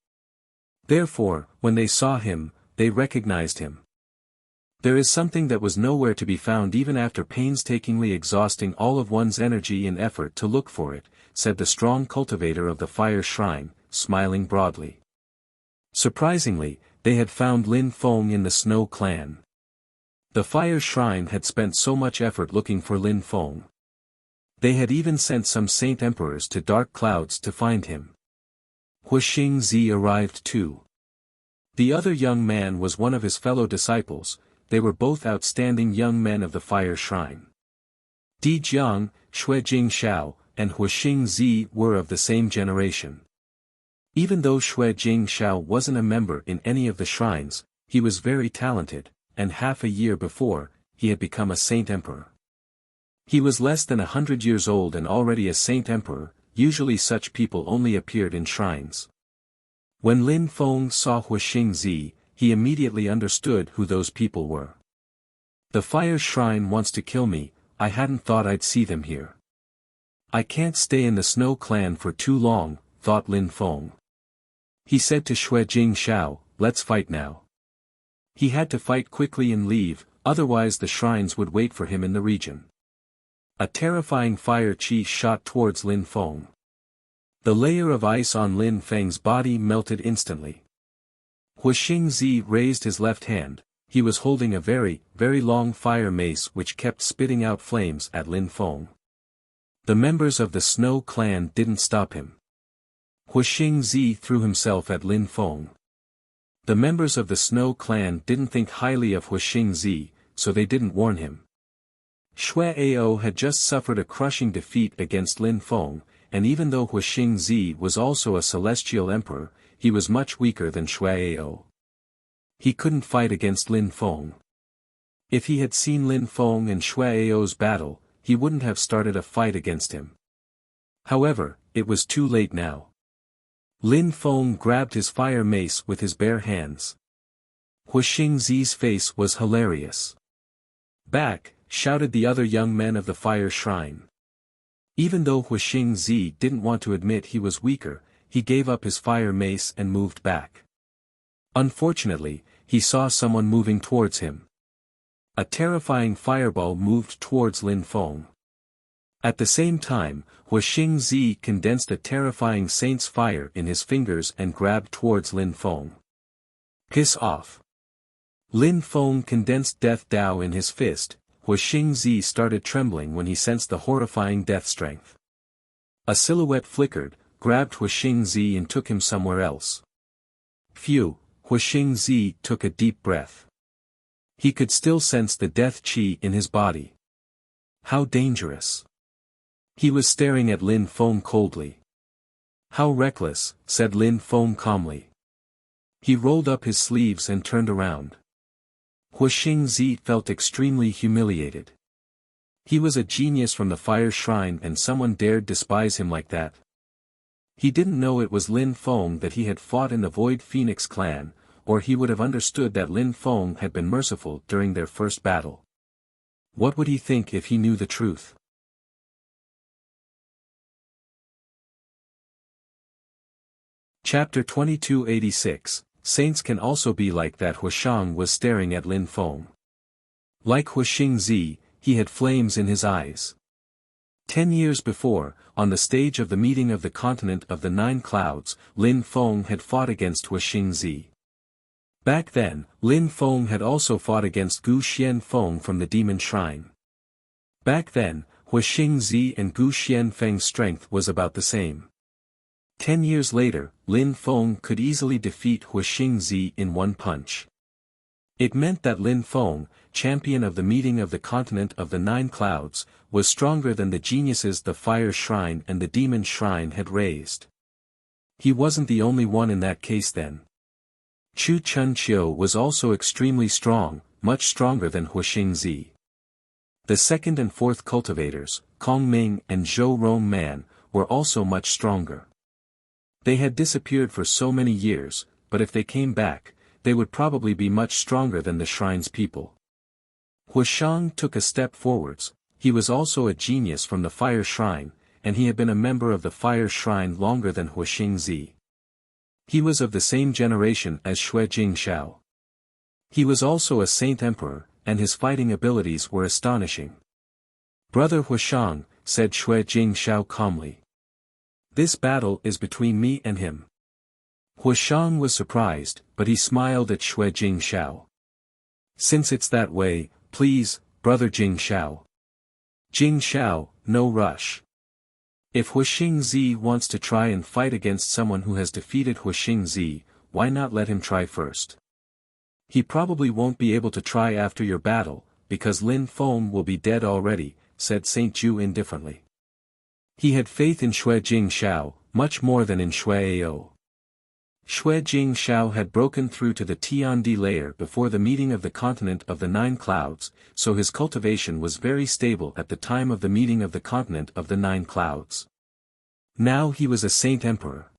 A: Therefore, when they saw him, they recognized him. There is something that was nowhere to be found even after painstakingly exhausting all of one's energy and effort to look for it, said the strong cultivator of the fire shrine, smiling broadly. Surprisingly, they had found Lin Feng in the Snow clan. The fire shrine had spent so much effort looking for Lin Feng. They had even sent some saint emperors to dark clouds to find him. Huixing Zi arrived too. The other young man was one of his fellow disciples. They were both outstanding young men of the fire shrine. Di Jiang, Shui Jingshao, and Huixing Zi were of the same generation. Even though Xue Jingshao wasn't a member in any of the shrines, he was very talented, and half a year before, he had become a saint emperor. He was less than 100 years old and already a saint emperor. Usually such people only appeared in shrines. When Lin Feng saw Huixingzi, he immediately understood who those people were. The fire shrine wants to kill me. I hadn't thought I'd see them here. I can't stay in the Snow Clan for too long, thought Lin Feng. He said to Xue Jingshao, let's fight now. He had to fight quickly and leave, otherwise the shrines would wait for him in the region. A terrifying fire chi shot towards Lin Feng. The layer of ice on Lin Feng's body melted instantly. Huixingzi raised his left hand. He was holding a very, very long fire mace which kept spitting out flames at Lin Feng. The members of the Snow Clan didn't stop him. Huixingzi threw himself at Lin Feng. The members of the Snow Clan didn't think highly of Huixingzi, so they didn't warn him. Xue Ao had just suffered a crushing defeat against Lin Feng, and even though Huixingzi was also a celestial emperor, he was much weaker than Xue Ao. He couldn't fight against Lin Feng. If he had seen Lin Feng and Xue Ao's battle, he wouldn't have started a fight against him. However, it was too late now. Lin Feng grabbed his fire mace with his bare hands. Huixingzi's face was hilarious. Back, shouted the other young men of the fire shrine. Even though Huixingzi didn't want to admit he was weaker, he gave up his fire mace and moved back. Unfortunately, he saw someone moving towards him. A terrifying fireball moved towards Lin Feng. At the same time, Huixingzi condensed a terrifying saint's fire in his fingers and grabbed towards Lin Feng. Piss off! Lin Feng condensed Death Dao in his fist. Huixingzi started trembling when he sensed the horrifying death strength. A silhouette flickered, grabbed Huixingzi and took him somewhere else. Phew, Huixingzi took a deep breath. He could still sense the death chi in his body. How dangerous! He was staring at Lin Feng coldly. How reckless, said Lin Feng calmly. He rolled up his sleeves and turned around. Huixingzi felt extremely humiliated. He was a genius from the fire shrine and someone dared despise him like that. He didn't know it was Lin Feng that he had fought in the Void Phoenix clan, or he would have understood that Lin Feng had been merciful during their first battle. What would he think if he knew the truth? Chapter 2286, Saints can also be like that. Huishang was staring at Lin Feng. Like Huixingzi, he had flames in his eyes. 10 years before, on the stage of the meeting of the continent of the Nine Clouds, Lin Feng had fought against Huixingzi. Back then, Lin Feng had also fought against Gu Xianfeng from the Demon Shrine. Back then, Huixingzi and Gu Xianfeng's strength was about the same. 10 years later, Lin Feng could easily defeat Huixingzi in one punch. It meant that Lin Feng, champion of the meeting of the continent of the Nine Clouds, was stronger than the geniuses the Fire Shrine and the Demon Shrine had raised. He wasn't the only one in that case then. Chu Chunqiu was also extremely strong, much stronger than Huixingzi. The second and fourth cultivators, Kong Ming and Zhou Rong Man, were also much stronger. They had disappeared for so many years, but if they came back, they would probably be much stronger than the shrine's people. Huishang took a step forwards. He was also a genius from the Fire Shrine, and he had been a member of the Fire Shrine longer than Huixingzi. He was of the same generation as Xue Jingshao. He was also a Saint Emperor, and his fighting abilities were astonishing. Brother Huishang, said Xue Jingshao calmly. This battle is between me and him. Huishang was surprised, but he smiled at Xue Jingshao. Since it's that way, please, brother Jingshao. Jingshao, no rush. If Huixingzi wants to try and fight against someone who has defeated Huixingzi, why not let him try first? He probably won't be able to try after your battle, because Lin Feng will be dead already, said Saint Ju indifferently. He had faith in Xue Jingshao, much more than in Xue Ao. Xue Jingxiao had broken through to the Tiandi layer before the meeting of the continent of the Nine Clouds, so his cultivation was very stable at the time of the meeting of the continent of the Nine Clouds. Now he was a Saint Emperor.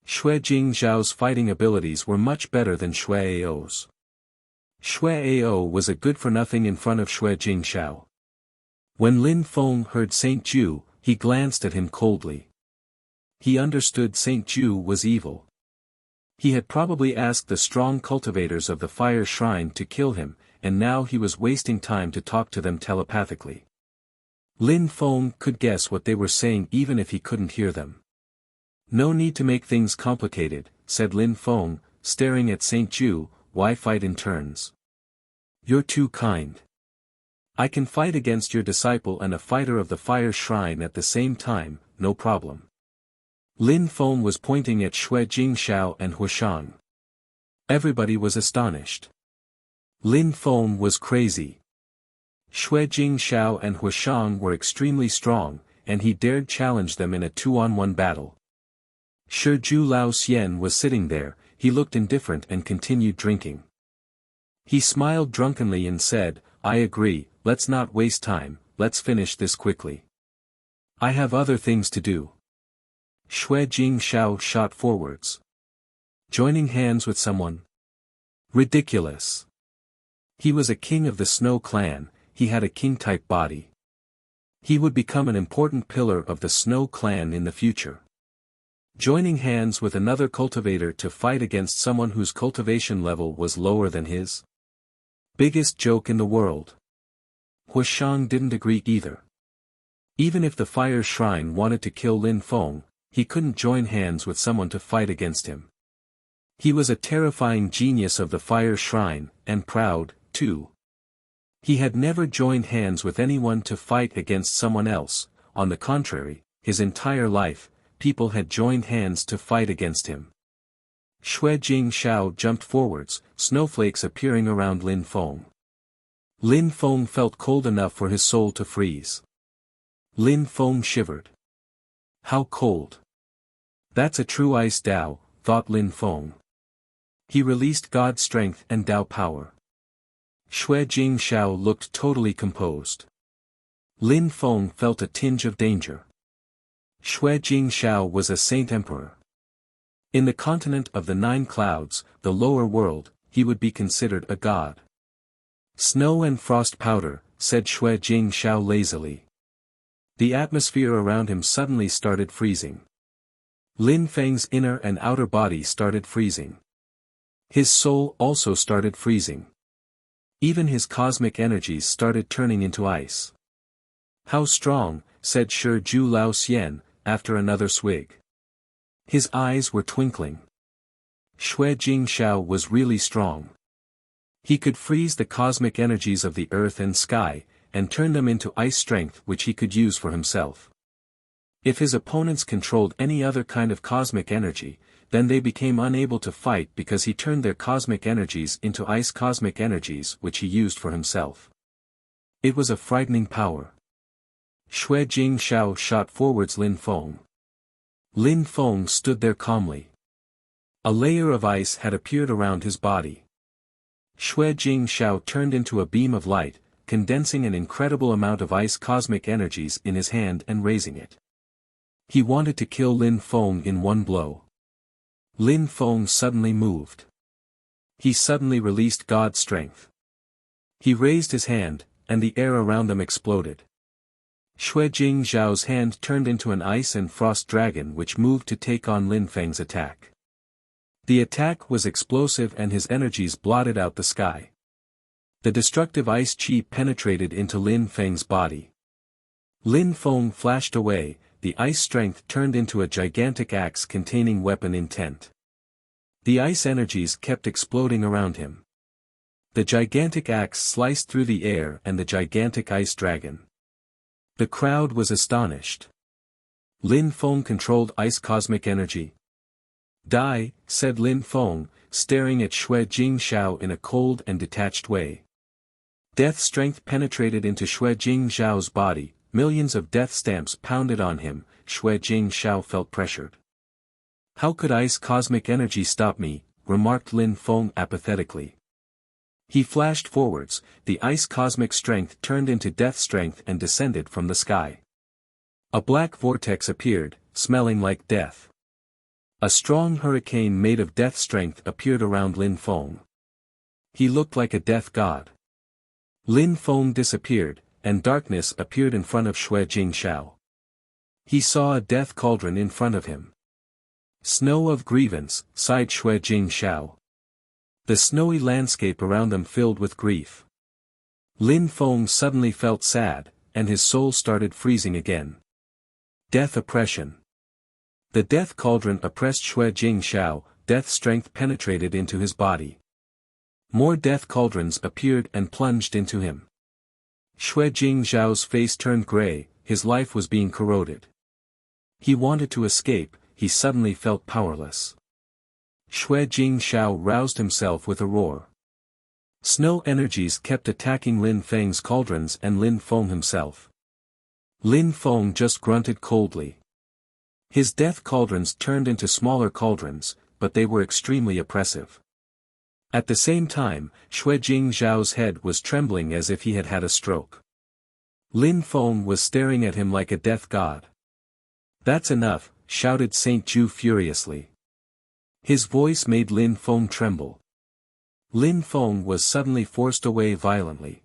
A: Xue Jingxiao's fighting abilities were much better than Xue Ao's. Xue Ao was a good-for-nothing in front of Xue Jingxiao. When Lin Feng heard Saint Ju, he glanced at him coldly. He understood Saint Ju was evil. He had probably asked the strong cultivators of the fire shrine to kill him, and now he was wasting time to talk to them telepathically. Lin Feng could guess what they were saying even if he couldn't hear them. No need to make things complicated, said Lin Feng, staring at Saint Ju. Why fight in turns? You're too kind. I can fight against your disciple and a fighter of the fire shrine at the same time, no problem. Lin Feng was pointing at Xue Jingxiao and Huashang. Everybody was astonished. Lin Feng was crazy. Xue Jingxiao and Huashang were extremely strong, and he dared challenge them in a 2-on-1 battle. Shiju Lao Xian was sitting there. He looked indifferent and continued drinking. He smiled drunkenly and said, I agree, let's not waste time, let's finish this quickly. I have other things to do. Xue Jingxiao shot forwards. Joining hands with someone? Ridiculous. He was a king of the Snow clan, he had a king-type body. He would become an important pillar of the Snow clan in the future. Joining hands with another cultivator to fight against someone whose cultivation level was lower than his? Biggest joke in the world. Huashang didn't agree either. Even if the fire shrine wanted to kill Lin Feng, he couldn't join hands with someone to fight against him. He was a terrifying genius of the fire shrine, and proud, too. He had never joined hands with anyone to fight against someone else. On the contrary, his entire life, people had joined hands to fight against him. Xue Jingxiao jumped forwards, snowflakes appearing around Lin Feng. Lin Feng felt cold enough for his soul to freeze. Lin Feng shivered. How cold. That's a true ice Dao, thought Lin Feng. He released God strength and Dao power. Xue Jingxiao looked totally composed. Lin Feng felt a tinge of danger. Xue Jingxiao was a Saint Emperor. In the continent of the Nine Clouds, the lower world, he would be considered a god. Snow and frost powder, said Xue Jingxiao lazily. The atmosphere around him suddenly started freezing. Lin Feng's inner and outer body started freezing. His soul also started freezing. Even his cosmic energies started turning into ice. How strong, said Shiju Lao Xian, after another swig. His eyes were twinkling. Xue Jingxiao was really strong. He could freeze the cosmic energies of the earth and sky, and turn them into ice strength which he could use for himself. If his opponents controlled any other kind of cosmic energy, then they became unable to fight because he turned their cosmic energies into ice cosmic energies which he used for himself. It was a frightening power. Xue Jingxiao shot forwards Lin Feng. Lin Feng stood there calmly. A layer of ice had appeared around his body. Xue Jingxiao turned into a beam of light, condensing an incredible amount of ice cosmic energies in his hand and raising it. He wanted to kill Lin Feng in one blow. Lin Feng suddenly moved. He suddenly released God's strength. He raised his hand, and the air around them exploded. Xue Jingxiao's hand turned into an ice and frost dragon which moved to take on Lin Feng's attack. The attack was explosive and his energies blotted out the sky. The destructive ice chi penetrated into Lin Feng's body. Lin Feng flashed away, the ice strength turned into a gigantic axe containing weapon intent. The ice energies kept exploding around him. The gigantic axe sliced through the air and the gigantic ice dragon. The crowd was astonished. Lin Feng controlled ice cosmic energy. Die, said Lin Feng, staring at Xue Jingxiao in a cold and detached way. Death strength penetrated into Xue Jingxiao's body, millions of death stamps pounded on him. Xue Jingxiao felt pressured. How could ice cosmic energy stop me, remarked Lin Feng apathetically. He flashed forwards, the ice cosmic strength turned into death strength and descended from the sky. A black vortex appeared, smelling like death. A strong hurricane made of death strength appeared around Lin Feng. He looked like a death god. Lin Feng disappeared, and darkness appeared in front of Xue Jingshao. He saw a death cauldron in front of him. Snow of grievance, sighed Xue Jingshao. The snowy landscape around them filled with grief. Lin Feng suddenly felt sad, and his soul started freezing again. Death oppression. The death cauldron oppressed Xue Jingshao, death strength penetrated into his body. More death cauldrons appeared and plunged into him. Xue Jingzhao's face turned gray, his life was being corroded. He wanted to escape, he suddenly felt powerless. Xue Jingzhao roused himself with a roar. Snow energies kept attacking Lin Feng's cauldrons and Lin Feng himself. Lin Feng just grunted coldly. His death cauldrons turned into smaller cauldrons, but they were extremely oppressive. At the same time, Xue Jingzhao's head was trembling as if he had had a stroke. Lin Feng was staring at him like a death god. "That's enough," shouted Saint Ju furiously. His voice made Lin Feng tremble. Lin Feng was suddenly forced away violently.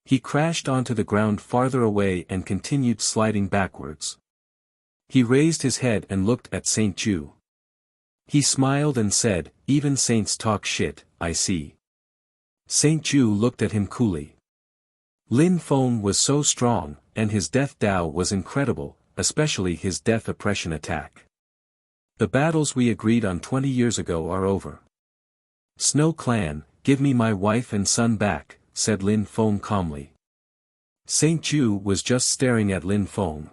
A: He crashed onto the ground farther away and continued sliding backwards. He raised his head and looked at Saint Ju. He smiled and said, "Even saints talk shit, I see." Saint Ju looked at him coolly. Lin Feng was so strong, and his death Dao was incredible, especially his death oppression attack. "The battles we agreed on 20 years ago are over. Snow Clan, give me my wife and son back," said Lin Feng calmly. Saint Ju was just staring at Lin Feng.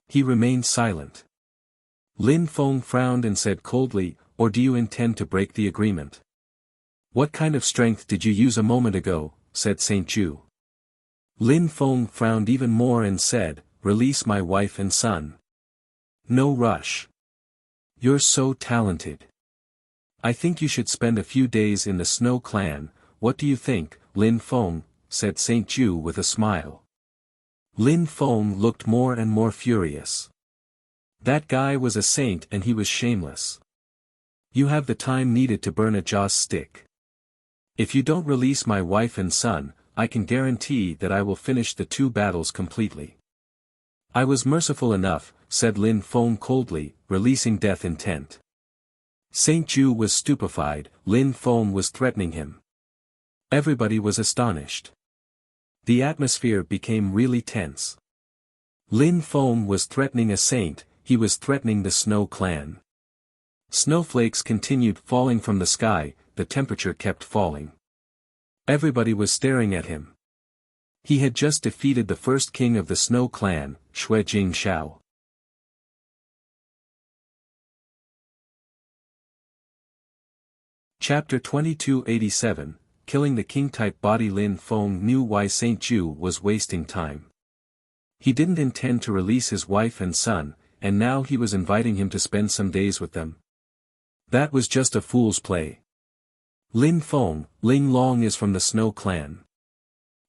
A: He remained silent. Lin Feng frowned and said coldly, "Or do you intend to break the agreement?" "What kind of strength did you use a moment ago?" said Saint Ju. Lin Feng frowned even more and said, "Release my wife and son. No rush. You're so talented. I think you should spend a few days in the Snow Clan. What do you think, Lin Feng?" said Saint Ju with a smile. Lin Feng looked more and more furious. That guy was a saint and he was shameless. "You have the time needed to burn a joss stick. If you don't release my wife and son, I can guarantee that I will finish the 2 battles completely." "I was merciful enough," said Lin Feng coldly, releasing death intent. Saint Ju was stupefied, Lin Feng was threatening him. Everybody was astonished. The atmosphere became really tense. Lin Feng was threatening a saint, he was threatening the Snow Clan. Snowflakes continued falling from the sky, the temperature kept falling. Everybody was staring at him. He had just defeated the first king of the Snow Clan, Xue Jingshao. Chapter 2287, Killing the King-type body. Lin Feng knew why Saint Ju was wasting time. He didn't intend to release his wife and son, and now he was inviting him to spend some days with them. That was just a fool's play. Lin Feng, Ling Long is from the Snow Clan.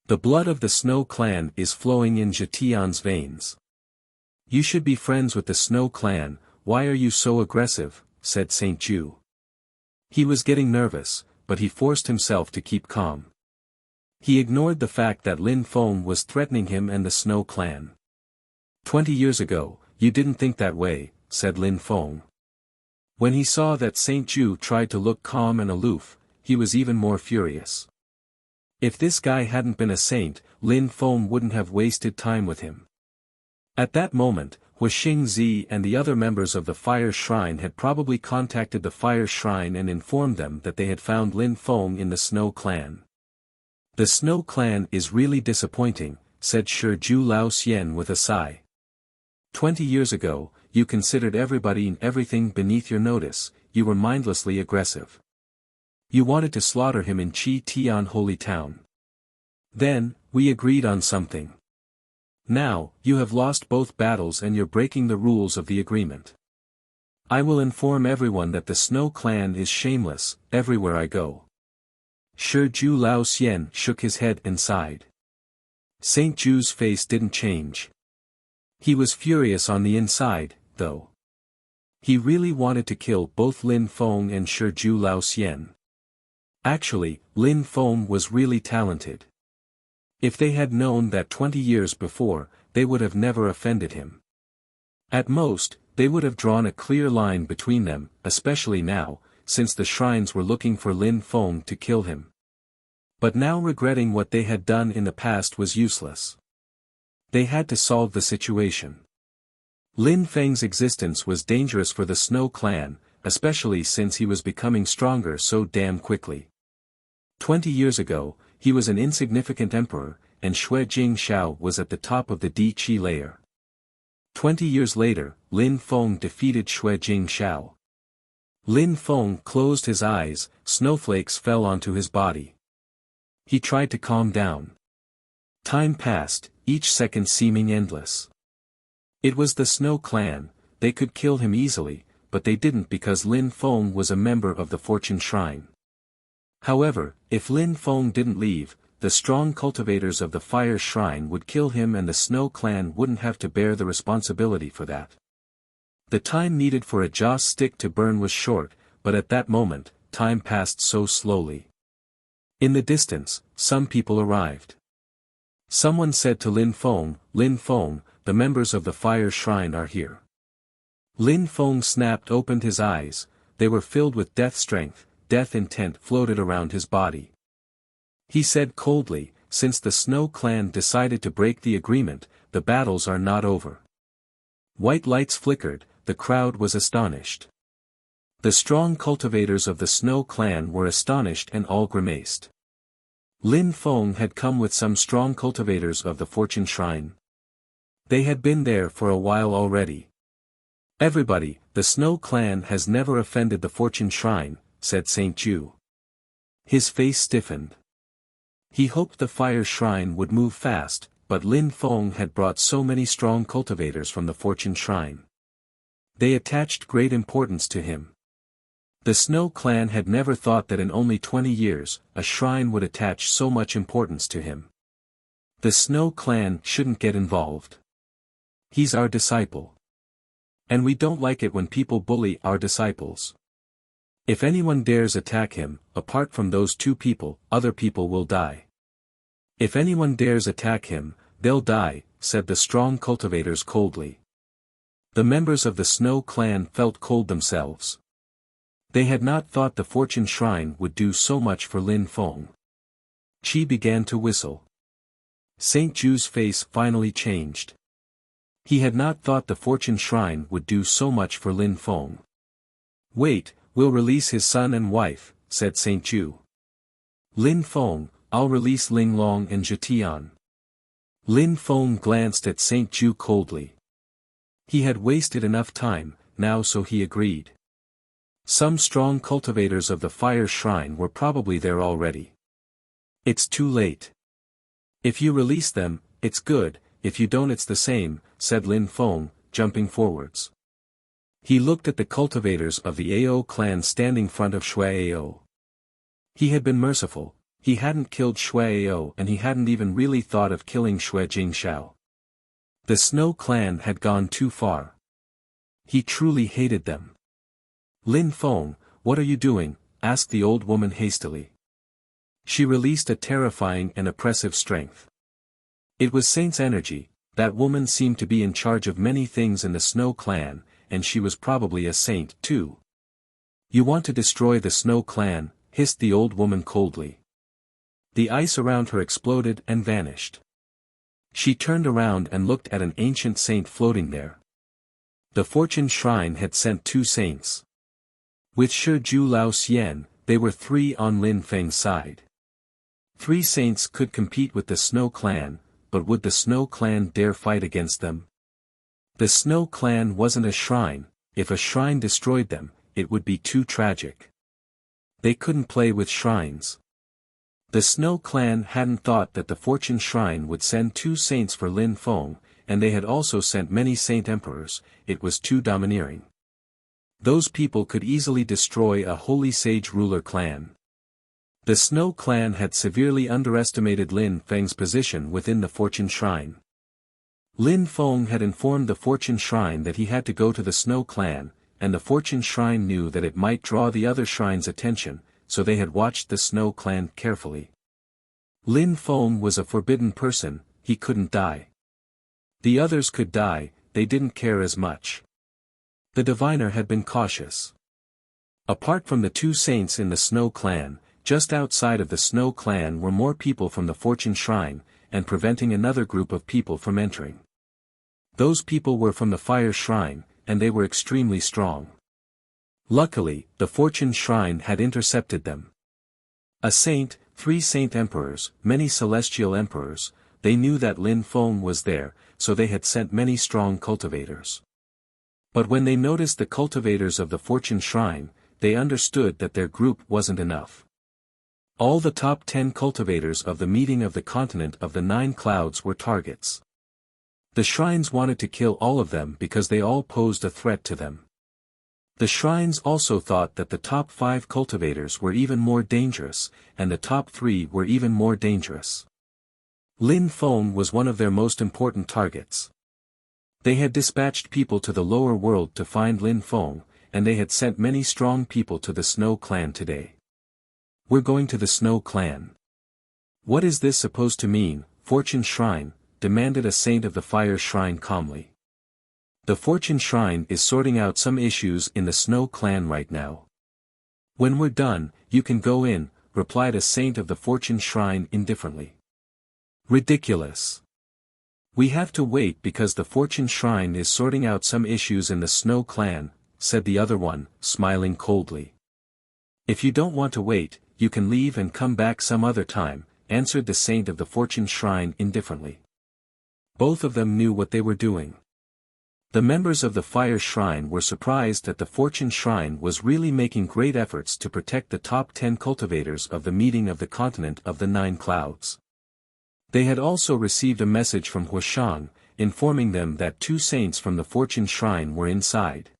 A: The blood of the Snow Clan is flowing in Zetian's veins. "You should be friends with the Snow Clan, why are you so aggressive?" said Saint Ju. He was getting nervous, but he forced himself to keep calm. He ignored the fact that Lin Feng was threatening him and the Snow Clan. 20 years ago, you didn't think that way, said Lin Feng. When he saw that Saint Ju tried to look calm and aloof, he was even more furious. If this guy hadn't been a saint, Lin Feng wouldn't have wasted time with him. At that moment, Huixing Zi and the other members of the Fire Shrine had probably contacted the Fire Shrine and informed them that they had found Lin Feng in the Snow Clan. The Snow Clan is really disappointing, said Shi Ju Lao Xian with a sigh. 20 years ago, you considered everybody and everything beneath your notice, you were mindlessly aggressive. You wanted to slaughter him in Qi Tian Holy Town. Then, we agreed on something. Now, you have lost both battles and you're breaking the rules of the agreement. I will inform everyone that the Snow Clan is shameless, everywhere I go. Shi Ju Lao Xian shook his head and sighed. St. Ju's face didn't change. He was furious on the inside, though. He really wanted to kill both Lin Feng and Shi Ju Lao Xian. Actually, Lin Feng was really talented. If they had known that 20 years before, they would have never offended him. At most, they would have drawn a clear line between them, especially now, since the shrines were looking for Lin Feng to kill him. But now regretting what they had done in the past was useless. They had to solve the situation. Lin Feng's existence was dangerous for the Snow Clan, especially since he was becoming stronger so damn quickly. 20 years ago, he was an insignificant emperor, and Xue Jingshao was at the top of the Di Qi layer. 20 years later, Lin Feng defeated Xue Jingshao. Lin Feng closed his eyes, snowflakes fell onto his body. He tried to calm down. Time passed, each second seeming endless. It was the Snow Clan, they could kill him easily, but they didn't because Lin Feng was a member of the Fortune Shrine. However, if Lin Feng didn't leave, the strong cultivators of the Fire Shrine would kill him and the Snow Clan wouldn't have to bear the responsibility for that. The time needed for a joss stick to burn was short, but at that moment, time passed so slowly. In the distance, some people arrived. Someone said to Lin Feng, the members of the Fire Shrine are here. Lin Feng opened his eyes, they were filled with death strength, death intent floated around his body. He said coldly, since the Snow Clan decided to break the agreement, the battles are not over. White lights flickered, the crowd was astonished. The strong cultivators of the Snow Clan were astonished and all grimaced. Lin Feng had come with some strong cultivators of the Fortune Shrine. They had been there for a while already. Everybody, the Snow Clan has never offended the Fortune Shrine, said St. Ju. His face stiffened. He hoped the Fire Shrine would move fast, but Lin Feng had brought so many strong cultivators from the Fortune Shrine. They attached great importance to him. The Snow Clan had never thought that in only 20 years, a shrine would attach so much importance to him. The Snow Clan shouldn't get involved. He's our disciple. And we don't like it when people bully our disciples. If anyone dares attack him, apart from those two people, other people will die. If anyone dares attack him, they'll die, said the strong cultivators coldly. The members of the Snow Clan felt cold themselves. They had not thought the Fortune Shrine would do so much for Lin Feng. Qi began to whistle. St. Ju's face finally changed. He had not thought the Fortune Shrine would do so much for Lin Feng. Wait, we'll release his son and wife, said St. Ju. Lin Feng, I'll release Ling Long and Zhetian. Lin Feng glanced at St. Ju coldly. He had wasted enough time, now so he agreed. Some strong cultivators of the Fire Shrine were probably there already. It's too late. If you release them, it's good, if you don't it's the same, said Lin Feng, jumping forwards. He looked at the cultivators of the Ao clan standing in front of Xue Ao. He had been merciful, he hadn't killed Xue Ao and he hadn't even really thought of killing Xue Jingshao. The Snow Clan had gone too far. He truly hated them. Lin Feng, what are you doing? Asked the old woman hastily. She released a terrifying and oppressive strength. It was Saint's energy, that woman seemed to be in charge of many things in the Snow Clan, and she was probably a saint too. You want to destroy the Snow Clan, hissed the old woman coldly. The ice around her exploded and vanished. She turned around and looked at an ancient saint floating there. The Fortune Shrine had sent 2 saints. With Shi Ju Lao Xian, they were 3 on Lin Feng's side. 3 saints could compete with the Snow Clan, but would the Snow Clan dare fight against them? The Snow Clan wasn't a shrine, if a shrine destroyed them, it would be too tragic. They couldn't play with shrines. The Snow Clan hadn't thought that the Fortune Shrine would send 2 saints for Lin Feng, and they had also sent many saint emperors, it was too domineering. Those people could easily destroy a holy sage ruler clan. The Snow clan had severely underestimated Lin Feng's position within the Fortune Shrine. Lin Feng had informed the Fortune Shrine that he had to go to the Snow clan, and the Fortune Shrine knew that it might draw the other shrines' attention, so they had watched the Snow clan carefully. Lin Feng was a forbidden person, he couldn't die. The others could die, they didn't care as much. The diviner had been cautious. Apart from the two saints in the Snow clan, just outside of the Snow clan were more people from the Fortune Shrine, and preventing another group of people from entering. Those people were from the Fire Shrine, and they were extremely strong. Luckily, the Fortune Shrine had intercepted them. A saint, 3 saint emperors, many celestial emperors, they knew that Lin Feng was there, so they had sent many strong cultivators. But when they noticed the cultivators of the Fortune Shrine, they understood that their group wasn't enough. All the top 10 cultivators of the meeting of the continent of the 9 clouds were targets. The shrines wanted to kill all of them because they all posed a threat to them. The shrines also thought that the top 5 cultivators were even more dangerous, and the top 3 were even more dangerous. Lin Feng was one of their most important targets. They had dispatched people to the lower world to find Lin Feng, and they had sent many strong people to the Snow clan today. We're going to the Snow clan. What is this supposed to mean, Fortune Shrine? Demanded a saint of the Fire Shrine calmly. The Fortune Shrine is sorting out some issues in the Snow clan right now. When we're done, you can go in, replied a saint of the Fortune Shrine indifferently. Ridiculous. We have to wait because the Fortune Shrine is sorting out some issues in the Snow clan, said the other one, smiling coldly. If you don't want to wait, you can leave and come back some other time, answered the saint of the Fortune Shrine indifferently. Both of them knew what they were doing. The members of the Fire Shrine were surprised that the Fortune Shrine was really making great efforts to protect the top 10 cultivators of the meeting of the continent of the 9 clouds. They had also received a message from Huashang, informing them that 2 saints from the Fortune Shrine were inside.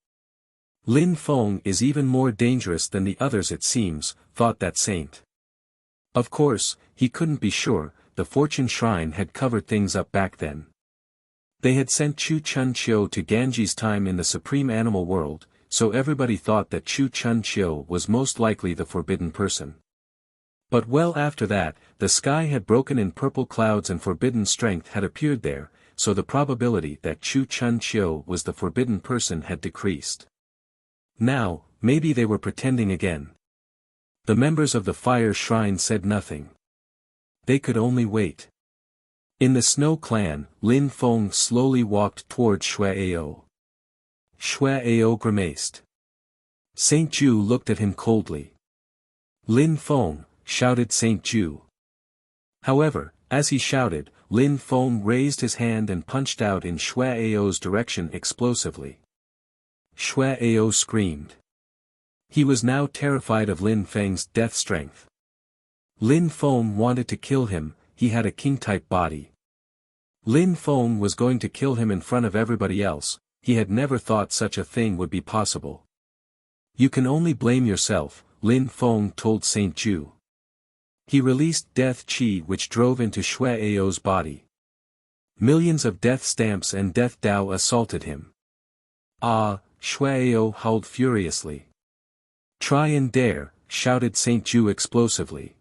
A: Lin Feng is even more dangerous than the others it seems, thought that saint. Of course, he couldn't be sure, the Fortune Shrine had covered things up back then. They had sent Chu Chun Chiu to Ganji's time in the Supreme Animal World, so everybody thought that Chu Chun Chiu was most likely the forbidden person. But well after that, the sky had broken in purple clouds and forbidden strength had appeared there, so the probability that Chu Chun Chiu was the forbidden person had decreased. Now, maybe they were pretending again. The members of the Fire Shrine said nothing. They could only wait. In the Snow clan, Lin Feng slowly walked toward Shuai-Ao. Shuai-Ao grimaced. Saint Ju looked at him coldly. Lin Feng, shouted Saint Ju. However, as he shouted, Lin Feng raised his hand and punched out in Shuai-Ao's direction explosively. Shuai-Ao screamed. He was now terrified of Lin Feng's death strength. Lin Feng wanted to kill him, he had a king-type body. Lin Feng was going to kill him in front of everybody else, he had never thought such a thing would be possible. You can only blame yourself, Lin Feng told Saint Ju. He released death chi which drove into Shuai-Ao's body. Millions of death stamps and death Dao assaulted him. Ah, Shuai-Ao howled furiously. Try and dare, shouted Saint Ju explosively.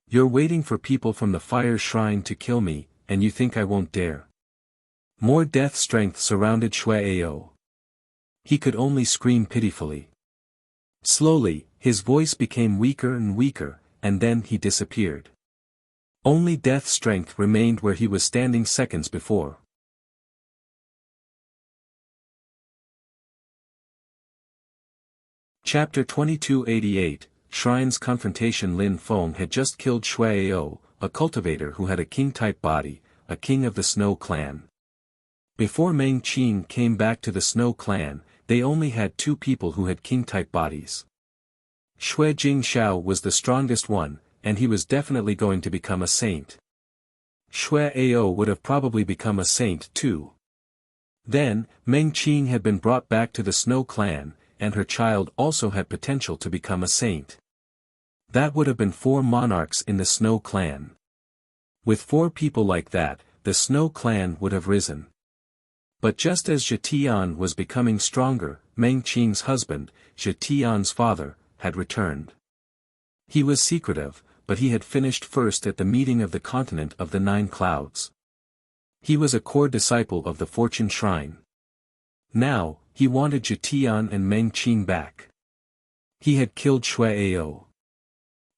A: You're waiting for people from the Fire Shrine to kill me, and you think I won't dare. More death strength surrounded Shuai-Ao. He could only scream pitifully. Slowly, his voice became weaker and weaker, and then he disappeared. Only death strength remained where he was standing seconds before. Chapter 2288, Shrine's Confrontation. Lin Feng had just killed Shuai-Ao, a cultivator who had a king-type body, a king of the Snow clan. Before Meng Qing came back to the Snow clan, they only had 2 people who had king-type bodies. Shui Jingshao was the strongest one, and he was definitely going to become a saint. Shuai-Ao would have probably become a saint too. Then, Meng Qing had been brought back to the Snow clan, and her child also had potential to become a saint. That would have been 4 monarchs in the Snow clan. With 4 people like that, the Snow clan would have risen. But just as Zetian was becoming stronger, Meng Qing's husband, Zetian's father, had returned. He was secretive, but he had finished first at the meeting of the continent of the 9 clouds. He was a core disciple of the Fortune Shrine. Now, he wanted Zetian and Meng Qing back. He had killed Shuai.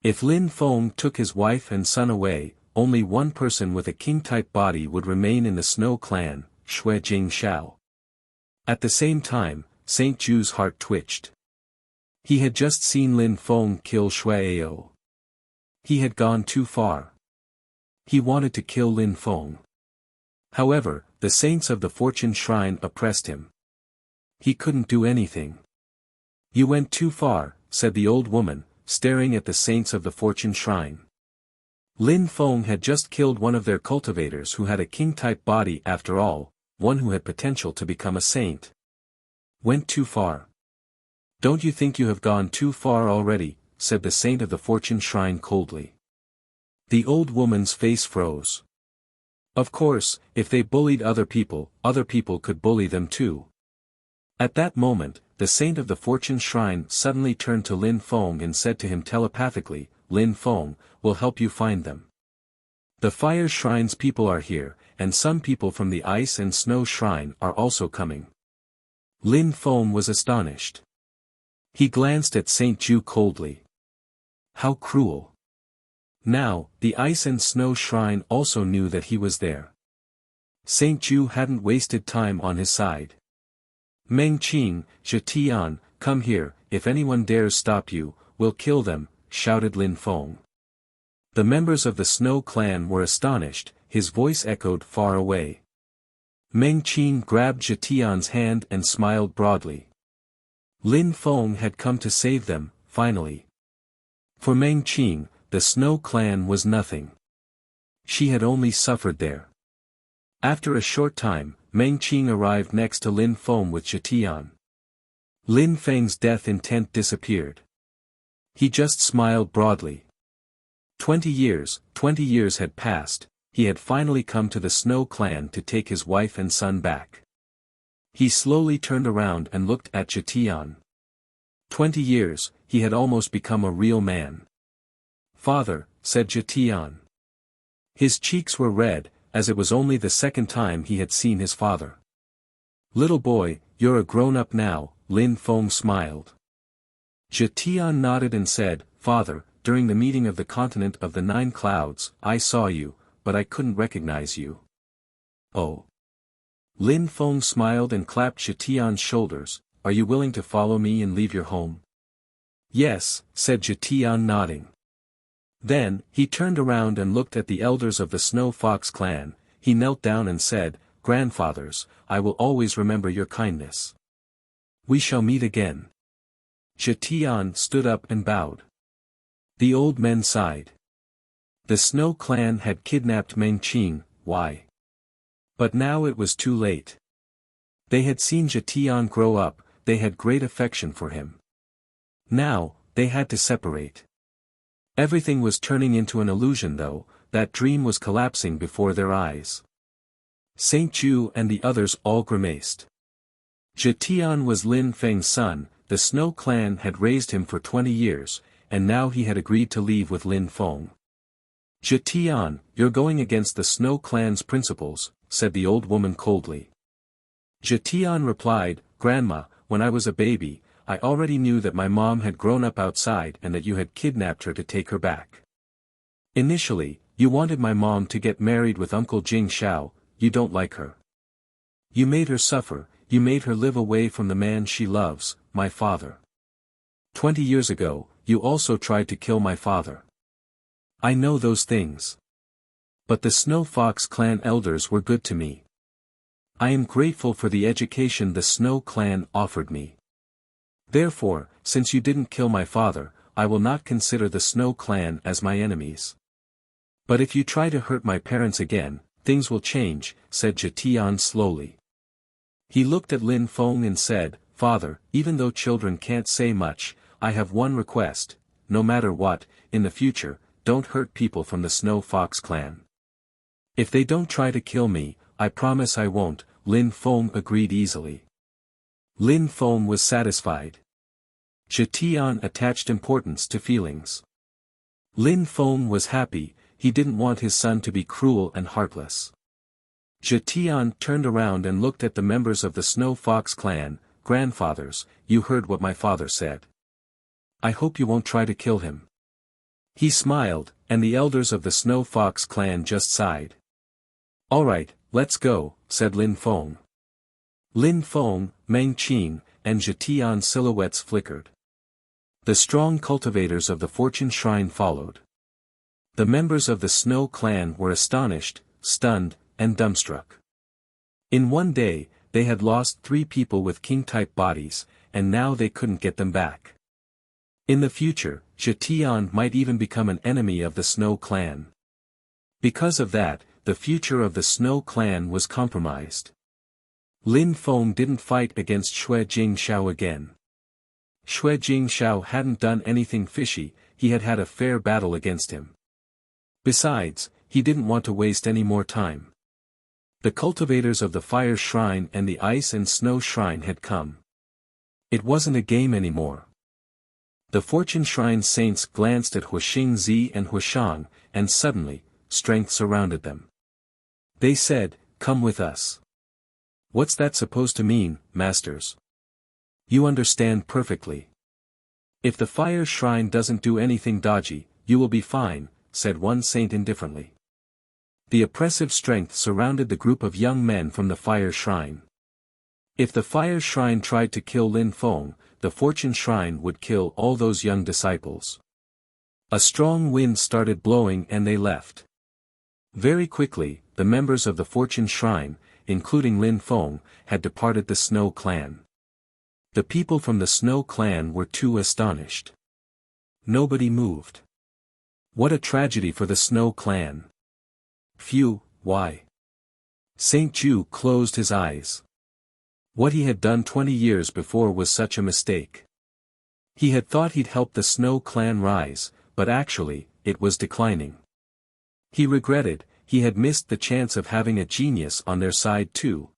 A: If Lin Feng took his wife and son away, only one person with a king-type body would remain in the Snow clan, Shui Jingshao. At the same time, Saint Ju's heart twitched. He had just seen Lin Feng kill Shuai. He had gone too far. He wanted to kill Lin Feng. However, the saints of the Fortune Shrine oppressed him. He couldn't do anything. You went too far, said the old woman, staring at the saints of the Fortune Shrine. Lin Feng had just killed one of their cultivators who had a king-type body after all, one who had potential to become a saint. Went too far. Don't you think you have gone too far already, said the saint of the Fortune Shrine coldly. The old woman's face froze. Of course, if they bullied other people could bully them too. At that moment, the saint of the Fortune Shrine suddenly turned to Lin Feng and said to him telepathically, Lin Feng, will help you find them. The Fire Shrine's people are here, and some people from the Ice and Snow Shrine are also coming. Lin Feng was astonished. He glanced at Saint Ju coldly. How cruel. Now, the Ice and Snow Shrine also knew that he was there. Saint Ju hadn't wasted time on his side. Meng Qing, Zetian, come here, if anyone dares stop you, we'll kill them, shouted Lin Feng. The members of the Snow clan were astonished, his voice echoed far away. Meng Qing grabbed Zetian's hand and smiled broadly. Lin Feng had come to save them, finally. For Meng Qing, the Snow clan was nothing. She had only suffered there. After a short time, Meng Qing arrived next to Lin Feng with Zetian. Lin Feng's death intent disappeared. He just smiled broadly. 20 years had passed, he had finally come to the Snow clan to take his wife and son back. He slowly turned around and looked at Zetian. 20 years, he had almost become a real man. Father, said Zetian. His cheeks were red, as it was only the second time he had seen his father. Little boy, you're a grown-up now, Lin Feng smiled. Zetian nodded and said, Father, during the meeting of the continent of the 9 clouds, I saw you, but I couldn't recognize you. Oh. Lin Feng smiled and clapped Zetian's shoulders, are you willing to follow me and leave your home? Yes, said Zetian nodding. Then, he turned around and looked at the elders of the Snow Fox clan, he knelt down and said, Grandfathers, I will always remember your kindness. We shall meet again. Zetian stood up and bowed. The old men sighed. The Snow clan had kidnapped Meng Qing, why? But now it was too late. They had seen Zetian grow up, they had great affection for him. Now, they had to separate. Everything was turning into an illusion though, that dream was collapsing before their eyes. Saint Ju and the others all grimaced. Zetian was Lin Feng's son, the Snow clan had raised him for 20 years, and now he had agreed to leave with Lin Feng. Zetian, you're going against the Snow clan's principles, said the old woman coldly. Zetian replied, Grandma, when I was a baby, I already knew that my mom had grown up outside and that you had kidnapped her to take her back. Initially, you wanted my mom to get married with Uncle Jing Shao, you don't like her. You made her suffer, you made her live away from the man she loves, my father. 20 years ago, you also tried to kill my father. I know those things. But the Snow Fox clan elders were good to me. I am grateful for the education the Snow clan offered me. Therefore, since you didn't kill my father, I will not consider the Snow clan as my enemies. But if you try to hurt my parents again, things will change, said Zetian slowly. He looked at Lin Feng and said, "Father, even though children can't say much, I have one request: no matter what, in the future, don't hurt people from the Snow Fox clan. If they don't try to kill me, I promise I won't." Lin Feng agreed easily. Lin Feng was satisfied. Zhetian attached importance to feelings. Lin Feng was happy, he didn't want his son to be cruel and heartless. Zhetian turned around and looked at the members of the Snow Fox clan. "Grandfathers, you heard what my father said. I hope you won't try to kill him." He smiled, and the elders of the Snow Fox clan just sighed. "All right, let's go," said Lin Feng. Lin Feng, Meng Qing, and Zhetian's silhouettes flickered. The strong cultivators of the Fortune Shrine followed. The members of the Snow clan were astonished, stunned, and dumbstruck. In one day, they had lost 3 people with king-type bodies, and now they couldn't get them back. In the future, Zhetian might even become an enemy of the Snow clan. Because of that, the future of the Snow clan was compromised. Lin Feng didn't fight against Xue Jingxiao again. Xue Jingxiao hadn't done anything fishy, he had had a fair battle against him. Besides, he didn't want to waste any more time. The cultivators of the Fire Shrine and the Ice and Snow Shrine had come. It wasn't a game anymore. The Fortune Shrine saints glanced at Huixingzi and Huishang, and suddenly, strength surrounded them. They said, "Come with us." "What's that supposed to mean, masters?" "You understand perfectly. If the Fire Shrine doesn't do anything dodgy, you will be fine," said one saint indifferently. The oppressive strength surrounded the group of young men from the Fire Shrine. If the Fire Shrine tried to kill Lin Feng, the Fortune Shrine would kill all those young disciples. A strong wind started blowing and they left. Very quickly, the members of the Fortune Shrine, including Lin Feng, had departed the Snow clan. The people from the Snow clan were too astonished. Nobody moved. What a tragedy for the Snow clan. Phew, why? Saint Ju closed his eyes. What he had done 20 years before was such a mistake. He had thought he'd helped the Snow clan rise, but actually, it was declining. He regretted, he had missed the chance of having a genius on their side too.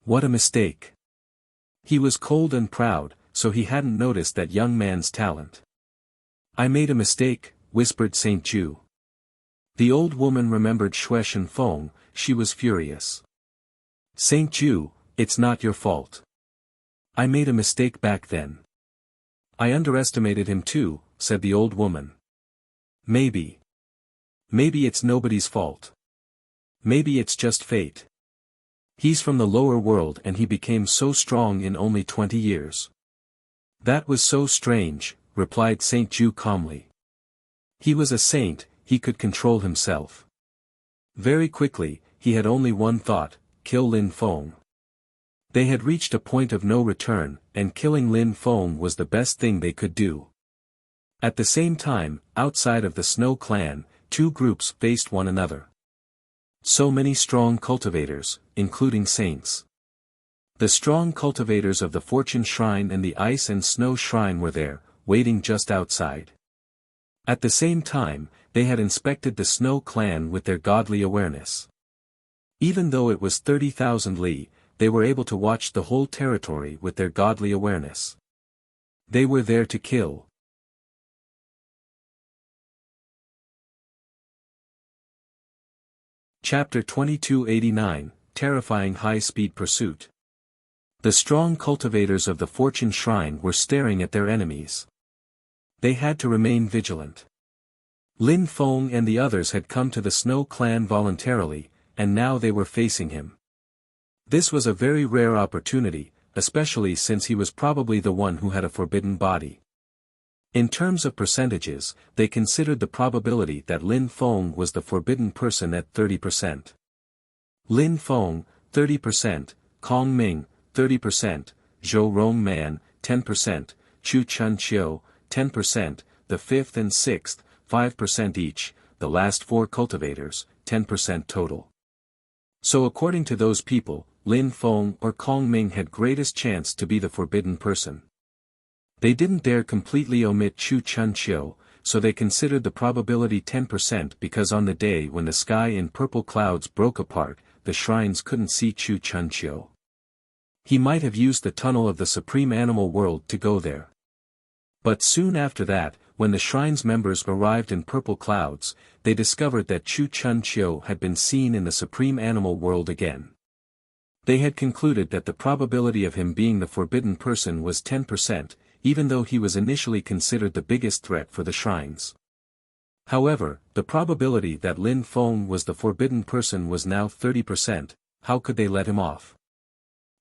A: What a mistake. He was cold and proud, so he hadn't noticed that young man's talent. "I made a mistake," whispered Saint Ju. The old woman remembered Xue Shenfeng, she was furious. "Saint Ju, it's not your fault. I made a mistake back then." "I underestimated him too," said the old woman. Maybe it's nobody's fault. Maybe it's just fate. He's from the lower world and he became so strong in only 20 years. "That was so strange," replied Saint Ju calmly. He was a saint, he could control himself. Very quickly, he had only one thought: kill Lin Feng. They had reached a point of no return, and killing Lin Feng was the best thing they could do. At the same time, outside of the Snow clan, 2 groups faced one another. So many strong cultivators, including saints. The strong cultivators of the Fortune Shrine and the Ice and Snow Shrine were there, waiting just outside. At the same time, they had inspected the Snow clan with their godly awareness. Even though it was 30,000 li, they were able to watch the whole territory with their godly awareness. They were there to kill. Chapter 2289, Terrifying High-Speed Pursuit. The strong cultivators of the Fortune Shrine were staring at their enemies. They had to remain vigilant. Lin Feng and the others had come to the Snow clan voluntarily, and now they were facing him. This was a very rare opportunity, especially since he was probably the one who had a forbidden body. In terms of percentages, they considered the probability that Lin Feng was the forbidden person at 30%. Lin Feng, 30%, Kong Ming, 30%, Zhou Rong Man, 10%, Chu Chun Chiu, 10%, the 5th and 6th, 5% each, the last 4 cultivators, 10% total. So according to those people, Lin Feng or Kong Ming had greatest chance to be the forbidden person. They didn't dare completely omit Chu Chun Chiu, so they considered the probability 10% because on the day when the sky in purple clouds broke apart, the shrines couldn't see Chu Chun Chiu. He might have used the tunnel of the supreme animal world to go there. But soon after that, when the shrine's members arrived in purple clouds, they discovered that Chu Chun Chiu had been seen in the supreme animal world again. They had concluded that the probability of him being the forbidden person was 10%, even though he was initially considered the biggest threat for the shrines. However, the probability that Lin Feng was the forbidden person was now 30%, how could they let him off?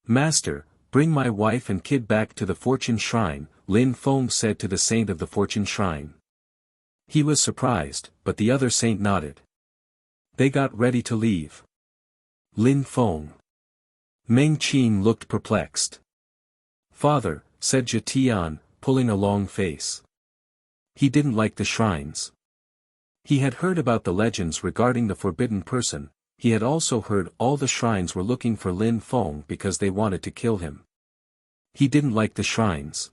A: Master, bring my wife and kid back to the Fortune Shrine, Lin Feng said to the saint of the Fortune Shrine. He was surprised, but the other saint nodded. They got ready to leave. Lin Feng. Meng Qing looked perplexed. Father, said Zhetian, pulling a long face. He didn't like the shrines. He had heard about the legends regarding the forbidden person, he had also heard all the shrines were looking for Lin Feng because they wanted to kill him. He didn't like the shrines.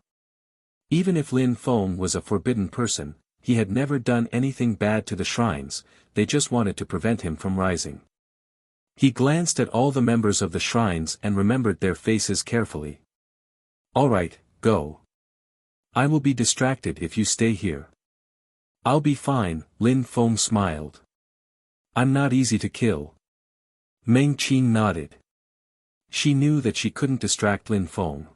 A: Even if Lin Feng was a forbidden person, he had never done anything bad to the shrines, they just wanted to prevent him from rising. He glanced at all the members of the shrines and remembered their faces carefully. All right, go. I will be distracted if you stay here. I'll be fine, Lin Feng smiled. I'm not easy to kill. Meng Qing nodded. She knew that she couldn't distract Lin Feng.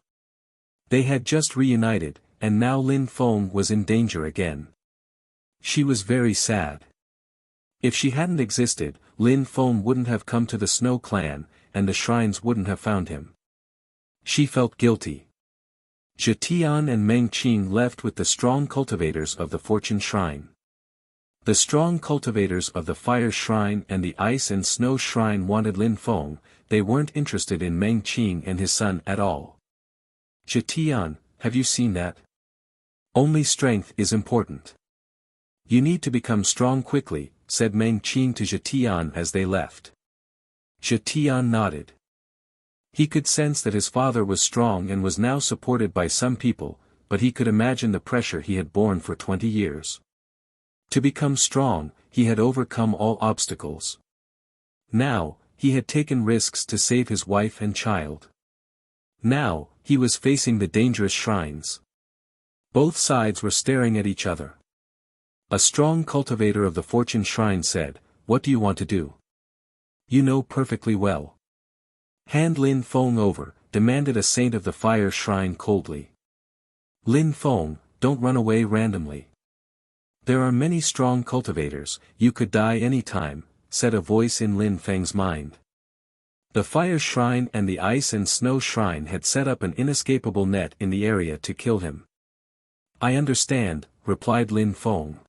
A: They had just reunited, and now Lin Feng was in danger again. She was very sad. If she hadn't existed, Lin Feng wouldn't have come to the Snow Clan, and the shrines wouldn't have found him. She felt guilty. Zhetian and Meng Qing left with the strong cultivators of the Fortune Shrine. The strong cultivators of the Fire Shrine and the Ice and Snow Shrine wanted Lin Feng, they weren't interested in Meng Qing and his son at all. Zhetian, have you seen that? Only strength is important. You need to become strong quickly, said Meng Qing to Zhetian as they left. Zhetian nodded. He could sense that his father was strong and was now supported by some people, but he could imagine the pressure he had borne for 20 years. To become strong, he had overcome all obstacles. Now, he had taken risks to save his wife and child. Now, he was facing the dangerous shrines. Both sides were staring at each other. A strong cultivator of the Fortune Shrine said, "What do you want to do? You know perfectly well." Hand Lin Feng over, demanded a saint of the Fire Shrine coldly. Lin Feng, don't run away randomly. There are many strong cultivators, you could die any time, said a voice in Lin Feng's mind. The Fire Shrine and the Ice and Snow Shrine had set up an inescapable net in the area to kill him. I understand, replied Lin Feng.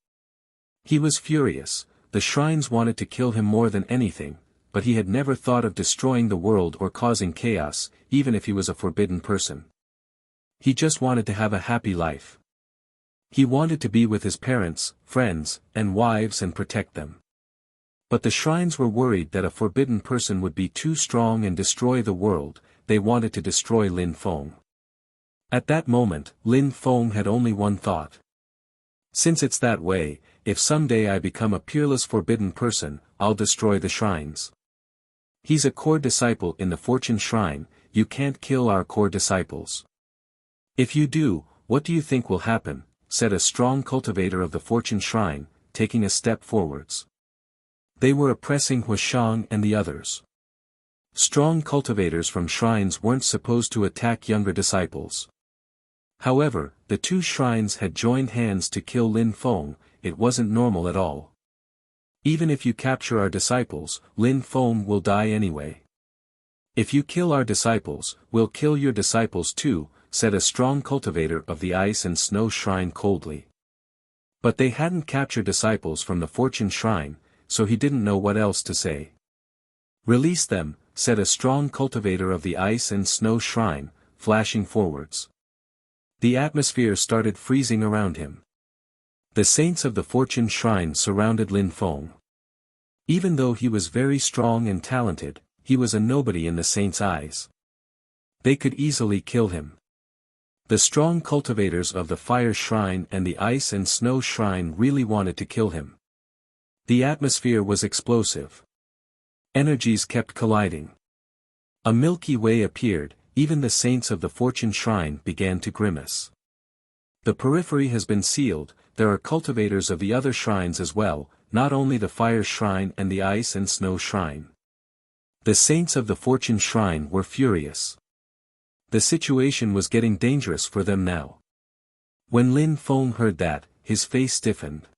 A: He was furious, the shrines wanted to kill him more than anything, but he had never thought of destroying the world or causing chaos, even if he was a forbidden person. He just wanted to have a happy life. He wanted to be with his parents, friends, and wives and protect them. But the shrines were worried that a forbidden person would be too strong and destroy the world, they wanted to destroy Lin Feng. At that moment, Lin Feng had only one thought. Since it's that way, if someday I become a peerless forbidden person, I'll destroy the shrines. He's a core disciple in the Fortune Shrine, you can't kill our core disciples. If you do, what do you think will happen, said a strong cultivator of the Fortune Shrine, taking a step forwards. They were oppressing Huashang and the others. Strong cultivators from shrines weren't supposed to attack younger disciples. However, the two shrines had joined hands to kill Lin Feng, it wasn't normal at all. Even if you capture our disciples, Lin Feng will die anyway. If you kill our disciples, we'll kill your disciples too, said a strong cultivator of the Ice and Snow Shrine coldly. But they hadn't captured disciples from the Fortune Shrine, so he didn't know what else to say. Release them, said a strong cultivator of the Ice and Snow Shrine, flashing forwards. The atmosphere started freezing around him. The saints of the Fortune Shrine surrounded Lin Feng. Even though he was very strong and talented, he was a nobody in the saint's eyes. They could easily kill him. The strong cultivators of the fire shrine and the ice and snow shrine really wanted to kill him. The atmosphere was explosive. Energies kept colliding. A Milky Way appeared, even the saints of the fortune shrine began to grimace. The periphery has been sealed, there are cultivators of the other shrines as well, not only the fire shrine and the ice and snow shrine. The saints of the fortune shrine were furious. The situation was getting dangerous for them now. When Lin Feng heard that, his face stiffened.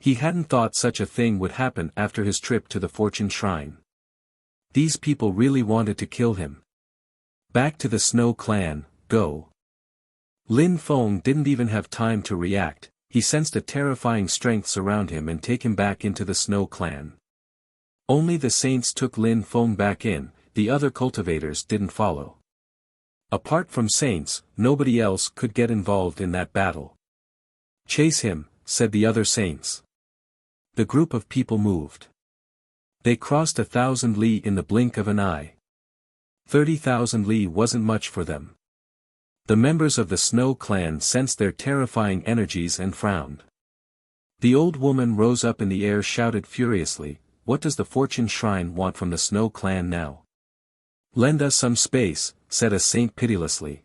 A: He hadn't thought such a thing would happen after his trip to the fortune shrine. These people really wanted to kill him. Back to the Snow Clan, go. Lin Feng didn't even have time to react, he sensed a terrifying strength surround him and take him back into the Snow Clan. Only the saints took Lin Feng back in, the other cultivators didn't follow. Apart from saints, nobody else could get involved in that battle. Chase him, said the other saints. The group of people moved. They crossed 1,000 li in the blink of an eye. 30,000 li wasn't much for them. The members of the Snow Clan sensed their terrifying energies and frowned. The old woman rose up in the air, shouted furiously, "What does the fortune shrine want from the Snow Clan now?" "Lend us some space," said a saint pitilessly.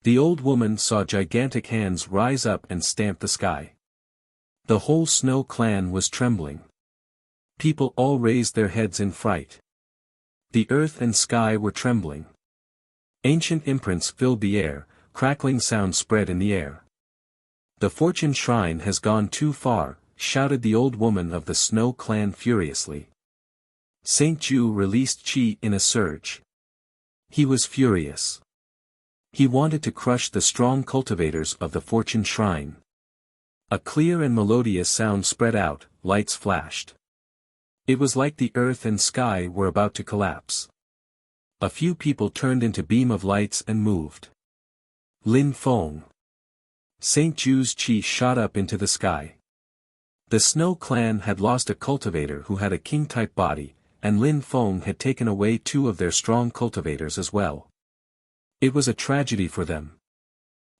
A: The old woman saw gigantic hands rise up and stamp the sky. The whole Snow Clan was trembling. People all raised their heads in fright. The earth and sky were trembling. Ancient imprints filled the air, crackling sounds spread in the air. "The fortune shrine has gone too far," shouted the old woman of the Snow Clan furiously. Saint Ju released chi in a surge. He was furious. He wanted to crush the strong cultivators of the fortune shrine. A clear and melodious sound spread out, lights flashed. It was like the earth and sky were about to collapse. A few people turned into beam of lights and moved. Lin Feng. Saint Ju's chi shot up into the sky. The Snow Clan had lost a cultivator who had a king-type body, and Lin Feng had taken away 2 of their strong cultivators as well. It was a tragedy for them.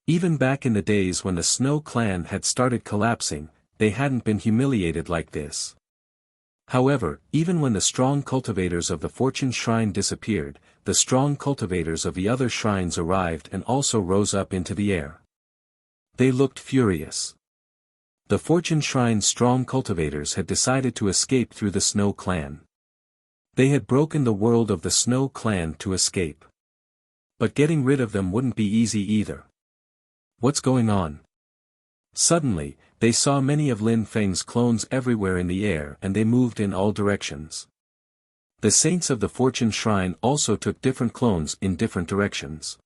A: Even back in the days when the Snow Clan had started collapsing, they hadn't been humiliated like this. However, even when the strong cultivators of the fortune shrine disappeared, the strong cultivators of the other shrines arrived and also rose up into the air. They looked furious. The fortune shrine's strong cultivators had decided to escape through the Snow Clan. They had broken the world of the Snow Clan to escape. But getting rid of them wouldn't be easy either. What's going on? Suddenly, they saw many of Lin Feng's clones everywhere in the air and they moved in all directions. The saints of the fortune shrine also took different clones in different directions.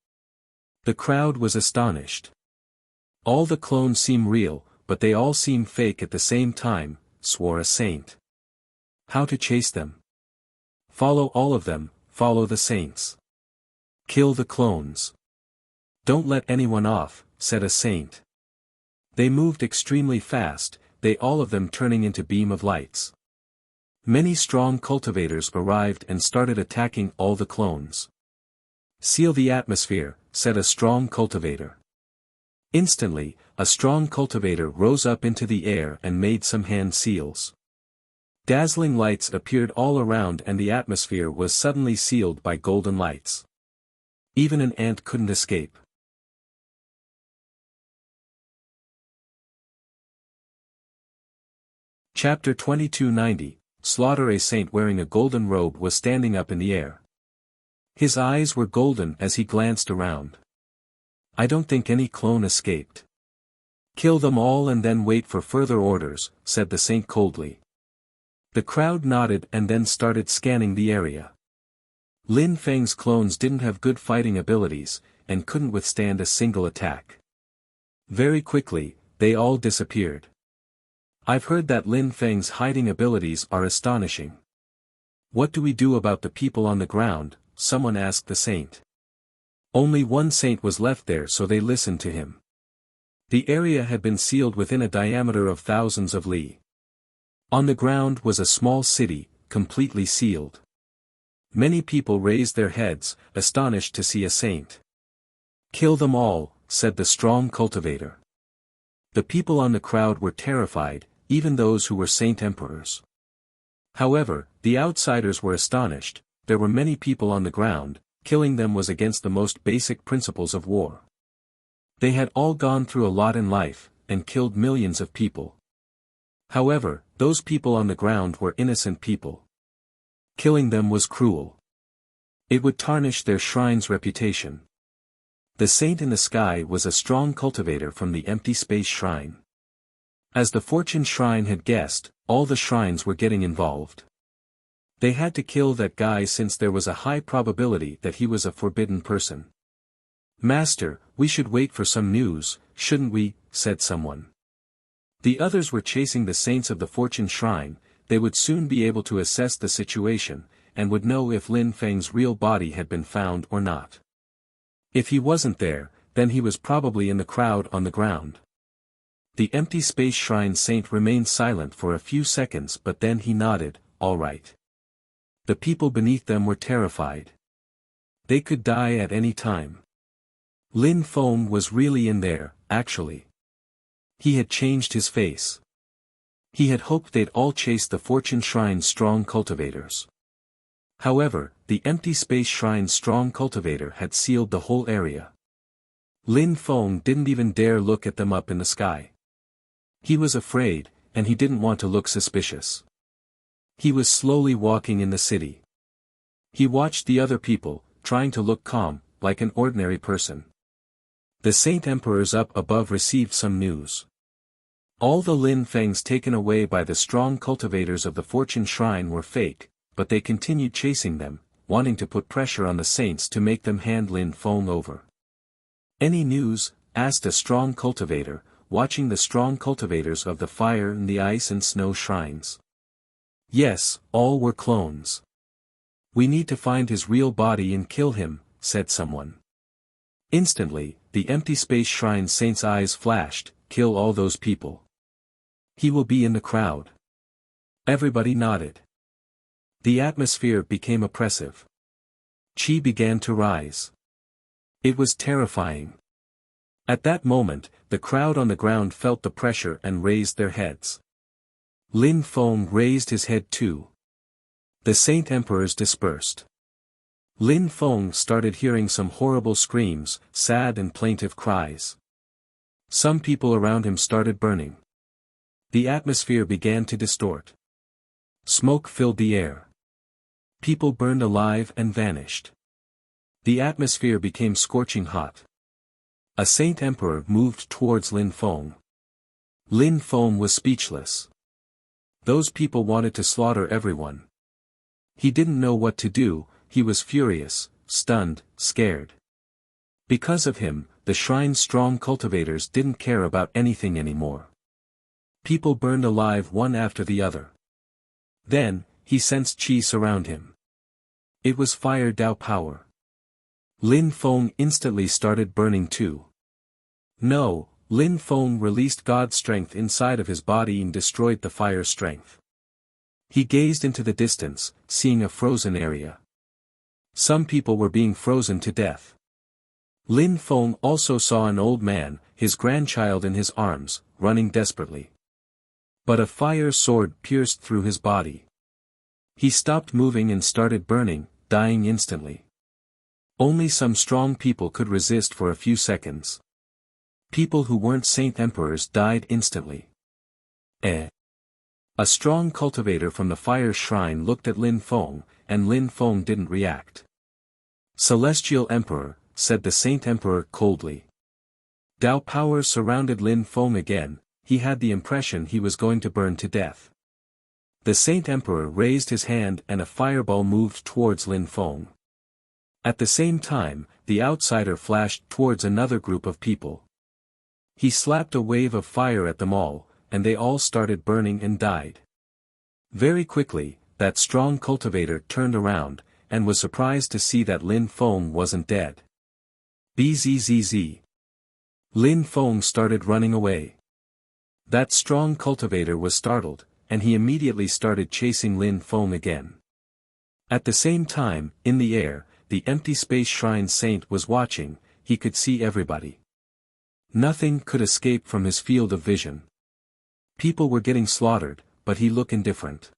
A: The crowd was astonished. All the clones seem real, but they all seem fake at the same time, swore a saint. How to chase them? Follow all of them, follow the saints. Kill the clones. Don't let anyone off, said a saint. They moved extremely fast, they all of them turning into beam of lights. Many strong cultivators arrived and started attacking all the clones. Seal the atmosphere, said a strong cultivator. Instantly, a strong cultivator rose up into the air and made some hand seals. Dazzling lights appeared all around and the atmosphere was suddenly sealed by golden lights. Even an ant couldn't escape. Chapter 2290, Slaughter. A saint wearing a golden robe was standing up in the air. His eyes were golden as he glanced around. I don't think any clone escaped. Kill them all and then wait for further orders, said the saint coldly. The crowd nodded and then started scanning the area. Lin Feng's clones didn't have good fighting abilities, and couldn't withstand a single attack. Very quickly, they all disappeared. I've heard that Lin Feng's hiding abilities are astonishing. What do we do about the people on the ground? Someone asked the saint. Only one saint was left there, so they listened to him. The area had been sealed within a diameter of thousands of li. On the ground was a small city, completely sealed. Many people raised their heads, astonished to see a saint. "Kill them all," said the strong cultivator. The people on the crowd were terrified, even those who were saint emperors. However, the outsiders were astonished. There were many people on the ground. Killing them was against the most basic principles of war. They had all gone through a lot in life, and killed millions of people. However, those people on the ground were innocent people. Killing them was cruel. It would tarnish their shrine's reputation. The saint in the sky was a strong cultivator from the empty space shrine. As the fortune shrine had guessed, all the shrines were getting involved. They had to kill that guy since there was a high probability that he was a forbidden person. "Master, we should wait for some news, shouldn't we?" said someone. The others were chasing the saints of the fortune shrine. They would soon be able to assess the situation, and would know if Lin Feng's real body had been found or not. If he wasn't there, then he was probably in the crowd on the ground. The empty space shrine saint remained silent for a few seconds, but then he nodded, "All right." The people beneath them were terrified. They could die at any time. Lin Feng was really in there, actually. He had changed his face. He had hoped they'd all chase the fortune shrine's strong cultivators. However, the empty space shrine's strong cultivator had sealed the whole area. Lin Feng didn't even dare look at them up in the sky. He was afraid, and he didn't want to look suspicious. He was slowly walking in the city. He watched the other people, trying to look calm, like an ordinary person. The saint emperors up above received some news. All the Lin Fengs taken away by the strong cultivators of the fortune shrine were fake, but they continued chasing them, wanting to put pressure on the saints to make them hand Lin Feng over. "Any news?" asked a strong cultivator, watching the strong cultivators of the fire and the ice and snow shrines. "Yes, all were clones. We need to find his real body and kill him," said someone. Instantly, the empty space shrine saint's eyes flashed, "Kill all those people. He will be in the crowd." Everybody nodded. The atmosphere became oppressive. Qi began to rise. It was terrifying. At that moment, the crowd on the ground felt the pressure and raised their heads. Lin Feng raised his head too. The saint emperors dispersed. Lin Feng started hearing some horrible screams, sad and plaintive cries. Some people around him started burning. The atmosphere began to distort. Smoke filled the air. People burned alive and vanished. The atmosphere became scorching hot. A saint emperor moved towards Lin Feng. Lin Feng was speechless. Those people wanted to slaughter everyone. He didn't know what to do. He was furious, stunned, scared. Because of him, the shrine's strong cultivators didn't care about anything anymore. People burned alive one after the other. Then, he sensed qi surround him. It was fire Dao power. Lin Feng instantly started burning too. No, Lin Feng released God's strength inside of his body and destroyed the fire strength. He gazed into the distance, seeing a frozen area. Some people were being frozen to death. Lin Feng also saw an old man, his grandchild in his arms, running desperately. But a fire sword pierced through his body. He stopped moving and started burning, dying instantly. Only some strong people could resist for a few seconds. People who weren't saint emperors died instantly. A strong cultivator from the fire shrine looked at Lin Feng, and Lin Feng didn't react. "Celestial Emperor," said the saint emperor coldly. Dao power surrounded Lin Feng again. He had the impression he was going to burn to death. The saint emperor raised his hand and a fireball moved towards Lin Feng. At the same time, the outsider flashed towards another group of people. He slapped a wave of fire at them all, and they all started burning and died. Very quickly, that strong cultivator turned around, and was surprised to see that Lin Feng wasn't dead. Bzzz. Lin Feng started running away. That strong cultivator was startled, and he immediately started chasing Lin Feng again. At the same time, in the air, the empty space shrine saint was watching. He could see everybody. Nothing could escape from his field of vision. People were getting slaughtered, but he looked indifferent.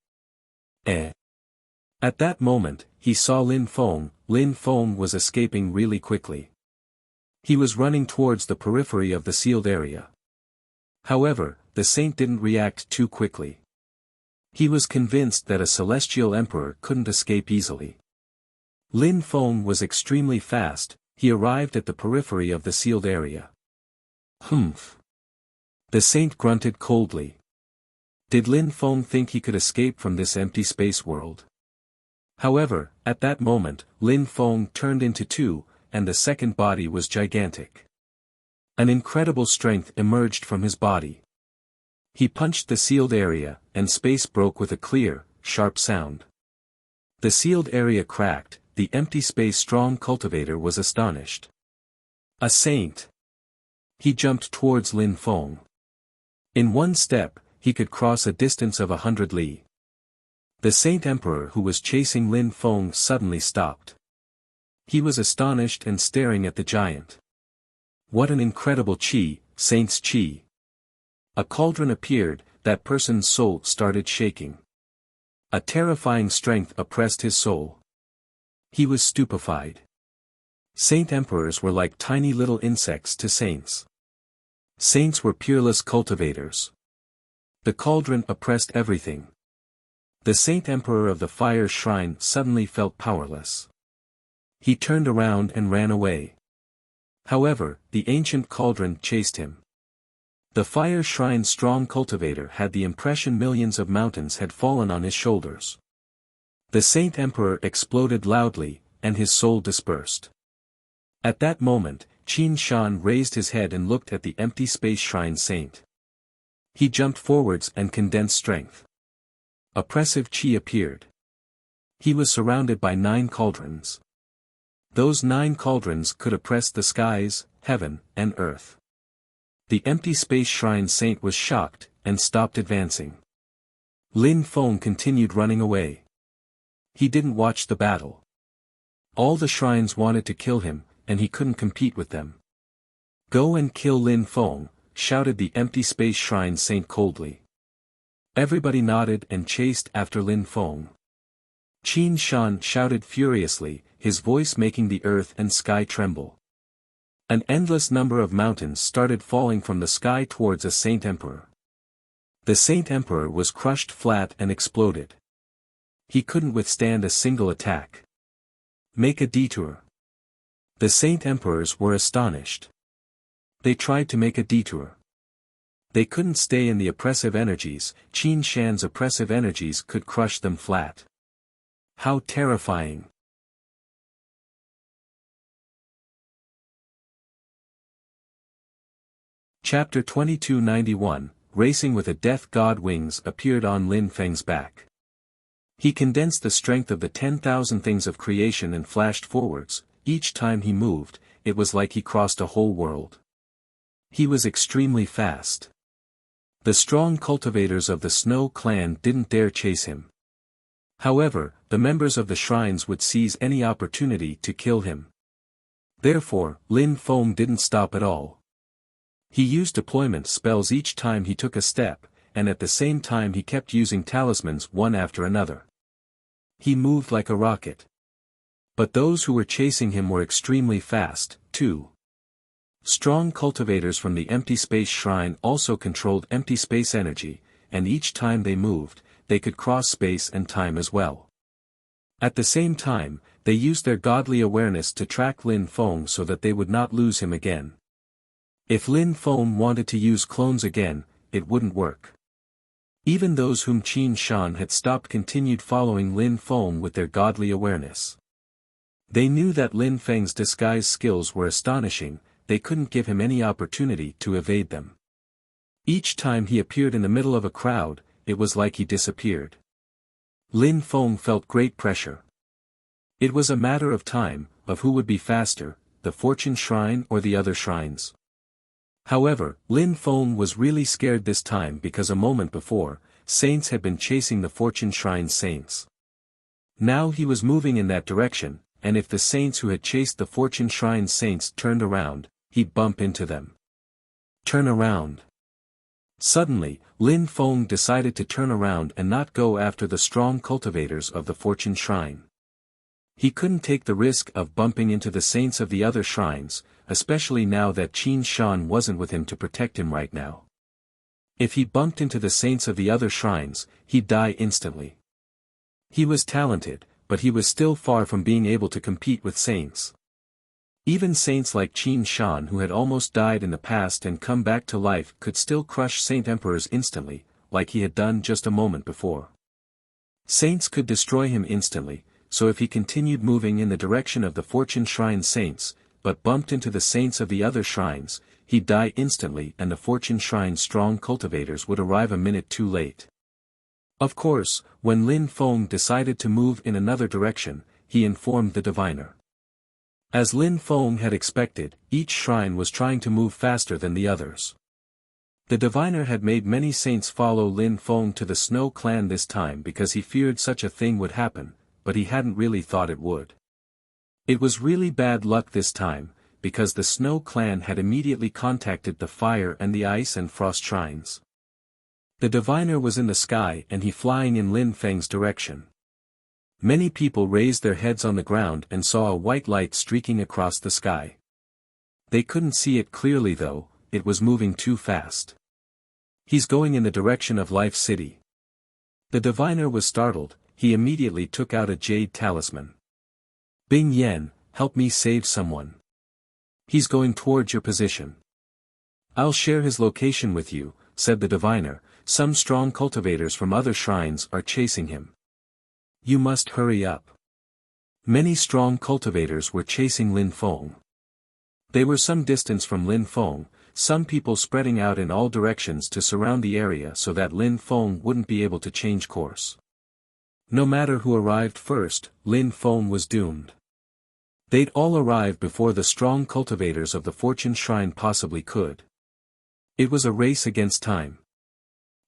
A: At that moment, he saw Lin Feng. Lin Feng was escaping really quickly. He was running towards the periphery of the sealed area. However, the saint didn't react too quickly. He was convinced that a celestial emperor couldn't escape easily. Lin Feng was extremely fast. He arrived at the periphery of the sealed area. Humph. The saint grunted coldly. Did Lin Feng think he could escape from this empty space world? However, at that moment, Lin Feng turned into two, and the second body was gigantic. An incredible strength emerged from his body. He punched the sealed area, and space broke with a clear, sharp sound. The sealed area cracked. The empty space strong cultivator was astonished. A saint! He jumped towards Lin Feng. In one step, he could cross a distance of 100 li. The saint emperor who was chasing Lin Feng suddenly stopped. He was astonished and staring at the giant. What an incredible chi, saint's chi! A cauldron appeared. That person's soul started shaking. A terrifying strength oppressed his soul. He was stupefied. Saint emperors were like tiny little insects to saints. Saints were peerless cultivators. The cauldron oppressed everything. The saint emperor of the fire shrine suddenly felt powerless. He turned around and ran away. However, the ancient cauldron chased him. The fire shrine's strong cultivator had the impression millions of mountains had fallen on his shoulders. The saint emperor exploded loudly, and his soul dispersed. At that moment, Qin Shan raised his head and looked at the empty space shrine saint. He jumped forwards and condensed strength. Oppressive qi appeared. He was surrounded by 9 cauldrons. Those 9 cauldrons could oppress the skies, heaven, and earth. The empty space shrine saint was shocked, and stopped advancing. Lin Feng continued running away. He didn't watch the battle. All the shrines wanted to kill him, and he couldn't compete with them. Go and kill Lin Feng, shouted the empty space shrine saint coldly. Everybody nodded and chased after Lin Feng. Qin Shan shouted furiously, his voice making the earth and sky tremble. An endless number of mountains started falling from the sky towards a saint emperor. The saint emperor was crushed flat and exploded. He couldn't withstand a single attack. Make a detour. The saint emperors were astonished. They tried to make a detour. They couldn't stay in the oppressive energies. Qin Shan's oppressive energies could crush them flat. How terrifying! Chapter 2291, Racing with a Death God. Wings appeared on Lin Feng's back. He condensed the strength of the 10,000 things of creation and flashed forwards. Each time he moved, it was like he crossed a whole world. He was extremely fast. The strong cultivators of the Snow clan didn't dare chase him. However, the members of the shrines would seize any opportunity to kill him. Therefore, Lin Feng didn't stop at all. He used deployment spells each time he took a step, and at the same time he kept using talismans one after another. He moved like a rocket. But those who were chasing him were extremely fast, too. Strong cultivators from the empty space shrine also controlled empty space energy, and each time they moved, they could cross space and time as well. At the same time, they used their godly awareness to track Lin Feng so that they would not lose him again. If Lin Feng wanted to use clones again, it wouldn't work. Even those whom Qin Shan had stopped continued following Lin Feng with their godly awareness. They knew that Lin Feng's disguise skills were astonishing. They couldn't give him any opportunity to evade them. Each time he appeared in the middle of a crowd, it was like he disappeared. Lin Feng felt great pressure. It was a matter of time, of who would be faster, the Fortune Shrine or the other shrines. However, Lin Feng was really scared this time because a moment before, saints had been chasing the Fortune Shrine saints. Now he was moving in that direction, and if the saints who had chased the Fortune Shrine saints turned around, he'd bump into them. Turn around. Suddenly, Lin Feng decided to turn around and not go after the strong cultivators of the Fortune Shrine. He couldn't take the risk of bumping into the saints of the other shrines, especially now that Qin Shan wasn't with him to protect him right now. If he bumped into the saints of the other shrines, he'd die instantly. He was talented, but he was still far from being able to compete with saints. Even saints like Qin Shan who had almost died in the past and come back to life could still crush saint emperors instantly, like he had done just a moment before. Saints could destroy him instantly, so if he continued moving in the direction of the Fortune Shrine saints, but bumped into the saints of the other shrines, he'd die instantly and the Fortune Shrine strong cultivators would arrive a minute too late. Of course, when Lin Feng decided to move in another direction, he informed the diviner. As Lin Feng had expected, each shrine was trying to move faster than the others. The diviner had made many saints follow Lin Feng to the Snow Clan this time because he feared such a thing would happen, but he hadn't really thought it would. It was really bad luck this time, because the Snow Clan had immediately contacted the Fire and the Ice and Frost shrines. The diviner was in the sky and he flying in Lin Feng's direction. Many people raised their heads on the ground and saw a white light streaking across the sky. They couldn't see it clearly though, it was moving too fast. He's going in the direction of Life City. The diviner was startled, he immediately took out a jade talisman. Bing Yen, help me save someone. He's going towards your position. I'll share his location with you, said the diviner, some strong cultivators from other shrines are chasing him. You must hurry up. Many strong cultivators were chasing Lin Feng. They were some distance from Lin Feng, some people spreading out in all directions to surround the area so that Lin Feng wouldn't be able to change course. No matter who arrived first, Lin Feng was doomed. They'd all arrive before the strong cultivators of the Fortune Shrine possibly could. It was a race against time.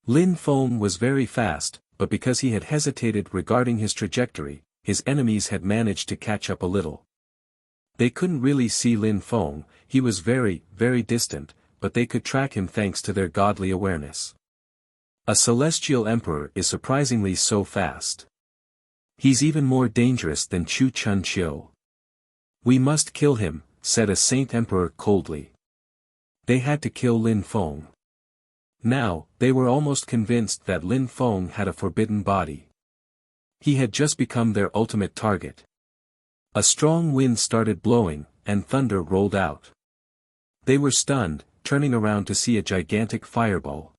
A: Lin Feng was very fast, but because he had hesitated regarding his trajectory, his enemies had managed to catch up a little. They couldn't really see Lin Feng, he was very, very distant, but they could track him thanks to their godly awareness. A celestial emperor is surprisingly so fast. He's even more dangerous than Chu Chun Chiu. We must kill him, said a saint emperor coldly. They had to kill Lin Feng. Now, they were almost convinced that Lin Feng had a forbidden body. He had just become their ultimate target. A strong wind started blowing, and thunder rolled out. They were stunned, turning around to see a gigantic fireball.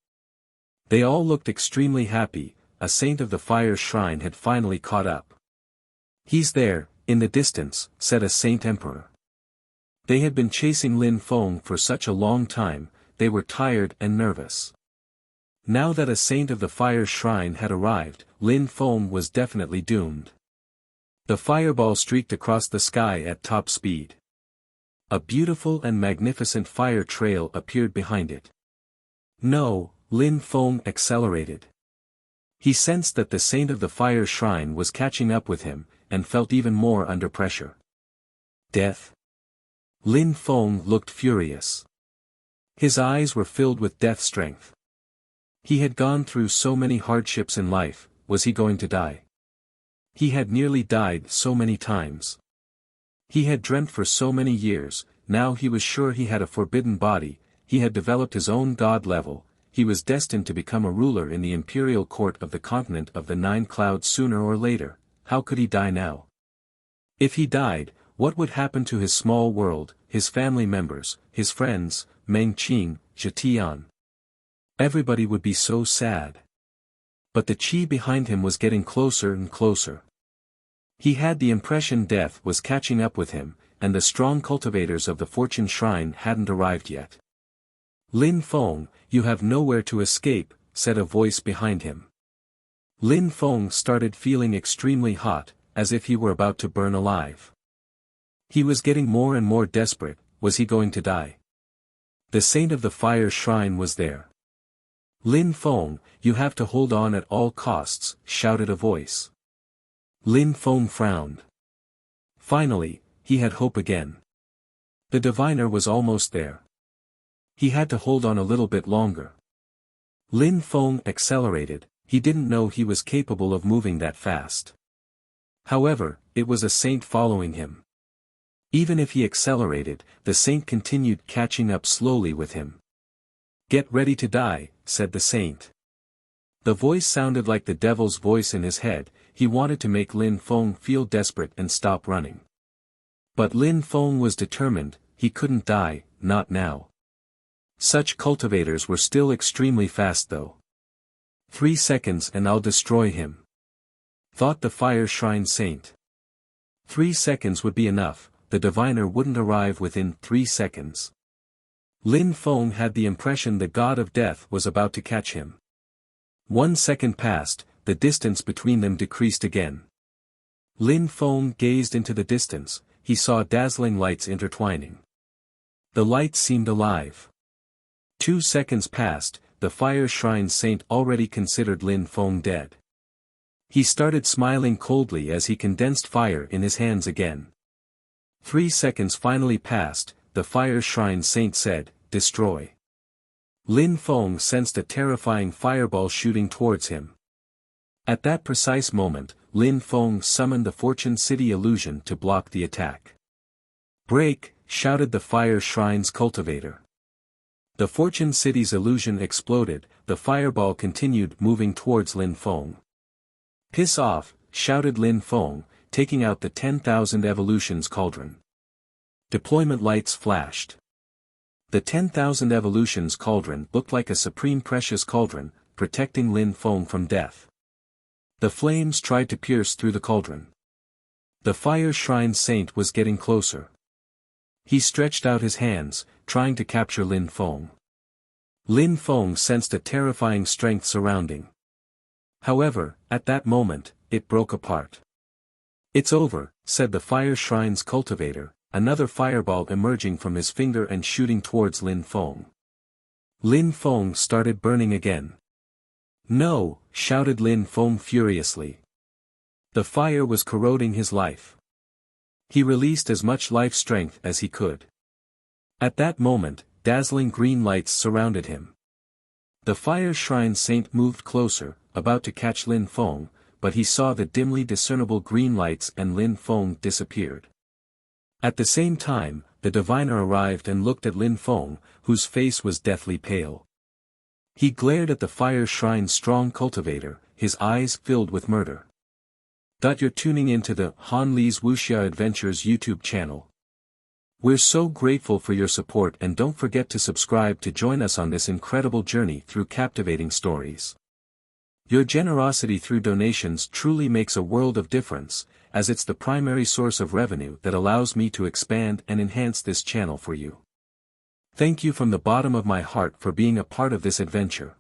A: They all looked extremely happy, a saint of the fire shrine had finally caught up. He's there, in the distance, said a saint emperor. They had been chasing Lin Feng for such a long time, they were tired and nervous. Now that a saint of the fire shrine had arrived, Lin Feng was definitely doomed. The fireball streaked across the sky at top speed. A beautiful and magnificent fire trail appeared behind it. No, Lin Feng accelerated. He sensed that the saint of the fire shrine was catching up with him, and felt even more under pressure. Death? Lin Feng looked furious. His eyes were filled with death strength. He had gone through so many hardships in life, was he going to die? He had nearly died so many times. He had dreamt for so many years, now he was sure he had a forbidden body, he had developed his own god level, he was destined to become a ruler in the imperial court of the continent of the Nine Clouds sooner or later, how could he die now? If he died, what would happen to his small world, his family members, his friends, Meng Qing, Zhetian? Everybody would be so sad. But the qi behind him was getting closer and closer. He had the impression death was catching up with him, and the strong cultivators of the Fortune Shrine hadn't arrived yet. Lin Feng, you have nowhere to escape, said a voice behind him. Lin Feng started feeling extremely hot, as if he were about to burn alive. He was getting more and more desperate, was he going to die? The saint of the fire shrine was there. Lin Feng, you have to hold on at all costs, shouted a voice. Lin Feng frowned. Finally, he had hope again. The diviner was almost there. He had to hold on a little bit longer. Lin Feng accelerated, he didn't know he was capable of moving that fast. However, it was a saint following him. Even if he accelerated, the saint continued catching up slowly with him. "Get ready to die," said the saint. The voice sounded like the devil's voice in his head. He wanted to make Lin Feng feel desperate and stop running. But Lin Feng was determined, he couldn't die, not now. Such cultivators were still extremely fast though. 3 seconds and I'll destroy him, thought the fire shrine saint. 3 seconds would be enough, the diviner wouldn't arrive within 3 seconds. Lin Feng had the impression the god of death was about to catch him. 1 second passed, the distance between them decreased again. Lin Feng gazed into the distance, he saw dazzling lights intertwining. The lights seemed alive. 2 seconds passed, the fire shrine saint already considered Lin Feng dead. He started smiling coldly as he condensed fire in his hands again. 3 seconds finally passed, the fire shrine saint said, "Destroy." Lin Feng sensed a terrifying fireball shooting towards him. At that precise moment, Lin Feng summoned the Fortune City illusion to block the attack. "Break!" shouted the fire shrine's cultivator. The Fortune City's illusion exploded, the fireball continued moving towards Lin Feng. "Piss off!" shouted Lin Feng, taking out the 10,000 evolutions cauldron. Deployment lights flashed. The 10,000 evolutions cauldron looked like a supreme precious cauldron, protecting Lin Feng from death. The flames tried to pierce through the cauldron. The fire shrine saint was getting closer. He stretched out his hands, trying to capture Lin Feng. Lin Feng sensed a terrifying strength surrounding. However, at that moment, it broke apart. "It's over," said the fire shrine's cultivator, another fireball emerging from his finger and shooting towards Lin Feng. Lin Feng started burning again. "No!" shouted Lin Feng furiously. The fire was corroding his life. He released as much life strength as he could. At that moment, dazzling green lights surrounded him. The fire shrine saint moved closer, about to catch Lin Feng, but he saw the dimly discernible green lights and Lin Feng disappeared. At the same time, the diviner arrived and looked at Lin Feng, whose face was deathly pale. He glared at the fire shrine's strong cultivator, his eyes filled with murder. You're tuning into the Han Li's Wuxia Adventures YouTube channel. We're so grateful for your support and don't forget to subscribe to join us on this incredible journey through captivating stories. Your generosity through donations truly makes a world of difference, as it's the primary source of revenue that allows me to expand and enhance this channel for you. Thank you from the bottom of my heart for being a part of this adventure.